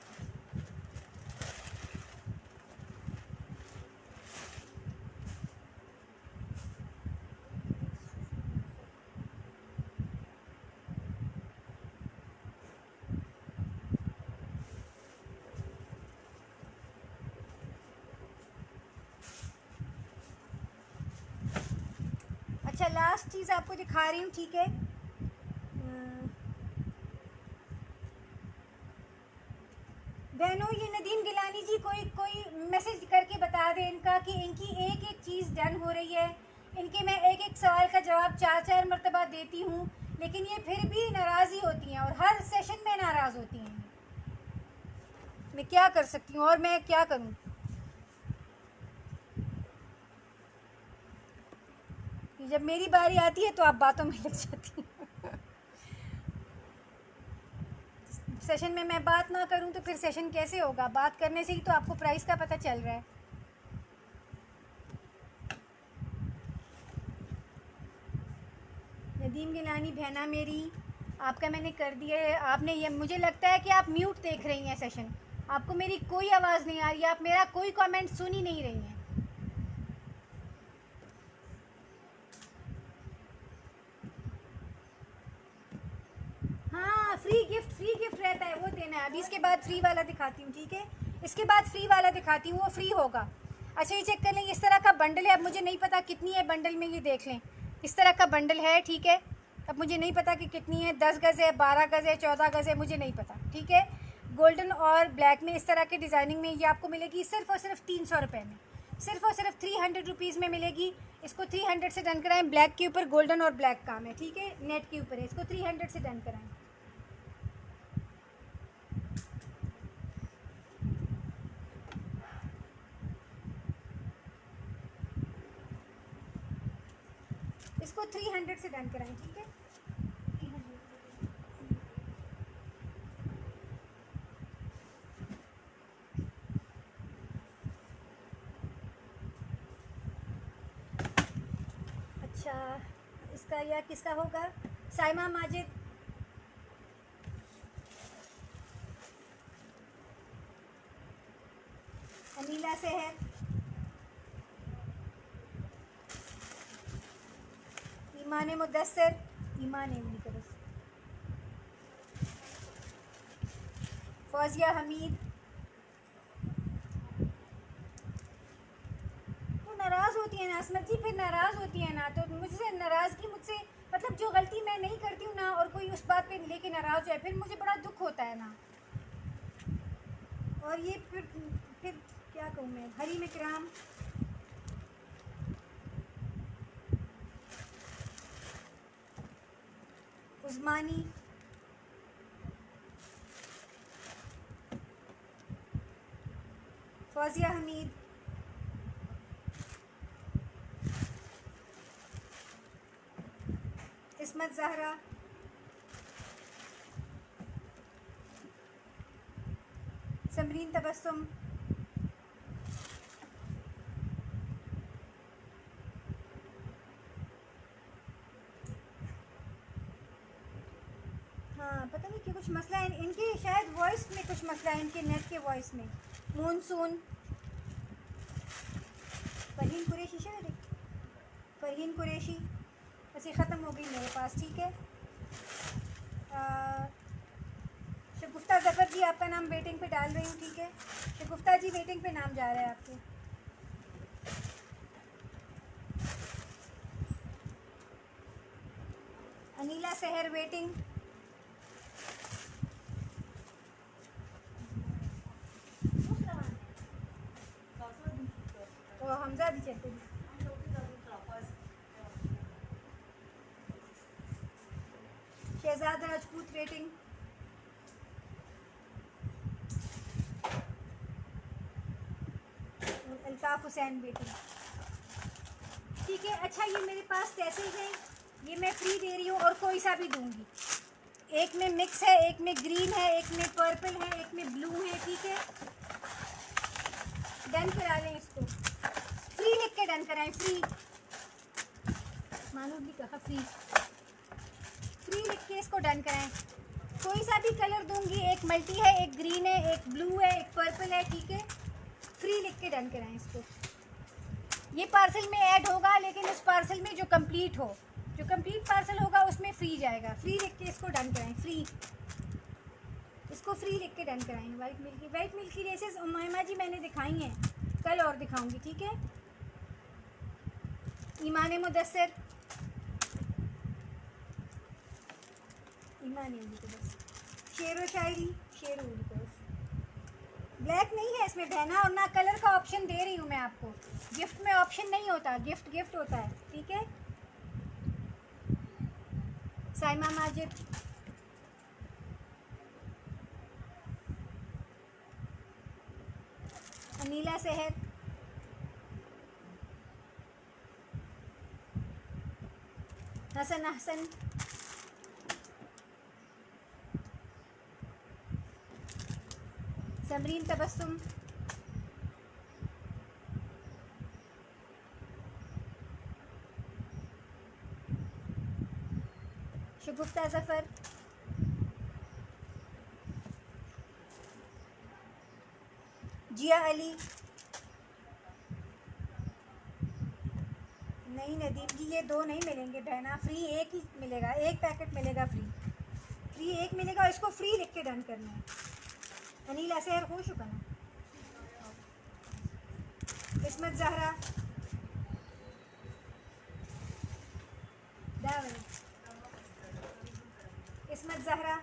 अच्छा लास्ट चीज़ आपको दिखा रही हूँ, ठीक है। बहनों ये नदीम गिलानी जी कोई मैसेज करके बता दें इनका कि इनकी एक एक चीज़ डन हो रही है। इनके मैं एक एक सवाल का जवाब 4-4 मरतबा देती हूँ, लेकिन ये फिर भी नाराज़ ही होती हैं और हर सेशन में नाराज़ होती हैं। मैं क्या कर सकती हूँ और मैं क्या करूँ? जब मेरी बारी आती है तो आप बातों में लग जाती हैं। सेशन में मैं बात ना करूं तो फिर सेशन कैसे होगा? बात करने से ही तो आपको प्राइस का पता चल रहा है। नदीम गिलानी बहना मेरी, आपका मैंने कर दिया है। आपने ये, मुझे लगता है कि आप म्यूट देख रही हैं सेशन, आपको मेरी कोई आवाज़ नहीं आ रही, आप मेरा कोई कमेंट सुन ही नहीं रही हैं। हाँ, फ्री गिफ्ट रहता है, वो देना है। अभी इसके बाद फ्री वाला दिखाती हूँ, ठीक है? इसके बाद फ्री वाला दिखाती हूँ, वो फ्री होगा। अच्छा, ये चेक कर लें, इस तरह का बंडल है। अब मुझे नहीं पता कितनी है बंडल में, ये देख लें, इस तरह का बंडल है, ठीक है? अब मुझे नहीं पता कि कितनी है, 10 गज़ है, 12 गज़ है, 14 गज़ है, मुझे नहीं पता, ठीक है? गोल्डन और ब्लैक में इस तरह के डिज़ाइनिंग में ये आपको मिलेगी सिर्फ़ और सिर्फ 300 रुपये में, सिर्फ और सिर्फ 300 रुपीज़ में मिलेगी। इसको 300 से डन कराएं। ब्लैक के ऊपर गोल्डन और ब्लैक काम है, ठीक है? नेट के ऊपर है, इसको 300 से डन कराएं। इसको 300 से डन कराएं, ठीक है? 300। अच्छा, इसका या किसका होगा? साइमा माजिद, अनीला सेहर, ईमान मुदस्सर, ईमान है उन्हीं का बस, फौजिया हमीद। तो नाराज़ होती है ना असमत जी, फिर नाराज़ होती है ना, तो मुझसे नाराज़गी, मुझसे मतलब जो गलती मैं नहीं करती हूँ ना, और कोई उस बात पे लेके नाराज़ हो जाए, फिर मुझे बड़ा दुख होता है ना। और ये फिर क्या कहूँ मैं, हरी में कराम, उस्मानी, फौजिया हमीद, इस्मत ज़हरा, समरीन तबस्सुम, हाँ पता नहीं कि कुछ मसला है इनकी, शायद वॉइस में कुछ मसला है इनके, नेट के वॉइस में। मूनसून, फरहीन कुरैशी, शायद फरहीन कुरैशी, बस ये ख़त्म हो गई मेरे पास, ठीक है? शगुफ्ता ज़फ़र जी, आपका नाम वेटिंग पे डाल रही हूँ, ठीक है? शगुफ्ता जी वेटिंग पे नाम जा रहा है आपके। अनीला सहर वेटिंग, तो हमजा भी चलते हैं। शहजाद राजपूत वेटिंग, अल्ताफ़ हुसैन वेटिंग, ठीक है? अच्छा, ये मेरे पास कैसे हैं, ये मैं फ्री दे रही हूँ और कोई सा भी दूँगी। एक में मिक्स है, एक में ग्रीन है, एक में पर्पल है, एक में ब्लू है, ठीक है? डन करा लें इसको, फ्री लिख के डन कराएं, फ्री। मालूम भी कहा फ्री, फ्री लिख के इसको डन कराएं। कोई सा भी कलर दूंगी, एक मल्टी है, एक ग्रीन है, एक ब्लू है, एक पर्पल है, ठीक है? फ्री लिख के डन कराएं इसको। ये पार्सल में ऐड होगा, लेकिन उस पार्सल में जो कंप्लीट हो, जो कंप्लीट पार्सल होगा उसमें फ्री जाएगा। फ्री लिख के इसको डन कराएं, फ्री, इसको फ्री लिख के डन कराएं। वाइट मिल्की रेसेस उम्मा जी मैंने दिखाई हैं, कल और दिखाऊंगी, ठीक है? ईमान मुदस्सर, ईमान है उन्हीं को बस, शेर व शायरी, शेर उन्हीं को बस। ब्लैक नहीं है इसमें बहना, और ना कलर का ऑप्शन दे रही हूँ मैं आपको। गिफ्ट में ऑप्शन नहीं होता, गिफ्ट होता है, ठीक है? साइमा माजिद, अनीला सेहर, हसन अहसन, तमरीन तबस्सुम, शगुफ्ता ज़फ़र, जिया अली, नहीं नदीम जी ये दो नहीं मिलेंगे बहना, फ्री एक ही मिलेगा, एक पैकेट मिलेगा फ्री, फ्री एक मिलेगा और इसको फ्री लिख के डन करना है। अनिल असहर खुश होगा ना, किस्मत ज़हरा, दावल, किस्मत ज़हरा,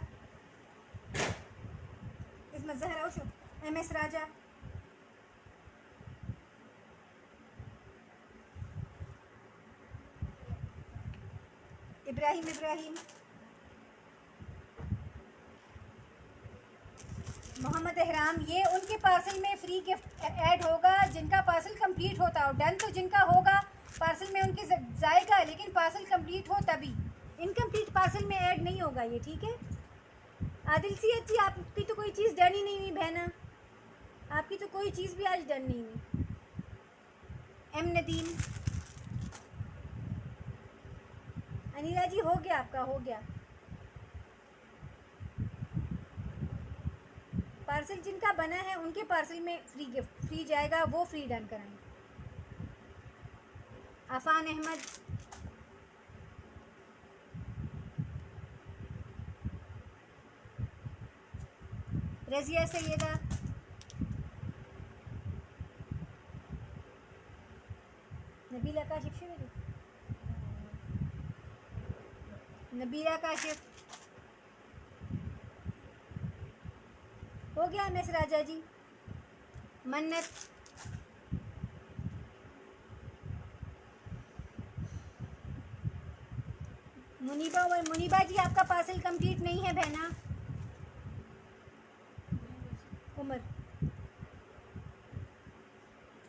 किस्मत ज़हरा उशो, MS राजा, इब्राहिम इब्राहिम, मोहम्मद एहराम। ये उनके पार्सल में फ्री गिफ्ट ऐड होगा जिनका पार्सल कंप्लीट होता हो। डन तो जिनका होगा पार्सल में उनके जाएगा, लेकिन पार्सल कंप्लीट हो तभी, इनकम्प्लीट पार्सल में ऐड नहीं होगा ये, ठीक है। आदिल सी अच्छी, आपकी तो कोई चीज़ डन ही नहीं हुई बहना, आपकी तो कोई चीज़ भी आज डन नहीं हुई। M नदीम, अनिला जी हो गया आपका, हो गया पार्सल। जिनका बना है उनके पार्सल में फ्री गिफ्ट फ्री जाएगा, वो फ्री डन कराएं। अफान अहमद, रज़िया सैयदा, नबीला काशिफ, नबीला काशिफ, हो गया MS राजा जी। मन्नत, मुनीबा, और मुनीबा जी आपका पार्सल कंप्लीट नहीं है बहना। उमर,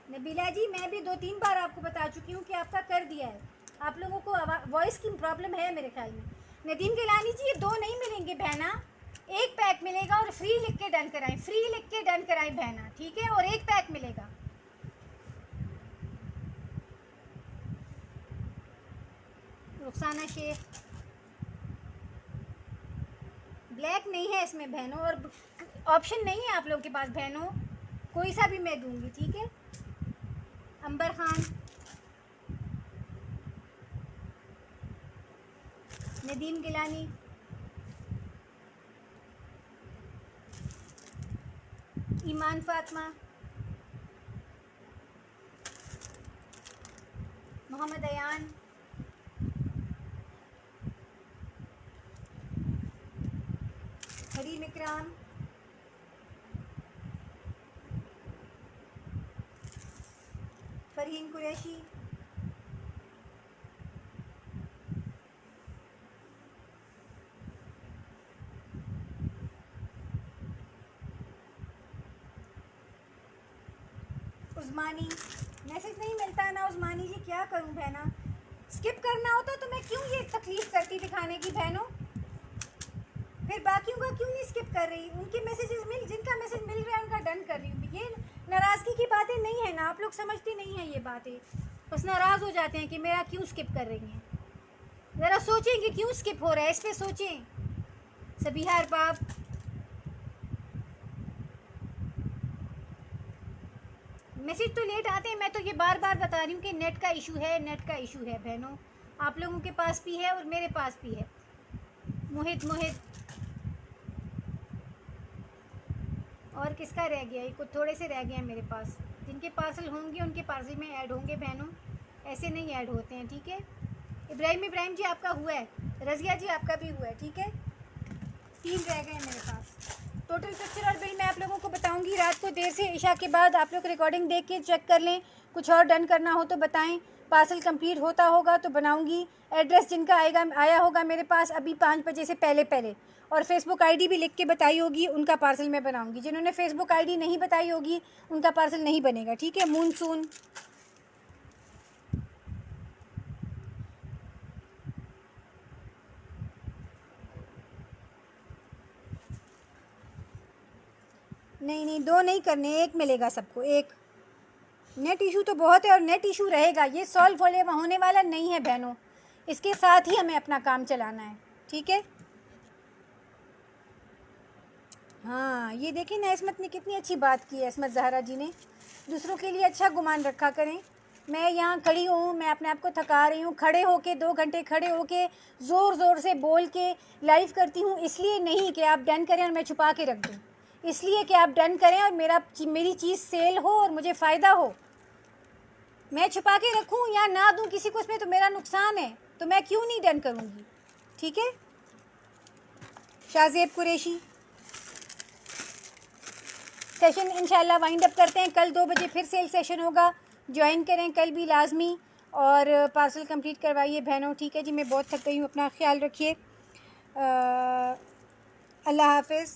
नबीला जी मैं भी 2-3 बार आपको बता चुकी हूँ कि आपका कर दिया है, आप लोगों को वॉइस की प्रॉब्लम है मेरे ख्याल में। नदीम गिलानी जी ये दो नहीं मिलेंगे बहना, एक पैक मिलेगा और फ्री लिख के डन कराएं, फ्री लिख के डन कराएं बहना, ठीक है, और एक पैक मिलेगा। रुखसाना शेख, ब्लैक नहीं है इसमें बहनों, और ऑप्शन नहीं है आप लोगों के पास बहनों, कोई सा भी मैं दूंगी, ठीक है। अंबर खान, नदीम गिलानी, ईमान फातिमा, मोहम्मद अयान, हरीम इकराम, फरहीन कुरैशी, उस्मानी। मैसेज नहीं मिलता ना उस्मानी जी, क्या करूं बहना, स्किप करना होता तो मैं क्यों ये तकलीफ करती दिखाने की बहनों, फिर बाकियों का क्यों नहीं स्किप कर रही, उनके मैसेजेस जिनका मैसेज मिल रहा है उनका डन कर रही हूँ। ये नाराज़गी की बातें नहीं है ना, आप लोग समझती नहीं हैं ये बातें, बस नाराज़ हो जाते हैं कि मेरा क्यों स्किप कर रही हैं। ज़रा सोचें कि क्यों स्किप हो रहा है, इस पर सोचें। सबिहा अरबाब, मैसेज तो लेट आते हैं, मैं तो ये बार बार बता रही हूँ कि नेट का इशू है, नेट का इशू है बहनों, आप लोगों के पास भी है और मेरे पास भी है। मोहित मोहित, और किसका रह गया, ये कुछ थोड़े से रह गए हैं मेरे पास, जिनके पार्सल होंगे उनके पार्सल में ऐड होंगे बहनों, ऐसे नहीं ऐड होते हैं, ठीक है। इब्राहिम जी आपका हुआ है, रज़िया जी आपका भी हुआ है, ठीक है। 3 रह गए हैं मेरे पास। टोटल पिक्चर और बिल मैं आप लोगों को बताऊंगी रात को देर से ईशा के बाद, आप लोग रिकॉर्डिंग देख के चेक कर लें, कुछ और डन करना हो तो बताएं, पार्सल कंप्लीट होता होगा तो बनाऊंगी। एड्रेस जिनका आया होगा मेरे पास अभी 5 बजे से पहले पहले, और फेसबुक आईडी भी लिख के बताई होगी, उनका पार्सल मैं बनाऊंगी। जिन्होंने फेसबुक आईडी नहीं बताई होगी उनका पार्सल नहीं बनेगा, ठीक है। मूनसून, नहीं नहीं, 2 नहीं करने, 1 मिलेगा सबको, 1। नेट इशू तो बहुत है और नेट इशू रहेगा, ये सॉल्व होने वाला नहीं है बहनों, इसके साथ ही हमें अपना काम चलाना है, ठीक है। हाँ, ये देखिए ना, इसमत ने कितनी अच्छी बात की है, इसमत ज़हरा जी ने। दूसरों के लिए अच्छा गुमान रखा करें। मैं यहाँ खड़ी हूँ, मैं अपने आप को थका रही हूँ, खड़े होके 2 घंटे खड़े होके ज़ोर ज़ोर से बोल के लाइव करती हूँ, इसलिए नहीं कि आप डन करें और मैं छुपा के रख दूँ, इसलिए कि आप डन करें और मेरी चीज़ सेल हो और मुझे फ़ायदा हो। मैं छुपा के रखूँ या ना दूँ किसी को, उसमें तो मेरा नुकसान है, तो मैं क्यों नहीं डन करूँगी, ठीक है। शाज़ेब कुरैशी, सेशन इंशाल्लाह वाइंड अप करते हैं। कल 2 बजे फिर सेल सेशन होगा, ज्वाइन करें कल भी लाजमी, और पार्सल कंप्लीट करवाइए बहनों, ठीक है जी। मैं बहुत थक गई हूँ, अपना ख्याल रखिए। अल्लाह हाफ़िज़।